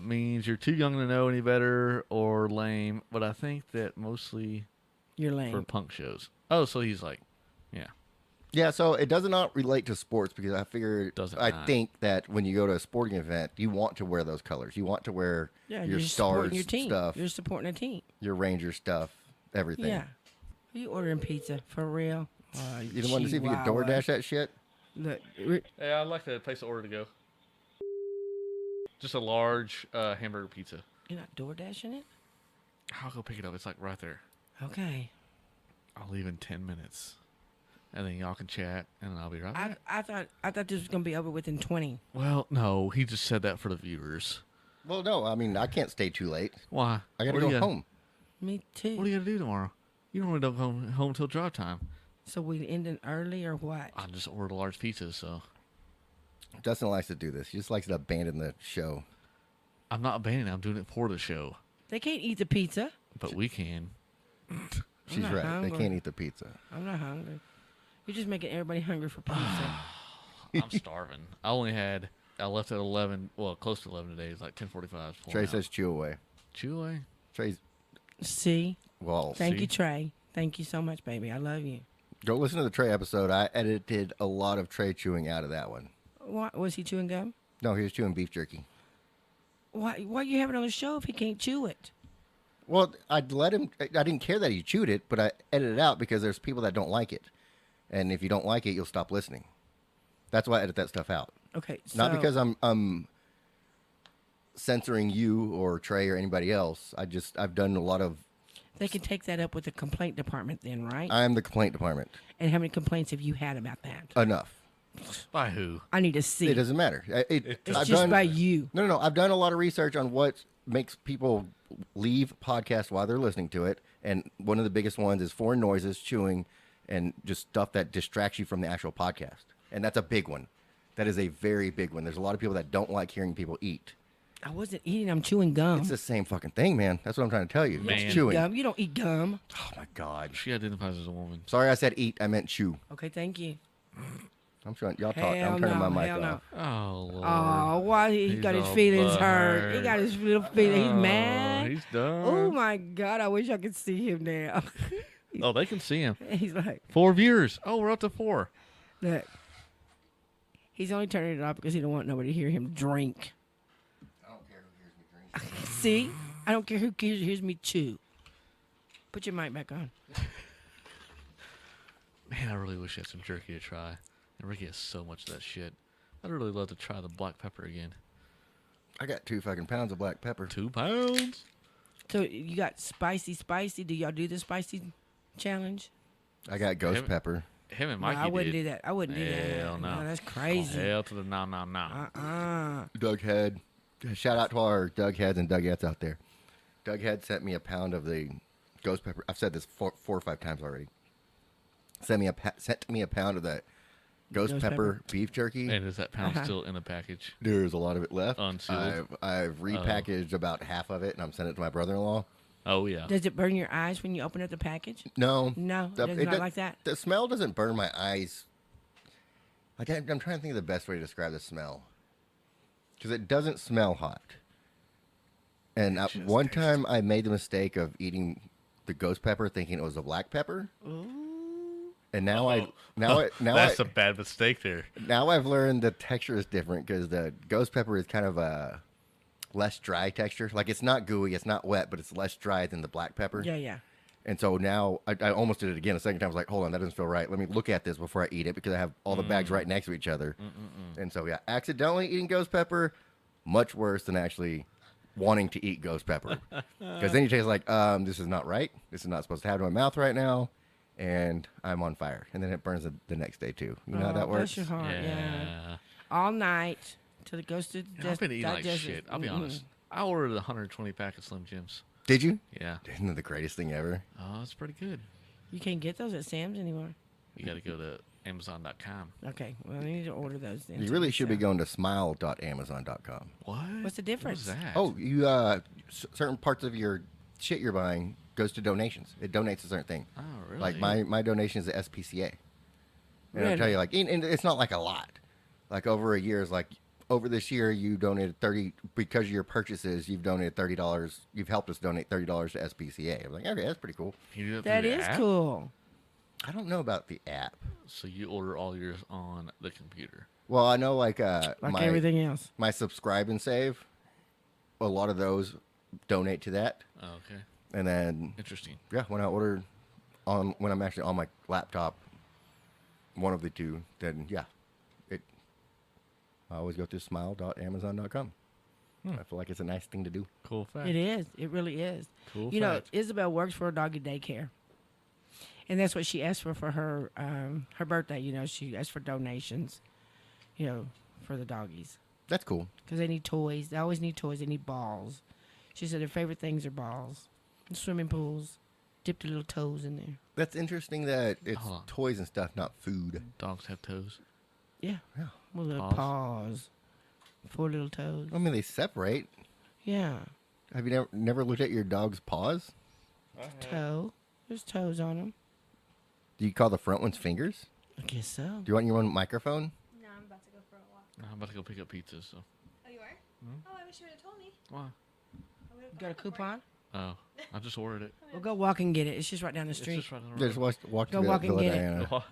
Means you're too young to know any better or lame. But I think that mostly You're for lame. punk shows. Oh, so he's like, yeah. Yeah, so it does not relate to sports because I figure Doesn't I not. think that when you go to a sporting event, you want to wear those colors. You want to wear Yeah, your you're stars supporting your team. stuff, You're supporting a team. your Ranger stuff, everything. Yeah. You ordering pizza for real? You don't want to see if you can Chihuahua. DoorDash that shit? Look, Hey, I'd like to place an order to go. Just a large hamburger pizza. you're not door dashing it? I'll go pick it up. It's like right there. Okay. I'll leave in 10 minutes. and then y'all can chat, and I'll be right back. I thought this was gonna be over within 20. Well, no, he just said that for the viewers. Well, no, I mean, I can't stay too late. Why? I gotta What do go you home. Me too. What are you gonna do tomorrow? You normally don't go home till drive time. So we ending early or what? I just ordered a large pizza, so Dustin likes to do this. He just likes to abandon the show. I'm not abandoning. I'm doing it for the show, They can't eat the pizza. but we can. She's not right. hungry. They can't eat the pizza. I'm not hungry. You're just making everybody hungry for pizza. I'm starving. I left at 11. Well, close to 11 today. It's like 10:45. Trey says chew away. chew away. Trey's, See? well, Thank See? you, Trey. Thank you so much, baby. I love you. go listen to the Trey episode. I edited a lot of Trey chewing out of that one. What, was he chewing gum? No, he was chewing beef jerky. Why are you having it on the show if he can't chew it? Well, I'd let him. I didn't care that he chewed it, but I edited it out because there's people that don't like it. And if you don't like it, you'll stop listening. That's why I edit that stuff out. Okay, so... Not because I'm censoring you or Trey or anybody else. I've done a lot of. They can take that up with the complaint department then, right? I'm the complaint department. And how many complaints have you had about that? Enough. By who? I need to see. It doesn't matter. It's I've just done, by you. No. I've done a lot of research on what makes people leave podcasts while they're listening to it, and one of the biggest ones is foreign noises, chewing, and just stuff that distracts you from the actual podcast. And that's a big one. That is a very big one. There's a lot of people that don't like hearing people eat. I wasn't eating. I'm chewing gum. It's the same fucking thing, man. That's what I'm trying to tell you. Man. It's chewing. Gum. You don't eat gum. Oh my god. She identifies as a woman. Sorry, I said eat. I meant chew. Okay, thank you. I'm trying. Y'all talk. Hell I'm turning no, my mic hell no. off. Oh Lord. Oh, why he He's got his all feelings hurt? butthurt. He got his little feelings. He's Oh, mad. He's done. Oh my God! I wish I could see him now. Oh, they can see him. He's like, 4 viewers. Oh, we're up to 4. look. He's only turning it off because he don't want nobody to hear him drink. I don't care who hears me drink. See, I don't care who hears me chew. Put your mic back on. Man, I really wish I had some jerky to try. And Ricky has so much of that shit. I'd really love to try the black pepper again. I got 2 fucking pounds of black pepper. 2 pounds. So you got spicy. Do y'all do the spicy challenge? I got ghost Haven't- pepper. Him and No, Mikey I wouldn't did. do that. I wouldn't do that. Hell no. That's crazy. Hell to the no. Doug Head. Shout out to our Doug Heads and Doug Ettes out there. Doug Head sent me a pound of the ghost pepper. I've said this 4 or 5 times already. Sent me a pound of that ghost Ghost pepper pepper? beef jerky. And is that pound still in the package? There's a lot of it left. Unsealed? I've repackaged about half of it, and I'm sending it to my brother-in-law. Oh, yeah. Does it burn your eyes when you open up the package? No. No, The- it's it not does- like that. The smell doesn't burn my eyes. I'm trying to think of the best way to describe the smell. Because it doesn't smell hot. And one time I made the mistake of eating the ghost pepper thinking it was a black pepper. And now That's a bad mistake there. now I've learned the texture is different because the ghost pepper is kind of a less dry texture. Like it's not gooey, it's not wet, but it's less dry than the black pepper. Yeah. And so now I almost did it again a second time. I was like, hold on, that doesn't feel right. Let me look at this before I eat it because I have all the bags right next to each other. And so, yeah, accidentally eating ghost pepper, much worse than actually wanting to eat ghost pepper. Because then you taste like, this is not right. This is not supposed to have in my mouth right now. And I'm on fire. And then it burns the next day, too. You know how that works? Bless your heart, yeah. Yeah. All night till it goes to I've been eating like digestive. shit. I'll be honest. I ordered 120 pack of Slim Jims. Did you? Yeah. Isn't it the greatest thing ever? Oh, it's pretty good. You can't get those at Sam's anymore. You got to go to Amazon.com. Okay, well, I need to order those then. You really should be going to smile.amazon.com. What? What's the difference? What is that? Oh, you certain parts of your shit you're buying goes to donations. It donates a certain thing. Oh, really? Like my donation is the SPCA. And I'll Really? tell you, like, and it's not like a lot. Like over a year is like over this year you donated $30 because of your purchases. You've donated $30. You've helped us donate $30 to SPCA. I'm like, okay, that's pretty cool. Can you do That through the is app? cool. I don't know about the app. So you order all yours on the computer. Well, I know like Like everything else. my subscribe and save. A lot of those donate to that, Oh, okay. and then Interesting. yeah, when I'm actually on my laptop, one of the two, then yeah, I always go through smile.amazon.com. I feel like it's a nice thing to do. Cool fact. It is. It really is. Cool You know, fact. Isabel works for a doggy daycare. And that's what she asked for her birthday. You know, she asked for donations, you know, for the doggies. That's cool. Because they need toys. They always need toys. They need balls. She said their favorite things are balls, and swimming pools. Dip their little toes in there. That's interesting that it's Hold on. toys and stuff, not food. Dogs have toes. Yeah. Yeah. With little Paws. paws. 4 little toes. I mean, they separate. Yeah. Have you never looked at your dog's paws? Toe. There's toes on them. Do you call the front ones fingers? I guess so. Do you want your own microphone? No, I'm about to go for a walk. I'm about to go pick up pizza. So. Oh, you are? Oh, I wish you would have told me. Why? I would've You got a bought it for you. coupon? Oh, I just ordered it. We'll go walk and get it. It's just right down the It's street. just right on the Yeah, just road. walk Go to walk and Villa get it. Diana.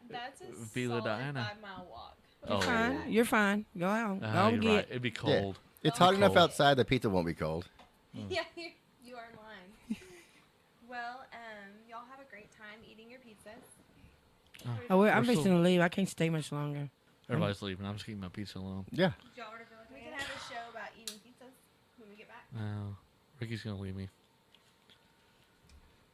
That's a Villa solid Diana. 5-mile walk. You're Oh. fine. You're fine. Go out. Go Ah, and you're get right. It'd be cold. It's Oh. hot enough Cold. outside. The pizza won't be cold. Yeah, you are lying. Well, y'all have a great time eating your pizzas. Oh, I'm We're fixing still- to leave. I can't stay much longer. Everybody's leaving. I'm just eating my pizza alone. Yeah. We can have a show about eating pizzas when we get back. No, Ricky's gonna leave me.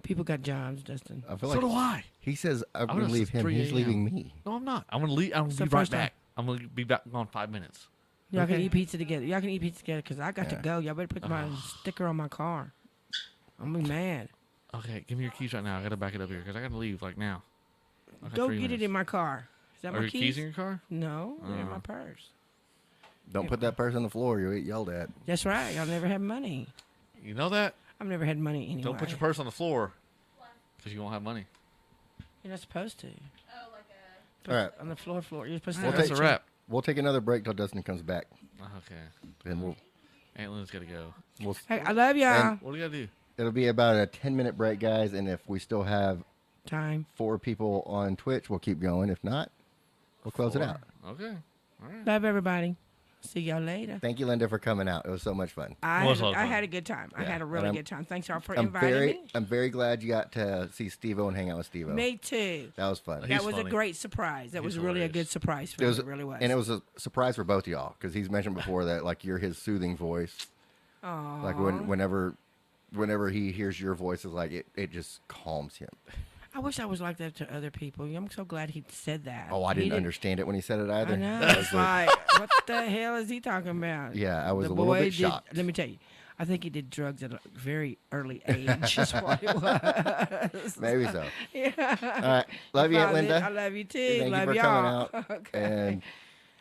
People got jobs, Dustin. I feel So do like I. he says I'm I'm gonna gonna leave him. 3 He's a.m. leaving me. No, I'm not. I'm gonna leave. I'm It's gonna the be right first time. back. I'm gonna be back gone 5 minutes. Y'all can Okay. eat pizza together. Y'all can eat pizza together because I got to Yeah. go. Y'all better put my sticker on my car. I'm gonna be mad. Okay, give me your keys right now. I gotta back it up here because I gotta leave like now. I got Go 3 get it minutes. in my car. Is that Are my your keys in your car? No, they're in my Oh. purse. Don't put that person on the floor. You'll get yelled at. That's right. Y'all never had money. You know that? I've never had money anyway. Don't put your purse on the floor because you won't have money. You're not supposed to. Oh, like a... All right. On the floor. You're supposed to. We'll That's take- a wrap. We'll take another break till Dustin comes back. Okay. Then Aunt Lynn's gotta go. we'll Hey, I love y'all. And- What do you gotta do? it'll be about a 10-minute break, guys. And if we still have Time. 4 people on Twitch, we'll keep going. If not, we'll close it out. Okay. All right. Love everybody. See y'all later. Thank you, Linda, for coming out. It was so much fun. I Was had, a lot of I fun. had a good time. I Yeah, had a and really I'm- good time. Thanks y'all for I'm inviting me. I'm very glad you got to see Steve-O and hang out with Steve-O. Me too. That was fun. He's That was funny. a great surprise. That He's was really a hilarious. good surprise for It me. was, It really was. and it was a surprise for both of y'all because he's mentioned before that like you're his soothing voice. Aww. Like whenever he hears your voice, is like it just calms him. I wish I was like that to other people. I'm so glad he said that. Oh, I He didn't understand it when he said it either. I know. I was It's like, what the hell is he talking about? Yeah, I was The a little boy bit did- shocked. Let me tell you, I think he did drugs at a very early age. Is what it was. Maybe so. Yeah. All right, love you, Aunt I Linda. love you too. Thank love you for y'all. coming out. okay. And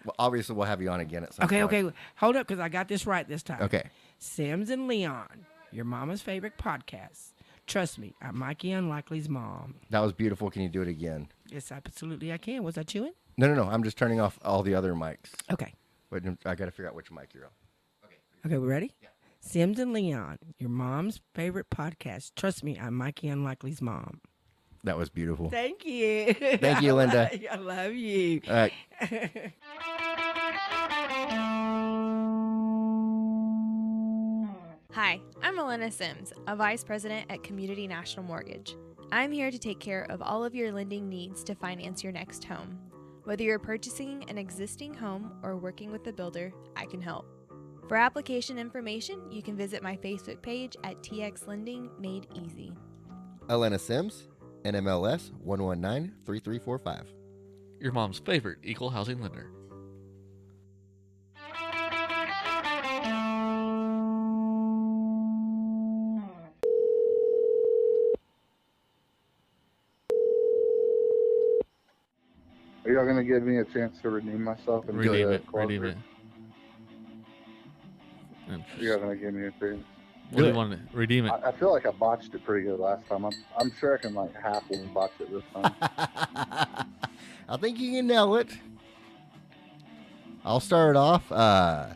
well, obviously, we'll have you on again at some Okay. point. Okay. Hold up, because I got this right this time. Okay. Sims and Leon, your mama's favorite podcast. Trust me, I'm Mikey Unlikely's mom. That was beautiful. Can you do it again? Yes, absolutely I can. Was I chewing? No. I'm just turning off all the other mics. Okay. But I got to figure out which mic you're on. Okay, we ready? Yeah. Sims and Leon, your mom's favorite podcast. Trust me, I'm Mikey Unlikely's mom. That was beautiful. Thank you. Thank you, Linda. I love you. All right. Hi, I'm Elena Sims, a Vice President at Community National Mortgage. I'm here to take care of all of your lending needs to finance your next home. Whether you're purchasing an existing home or working with a builder, I can help. For application information, you can visit my Facebook page at TX Lending Made Easy. Elena Sims, NMLS 1193345. Your mom's favorite equal housing lender. Are y'all gonna give me a chance to redeem myself and Redeem go to it. Redeem closer? it. And You're gonna give me a chance. what do you want to redeem it? I feel like I botched it pretty good last time. I'm sure I can like halfway botch it this time. I think you can nail it. I'll start off. I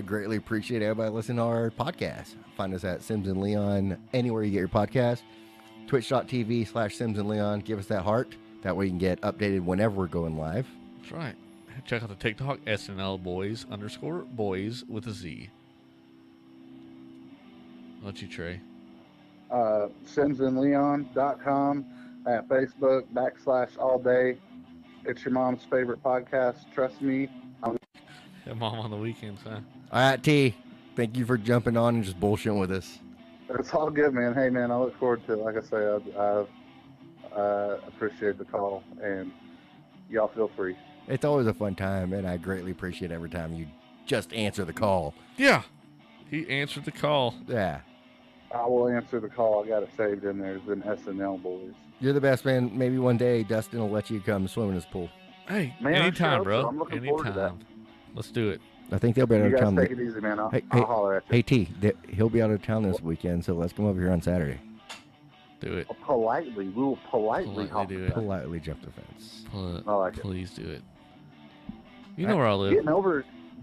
greatly appreciate everybody listening to our podcast. Find us at Sims and Leon anywhere you get your podcast. Twitch.tv/Sims and Leon. Give us that heart. That way you can get updated whenever we're going live. That's right. Check out the TikTok S&L Boyz _boys with a Z. I'll let you, Trey. SimsandLeon.com at Facebook /all day. It's your mom's favorite podcast. Trust me. Yeah, mom on the weekends, huh? All right, T. Thank you for jumping on and just bullshitting with us. It's all good, man. Hey, man, I look forward to it. Like I say, Appreciate the call, and y'all feel free. It's always a fun time, and I greatly appreciate every time you just answer the call. Yeah. He answered the call. Yeah. I will answer the call. I got it saved in there. It's been S&L Boyz. You're the best, man. Maybe one day Dustin will let you come swim in his pool. Hey, Man, I sure anytime, hope bro. so. I'm looking forward to that. Anytime. Let's do it. I think they'll be out You of guys town. take it easy, man. I'll Hey, holler at you. Hey, T, he'll be out of town this weekend, so let's come over here on Saturday. Do it. Politely. We will politely Politely do it. Politely jump the fence. I like it. Please do it. You know where I live.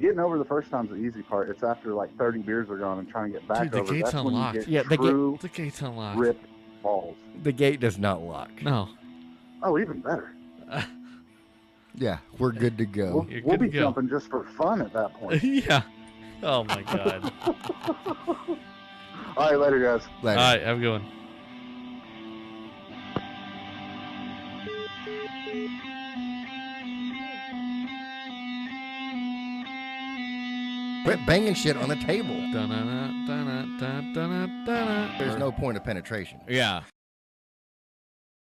Getting over the first time's the easy part. It's after like 30 beers are gone and trying to get back Dude, the over. gate's That's when unlocked. you get Yeah, true The gate's unlocked. ripped balls. The gate does not lock. No. Oh, even better. Yeah, we're good to go. You're We'll good be to go. jumping just for fun at that point. Yeah. Oh, my God. All right, later, guys. Later. All right, have a good one. Quit banging shit on the table. Dun-dun-dun, dun-dun-dun, dun-dun-dun. There's no point of penetration. Yeah.